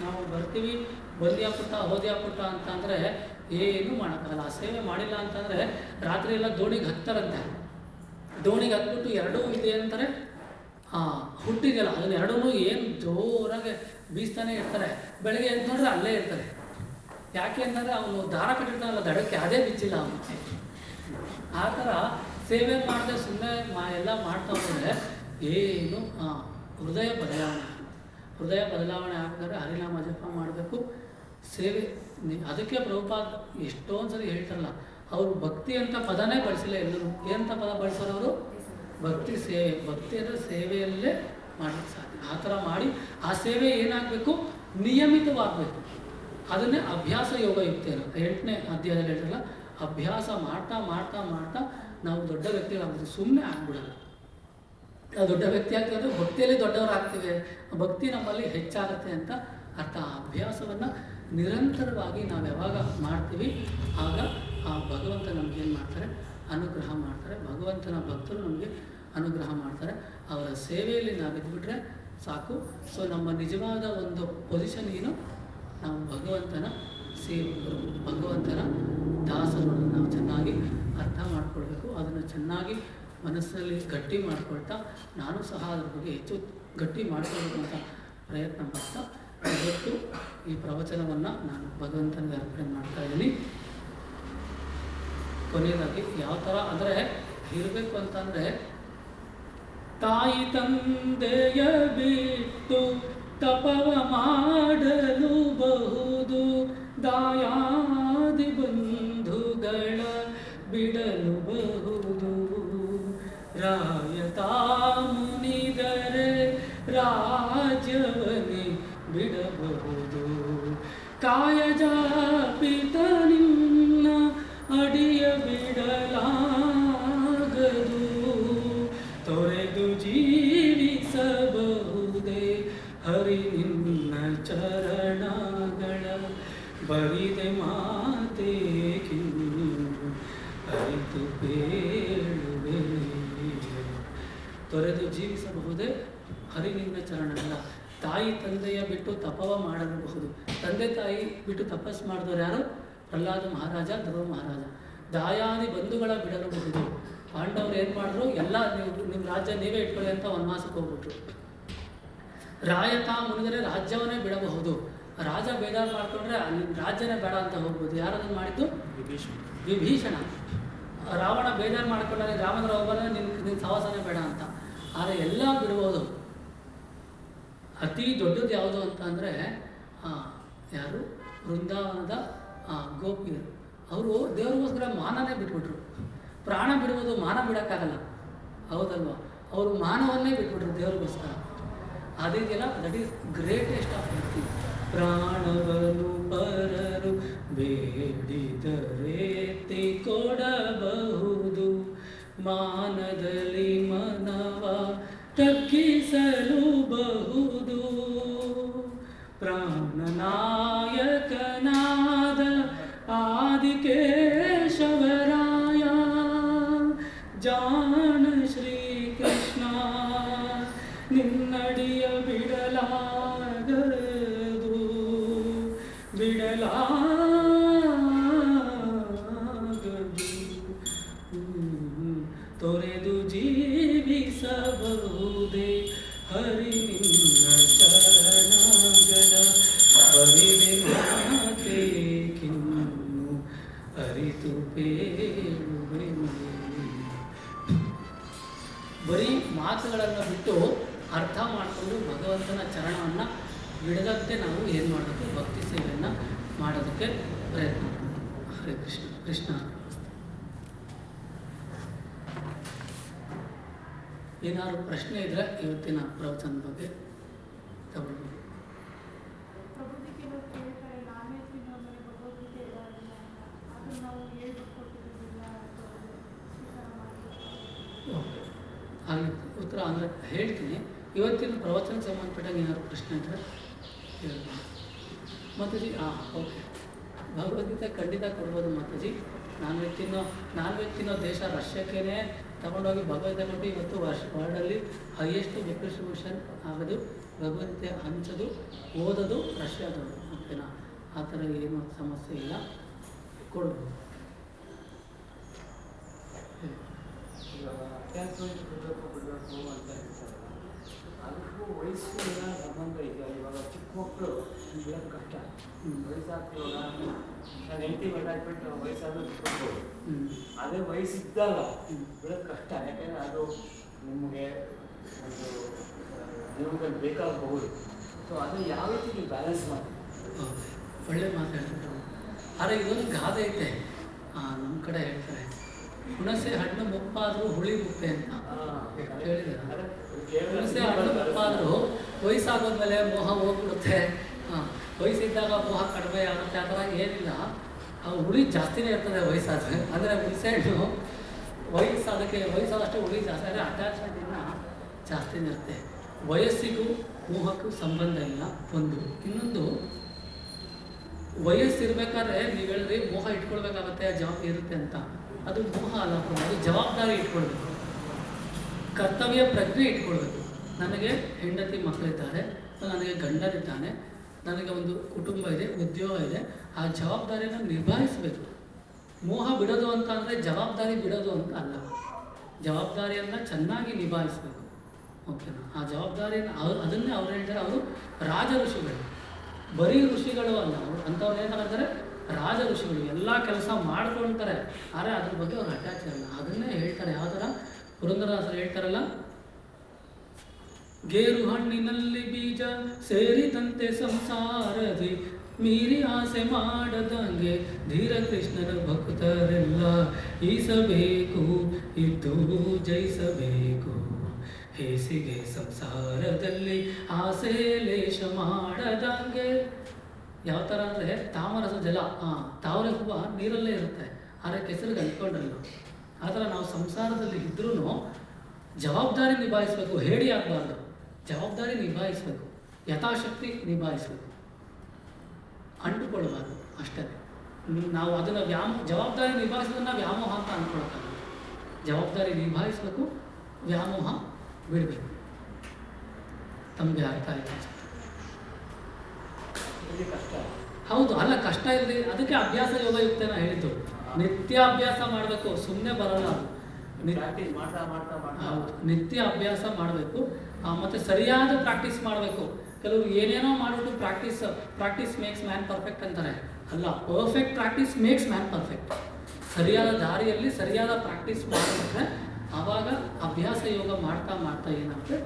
ನಾವು ಬರ್ತೀವಿ, ಬಂದ್ಯಾಪುಟ್ಟ ಹೋದ್ಯಾಪುಟ್ಟ ಅಂತಂದರೆ ಏನೂ ಮಾಡೋಕ್ಕಾಗಲ್ಲ. ಆ ಸೇವೆ ಮಾಡಿಲ್ಲ ಅಂತಂದರೆ ರಾತ್ರಿ ಎಲ್ಲ ದೋಣಿಗೆ ಹತ್ತಾರಂತೆ. ದೋಣಿಗೆ ಹತ್ಬಿಟ್ಟು ಎರಡೂ ಇದೆ ಅಂತಾರೆ, ಹುಟ್ಟಿದೆಯಲ್ಲ ಅದನ್ನ ಎರಡೂ ಏನು ಜೋರಾಗಿ ಬೀಸ್ತಾನೆ ಇರ್ತಾರೆ. ಬೆಳಗ್ಗೆ ಎದ್ದು ನೋಡಿದ್ರೆ ಅಲ್ಲೇ ಇರ್ತಾರೆ. ಯಾಕೆ ಅಂತಂದರೆ ಅವನು ದಾರ ಕಟ್ಟಿರ್ತಾನಲ್ಲ ದಡಕ್ಕೆ, ಅದೇ ಬಿಚ್ಚಿಲ್ಲ ಅವನು. ಆ ಥರ ಸೇವೆ ಮಾಡದೆ ಸುಮ್ಮನೆ ಎಲ್ಲ ಮಾಡ್ತಾ ಹೋದರೆ ಏನು ಹೃದಯ ಬದಲಾವಣೆ ಆಗಿದ್ರೆ ಹರಿನಾಮ ಜಪ ಮಾಡಬೇಕು. ಸೇವೆ ಅದಕ್ಕೆ ಪ್ರಭುಪಾದ ಎಷ್ಟೊಂದು ಸರಿ ಹೇಳ್ತಾರಲ್ಲ, ಅವರು ಭಕ್ತಿ ಅಂತ ಪದನೇ ಬಳಸಿಲ್ಲ. ಎಲ್ಲರೂ ಏನಂತ ಪದ ಬಳಸೋರು ಅವರು? ಭಕ್ತಿ ಸೇವೆ. ಭಕ್ತಿ ಅಂದರೆ ಸೇವೆಯಲ್ಲೇ ಮಾಡಲಿಕ್ಕೆ ಸಾಧ್ಯ. ಆ ಥರ ಮಾಡಿ ಆ ಸೇವೆ ಏನಾಗಬೇಕು? ನಿಯಮಿತವಾಗಬೇಕು. ಅದನ್ನೇ ಅಭ್ಯಾಸ ಯೋಗ ಯುಕ್ತಿ 8ನೇ ಅಧ್ಯಾಯದಲ್ಲಿ ಹೇಳ್ತಾರಲ್ಲ, ಅಭ್ಯಾಸ ಮಾಡ್ತಾ ಮಾಡ್ತಾ ಮಾಡ್ತಾ ನಾವು ದೊಡ್ಡ ವ್ಯಕ್ತಿಗಳಾಗ್ತೀವಿ. ಸುಮ್ಮನೆ ಆಗ್ಬಿಡೋದು. ದೊಡ್ಡ ವ್ಯಕ್ತಿ ಆಗ್ತೀವಿ ಅಂದರೆ ಭಕ್ತಿಯಲ್ಲಿ ದೊಡ್ಡವರು ಆಗ್ತೀವಿ, ಭಕ್ತಿ ನಮ್ಮಲ್ಲಿ ಹೆಚ್ಚಾಗುತ್ತೆ ಅಂತ ಅರ್ಥ. ಆ ಅಭ್ಯಾಸವನ್ನು ನಿರಂತರವಾಗಿ ನಾವು ಯಾವಾಗ ಮಾಡ್ತೀವಿ ಆಗ ಆ ಭಗವಂತ ನಮಗೇನು ಮಾಡ್ತಾರೆ? ಅನುಗ್ರಹ ಮಾಡ್ತಾರೆ. ಭಗವಂತನ ಭಕ್ತರು ನಮಗೆ ಅನುಗ್ರಹ ಮಾಡ್ತಾರೆ. ಅವರ ಸೇವೆಯಲ್ಲಿ ನಾವು ಇದ್ಬಿಟ್ರೆ ಸಾಕು. ಸೊ ನಮ್ಮ ನಿಜವಾದ ಒಂದು ಪೊಸಿಷನ್ ಏನು? ನಾವು ಭಗವಂತನ ಸೇವಕರು, ಭಗವಂತನ ದಾಸರು. ನಾವು ಚೆನ್ನಾಗಿ ಅರ್ಥ ಮಾಡ್ಕೊಳ್ಬೇಕು. ಅದನ್ನು ಚೆನ್ನಾಗಿ ಮನಸ್ಸಲ್ಲಿ ಗಟ್ಟಿ ಮಾಡ್ಕೊಳ್ತಾ ನಾನು ಸಹ ಅದ್ರ ಬಗ್ಗೆ ಹೆಚ್ಚು ಗಟ್ಟಿ ಮಾಡ್ಕೊಳ್ಬೇಕು ಅಂತ ಪ್ರಯತ್ನ ಮಾಡ್ತಾ ಇವತ್ತು ಈ ಪ್ರವಚನವನ್ನು ನಾನು ಭಗವಂತನಿಗೆ ಅರ್ಪಣೆ ಮಾಡ್ತಾ ಇದ್ದೀನಿ. ಕೊನೆಯದಾಗಿ ಯಾವ ಥರ ಅಂದರೆ ಇರಬೇಕು ಅಂತಂದರೆ, ತಾಯಿ ತಂದೆಯ ಬಿಟ್ಟು ತಪವ ಮಾಡಲು ಬಹುದು, ದಾಯಾದಿ ಬಂಧುಗಳ ಬಿಡಲು ಬಹುದು, ರಾಯತ ಮುನಿದರೆ ರಾಜ್ಯವನ್ನೇ ಬಿಡಬಹುದು, ಕಾಯಜಾಪಿತ ನಿನ್ನ ಅಡಿಯ ಬಿಡಲಾಗದು, ತೊರೆದು ಜೀವಿಸಬಹುದೇ ಹರಿ ನಿನ್ನ ಚರಣಗಳ, ಬರಿದೆ ಮಾತೆ ಕಿನ್ನು ಅರಿತು ಬೇಳುವೆ, ತೊರೆದು ಜೀವಿಸಬಹುದೇ ಹರಿ ನಿನ್ನ ಚರಣಗಳ. ತಾಯಿ ತಂದೆಯ ಬಿಟ್ಟು ತಪವ ಮಾಡಬಹುದು. ತಂದೆ ತಾಯಿ ಬಿಟ್ಟು ತಪಸ್ಸು ಮಾಡಿದವರು ಯಾರು? ಪ್ರಹ್ಲಾದ ಮಹಾರಾಜ, ಧ್ರುವ ಮಹಾರಾಜ. ದಾಯಾದಿ ಬಂಧುಗಳ ಬಿಡಲಬಹುದು. ಪಾಂಡವರು ಏನು ಮಾಡಿದ್ರು? ಎಲ್ಲ ನಿಮ್ಮ ರಾಜ್ಯ ನೀವೇ ಇಟ್ಕೊಳ್ಳಿ ಅಂತ ವನವಾಸಕ್ಕೆ ಹೋಗ್ಬಿಟ್ರು. ರಾಯತ ಮುನಿದರೆ ರಾಜ್ಯವನ್ನೇ ಬಿಡಬಹುದು. ರಾಜ ಬೇಜಾರು ಮಾಡ್ಕೊಂಡ್ರೆ ಅಲ್ಲಿ ರಾಜ್ಯನೇ ಬೇಡ ಅಂತ ಹೋಗ್ಬೋದು. ಯಾರದನ್ನು ಮಾಡಿದ್ದು? ವಿಭೀಷಣ. ರಾವಣ ಬೇಜಾರು ಮಾಡ್ಕೊಂಡ್ರೆ ರಾಮನ ಹೋಗೋದ್ರೆ ನಿನ್ನ ಸಹವಾಸನೇ ಬೇಡ ಅಂತ. ಆದರೆ ಎಲ್ಲ ಬಿಡ್ಬೋದು. ಅತಿ ದೊಡ್ಡದು ಯಾವುದು ಅಂತ ಅಂದರೆ ಯಾರು? ವೃಂದಾವನದ ಗೋಪಿಯರು. ಅವರು ದೇವ್ರಿಗೋಸ್ಕರ ಮಾನನೇ ಬಿಟ್ಬಿಟ್ರು. ಪ್ರಾಣ ಬಿಡ್ಬೋದು, ಮಾನ ಬಿಡೋಕ್ಕಾಗಲ್ಲ, ಹೌದಲ್ವ? ಅವರು ಮಾನವನ್ನೇ ಬಿಟ್ಬಿಟ್ರು ದೇವ್ರಿಗೋಸ್ಕರ. ಅದಿದೆಯಲ್ಲ, ದಟ್ ಈಸ್ ಗ್ರೇಟೆಸ್ಟ್ ಆಫ್ ಭಕ್ತಿ. ಪ್ರಾಣವನ್ನು ಪರರು ಬೇಡಿದರೇತಿ ಕೊಡಬಹುದು, ಮಾನದಲ್ಲಿ ಮನವ ತಗ್ಗಿಸಲು ಬಹುದು, ಪ್ರಾಣನಾಯಕನಾದ ಆದಿಕೇಶವರಾಯ ಜಾಣ ಶ್ರೀಕೃಷ್ಣ ನಿನ್ನಡಿಯ ಬಿಡಲಾಗದು, ಬಿಡಲಾಗದು, ತೊರೆದು ಜೀವಿಸಬಹುದೇ ಹರಿ ನಿನ್ನ ಚರಣಗಳ, ಬರಿದೆ ಮಾತೆ ಕಿನ್ನು ಅರಿತು ಬೇಳುವೆ. ಬರೀ ಮಾತುಗಳನ್ನು ಬಿಟ್ಟು ಅರ್ಥ ಮಾಡಿಕೊಂಡು ಭಗವಂತನ ಚರಣವನ್ನು ಬಿಡದಂತೆ ನಾವು ಏನು ಮಾಡಬೇಕು? ಭಕ್ತಿ ಸೇವೆಯನ್ನು ಮಾಡೋದಕ್ಕೆ ಪ್ರಯತ್ನ ಮಾಡಬೇಕು. ಹರೇ ಕೃಷ್ಣ. ಕೃಷ್ಣ ಏನಾದ್ರು ಪ್ರಶ್ನೆ ಇದ್ದರೆ ಇವತ್ತಿನ ಪ್ರವಚನದ ಬಗ್ಗೆ ತಗೊಳ್ಬೋದು. ಓಕೆ, ಹಾಗೆ ಉತ್ತರ ಅಂದರೆ ಹೇಳ್ತೀನಿ. ಇವತ್ತಿನ ಪ್ರವಚನಕ್ಕೆ ಸಂಬಂಧಪಟ್ಟಾಗ ಏನಾದ್ರು ಪ್ರಶ್ನೆ ಇದ್ದರೆ ಹೇಳ್ಬೋದು. ಮಾತಾಜಿ ಓಕೆ, ಭಗವದ್ಗೀತೆ ಖಂಡಿತ ಕೊಡ್ಬೋದು ಮಾತಾಜಿ. ನಾನ್ ವೆಜ್ ತಿನ್ನೋ ದೇಶ ರಷ್ಯಾಕ್ಕೇ ತಗೊಂಡೋಗಿ ಭಗವದ್ಗೀತೆ ಕೊಟ್ಟು ಇವತ್ತು ವರ್ಲ್ಡಲ್ಲಿ ಹೈಯೆಸ್ಟ್ ಡಿಸ್ಟ್ರಿಬ್ಯೂಷನ್ ಆಗೋದು ಭಗವದ್ಗೀತೆ ಹಂಚೋದು ಓದೋದು ರಷ್ಯಾದವರು. ಓಕೆನಾ? ಆ ಥರ ಏನೂ ಸಮಸ್ಯೆ ಇಲ್ಲ, ಕೊಡ್ಬೋದು. ಬಿಡಬೇಕು ಅಂತ ಹೇಳ್ತಾರೆ. ಅದಕ್ಕೂ ವಯಸ್ಸಿನ ಸಂಬಂಧ ಇದೆ. ಇವಾಗ ಚಿಕ್ಕ ಮಕ್ಕಳು ಬಿಡೋದು ಕಷ್ಟ. ವಯಸ್ಸಾಗ್ತಿವಾಗ ನಾನು ಹೆಂಡತಿ ಮಾತಾಡ್ಬಿಟ್ಟು ವಯಸ್ಸಾದ್ರೂ ಬಿಟ್ಕೊಳ್ಬೋದು. ಅದೇ ವಯಸ್ಸಿದ್ದಲ್ಲ ಬಿಡೋದು ಕಷ್ಟ. ಯಾಕೆಂದರೆ ಅದು ನಿಮಗೆ ಒಂದು ಜೀವನದಲ್ಲಿ ಬೇಕಾಗಬಹುದು. ಸೊ ಅದು ಯಾವ ರೀತಿ ನೀವು ಬ್ಯಾಲೆನ್ಸ್ ಮಾಡಿ? ಒಳ್ಳೆ ಮಾತಾಡ್ತಾರೆ. ಆದರೆ ಇದೊಂದು ಗಾದೆ ಐತೆ, ನಮ್ಮ ಕಡೆ ಹೇಳ್ತಾರೆ, ಹುಣಸೆ ಹಣ್ಣು ಮುಪ್ಪಾದರೂ ಹುಳಿ ಮುಪ್ಪೆ ಅಂತ ಹೇಳಿದ್ದಾರೆ. ಹುಣಸೆ ಹಣ್ಣು ಮುಪ್ಪಾದರೂ ವಯಸ್ಸಾಗೋದ್ಮೇಲೆ ಮೋಹ ಹೋಗ್ಬಿಡುತ್ತೆ. ವಯಸ್ಸಿದ್ದಾಗ ಮೋಹ ಕಡಿಮೆ ಆಗುತ್ತೆ. ಆ ಥರ ಏನಿಲ್ಲ, ಆ ಹುಳಿ ಜಾಸ್ತಿನೇ ಇರ್ತದೆ ವಯಸ್ಸಾದರೆ. ಅಂದರೆ ಹುಣಸೆ ಹಣ್ಣು ವಯಸ್ಸಾದಷ್ಟು ಹುಳಿ ಜಾಸ್ತಿ, ಅಂದರೆ ಅಟ್ಯಾಚ್ಮೆಂಟ್ ಜಾಸ್ತಿನೇ ಇರುತ್ತೆ. ವಯಸ್ಸಿಗೂ ಮೋಹಕ್ಕೂ ಸಂಬಂಧ ಇಲ್ಲ ಒಂದು. ಇನ್ನೊಂದು, ವಯಸ್ಸಿರ್ಬೇಕಾದ್ರೆ ನೀವು ಹೇಳಿದ್ರಿ ಮೋಹ ಇಟ್ಕೊಳ್ಬೇಕಾಗತ್ತೆ, ಜಾಬ್ ಇರುತ್ತೆ ಅಂತ. ಅದು ಮೋಹ ಅಲ್ಲ, ಅದು ಜವಾಬ್ದಾರಿ ಇಟ್ಕೊಳ್ಬೇಕು, ಕರ್ತವ್ಯ ಪ್ರಜ್ಞೆ ಇಟ್ಕೊಳ್ಬೇಕು. ನನಗೆ ಹೆಂಡತಿ ಮಕ್ಕಳಿದ್ದಾರೆ, ನನಗೆ ಗಂಡನಿದ್ದಾನೆ, ನನಗೆ ಒಂದು ಕುಟುಂಬ ಇದೆ, ಉದ್ಯೋಗ ಇದೆ, ಆ ಜವಾಬ್ದಾರಿಯನ್ನು ನಿಭಾಯಿಸಬೇಕು. ಮೋಹ ಬಿಡೋದು ಅಂತ ಅಂದರೆ ಜವಾಬ್ದಾರಿ ಬಿಡೋದು ಅಂತ ಅಲ್ಲ. ಜವಾಬ್ದಾರಿಯನ್ನು ಚೆನ್ನಾಗಿ ನಿಭಾಯಿಸಬೇಕು. ಓಕೆನಾ? ಆ ಜವಾಬ್ದಾರಿಯನ್ನು ಅದನ್ನೇ ಅವ್ರು ಹೇಳ್ತಾರೆ, ಅವರು ರಾಜ ಋಷಿಗಳು, ಬರೀ ಋಷಿಗಳು ಅಲ್ಲ ಅವರು. ಅಂಥವ್ರು ಏನು ಹೇಳ್ತಾರೆ, ರಾಜ ಋಷಿಗಳು. ಎಲ್ಲ ಕೆಲಸ ಮಾಡ್ಕೊಳ್ತಾರೆ, ಆದರೆ ಅದ್ರ ಬಗ್ಗೆ ಅವ್ರು ಅಟ್ಯಾಚ್ ಇರಲ್ಲ. ಅದನ್ನೇ ಹೇಳ್ತಾರೆ. ಯಾವ ಥರ ಪುರಂದರದಾಸರು ಹೇಳ್ತಾರಲ್ಲ, ಗೇರು ಹಣ್ಣಿನಲ್ಲಿ ಬೀಜ ಸೇರಿದಂತೆ ಸಂಸಾರದಿ ಮೀರಿ ಆಸೆ ಮಾಡದಂಗೆ ಧೀರ ಕೃಷ್ಣನ ಭಕ್ತರೆಲ್ಲ ಈಸಬೇಕು, ಇದ್ದು ಜಯಿಸಬೇಕು. ಹೇಸಿಗೆ ಸಂಸಾರದಲ್ಲಿ ಆಸೆ ಲೇಷ ಮಾಡದಂಗೆ. ಯಾವ ಥರ ಅಂದರೆ ತಾಮರಸ ಜಲ, ತಾವರೆ ಹೂವು ನೀರಲ್ಲೇ ಇರುತ್ತೆ, ಆದರೆ ಕೆಸರಿಗೆ ಅಂಟ್ಕೊಂಡ್ರಲ್ಲ. ಆ ಥರ ನಾವು ಸಂಸಾರದಲ್ಲಿ ಇದ್ರೂ ಜವಾಬ್ದಾರಿ ನಿಭಾಯಿಸಬೇಕು. ಹೇಳಿ ಆಗಬಾರ್ದು, ಜವಾಬ್ದಾರಿ ನಿಭಾಯಿಸಬೇಕು, ಯಥಾಶಕ್ತಿ ನಿಭಾಯಿಸಬೇಕು, ಅಂಟುಕೊಳ್ಬಾರ್ದು ಅಷ್ಟೇ. ನಾವು ಅದನ್ನು ಜವಾಬ್ದಾರಿ ನಿಭಾಯಿಸೋದನ್ನು ವ್ಯಾಮೋಹ ಅಂತ ಅಂದ್ಕೊಳಕ್ಕಾಗಲ್ಲ. ಜವಾಬ್ದಾರಿ ನಿಭಾಯಿಸಬೇಕು, ವ್ಯಾಮೋಹ ಬಿಡಬೇಕು. ತಮಗೆ ಅರ್ಥ ಆಯ್ತು ಅನ್ಸುತ್ತೆ. ಕಷ್ಟ. ಹೌದು, ಅಲ್ಲ ಕಷ್ಟ ಇಲ್ಲದೆ, ಅದಕ್ಕೆ ಅಭ್ಯಾಸ ಯೋಗ ಯುಕ್ತನ ಹೇಳಿದ್ದು. ನಿತ್ಯ ಅಭ್ಯಾಸ ಮಾಡಬೇಕು, ಸುಮ್ಮನೆ ಬರಲ್ಲ ಅದು. ಹೌದು, ನಿತ್ಯ ಅಭ್ಯಾಸ ಮಾಡಬೇಕು. ಮತ್ತು ಸರಿಯಾದ ಪ್ರಾಕ್ಟೀಸ್ ಮಾಡಬೇಕು. ಕೆಲವರು ಏನೇನೋ ಮಾಡಿಬಿಟ್ಟು ಪ್ರಾಕ್ಟೀಸ್ ಮೇಕ್ಸ್ ಮ್ಯಾನ್ ಪರ್ಫೆಕ್ಟ್ ಅಂತಾರೆ. ಅಲ್ಲ, perfect practice makes man perfect. ಸರಿಯಾದ ದಾರಿಯಲ್ಲಿ ಸರಿಯಾದ ಪ್ರಾಕ್ಟೀಸ್ ಮಾಡಿಬಿಟ್ರೆ ಆವಾಗ ಅಭ್ಯಾಸ ಯೋಗ ಮಾಡ್ತಾ ಮಾಡ್ತಾ ಏನಾಗುತ್ತೆ,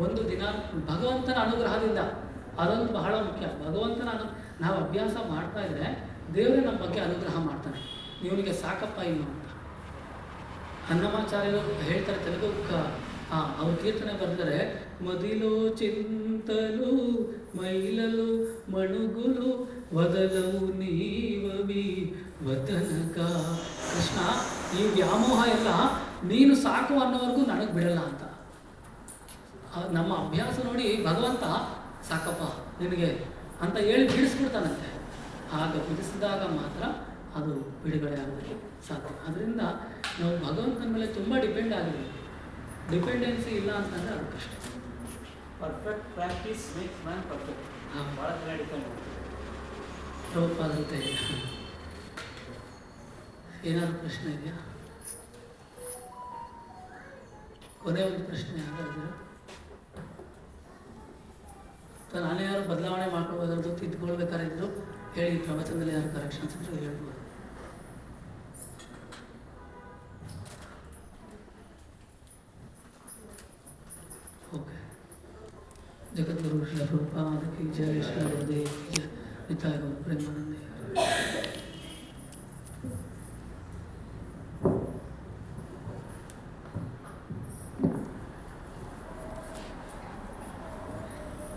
ಒಂದು ದಿನ ಭಗವಂತನ ಅನುಗ್ರಹದಿಂದ, ಅದೊಂದು ಬಹಳ ಮುಖ್ಯ. ಭಗವಂತನ ನಾವು ಅಭ್ಯಾಸ ಮಾಡ್ತಾ ಇದ್ರೆ ದೇವರೇ ನಮ್ಮ ಬಗ್ಗೆ ಅನುಗ್ರಹ ಮಾಡ್ತಾನೆ. ಇವನಿಗೆ ಸಾಕಪ್ಪ ಇನ್ನು ಅಂತ. ಅನ್ನಮಾಚಾರ್ಯರು ಹೇಳ್ತಾರೆ ತೆಲುಗು, ಅವ್ರ ಕೀರ್ತನೆ ಬರ್ತಾರೆ, ಮದಿಲೋ చింతలు ಮೈಲಲು ಮಣುಗುಲು ವದಲವು ನೀವವಿ ವದನಕ. ಕೃಷ್ಣ, ಈ ವ್ಯಾಮೋಹ ಎಲ್ಲ ನೀನು ಸಾಕು ಅನ್ನೋವರೆಗೂ ನನಗೆ ಬಿಡಲ್ಲ ಅಂತ. ನಮ್ಮ ಅಭ್ಯಾಸ ನೋಡಿ ಭಗವಂತ ಸಾಕಪ್ಪ ನಿನಗೆ ಅಂತ ಹೇಳಿ ಬಿಡಿಸ್ಬಿಡ್ತಾನಂತೆ. ಆಗ ಬಿಡಿಸಿದಾಗ ಮಾತ್ರ ಅದು ಬಿಡುಗಡೆ ಆಗೋದಕ್ಕೆ ಸಾಧ್ಯ. ಅದರಿಂದ ನಾವು ಭಗವಂತನ ಮೇಲೆ ತುಂಬ ಡಿಪೆಂಡ್ ಆಗಿದ್ದೀವಿ. ಡಿಪೆಂಡೆನ್ಸಿ ಇಲ್ಲ ಅಂತಂದರೆ ಅದು ಕಷ್ಟ. Perfect practice makes man perfect. ಭಾಳ ಜನ ಡಿಪೆಂಡ್ ಪ್ರಭುಪಾದತೆ. ಏನಾದರೂ ಪ್ರಶ್ನೆ ಇದೆಯಾ? ಕೊನೆ ಒಂದು ಪ್ರಶ್ನೆ ಯಾರಾದರೂ? ನಾನೇ ಯಾರು ಬದಲಾವಣೆ ಮಾಡ್ಕೊಳ್ಬೇಕಾದ್ರು, ತಿದ್ದುಕೊಳ್ಬೇಕಾದ್ರು ಹೇಳಿ. ಪ್ರವಚನದಲ್ಲಿ ಯಾರು ಕರೆಕ್ಷನ್ಸ್ ಇದ್ರು ಹೇಳ್ಬೋದು. ಓಕೆ. ಜಗದ್ಗುರು ಶ್ರೀ ಪ್ರಭುಪಾದ ಕಿ ಜಯ, ಶ್ರೀ ಗುರುದೇವ್ ಕಿ ಜಯ, ನಿತಾಯ ಗೌರ ಪ್ರೇಮಾನಂದ.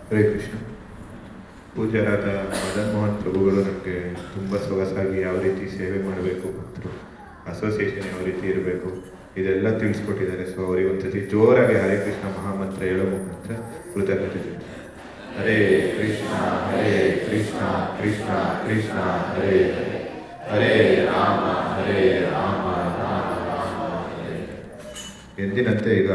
ಹರೇ ಕೃಷ್ಣ. ಪೂಜ್ಯರಾದ ಮದನ್ ಮೋಹನ್ ಪ್ರಭುಗಳು ನಮಗೆ ತುಂಬ ಸೊಗಸಾಗಿ ಯಾವ ರೀತಿ ಸೇವೆ ಮಾಡಬೇಕು ಮತ್ತು ಅಸೋಸಿಯೇಷನ್ ಯಾವ ರೀತಿ ಇರಬೇಕು ಇದೆಲ್ಲ ತಿಳಿಸ್ಕೊಟ್ಟಿದ್ದಾರೆ. ಸೊ ಅವರಿಗೆ ಒಂದ್ಸತಿ ಜೋರಾಗಿ ಹರೇ ಕೃಷ್ಣ ಮಹಾಮಂತ್ರ ಹೇಳೋ ಮುಖಾಂತರ ಕೃತಜ್ಞತೆ. ಹರೇ ಕೃಷ್ಣ ಹರೇ ಕೃಷ್ಣ ಕೃಷ್ಣ ಕೃಷ್ಣ ಹರೇ ಹರೇ ರಾಮ ಹರೇ ರಾಮ ರಾಮ ರಾಮ ಹರೇ. ಎಂದಿನಂತೆ ಈಗ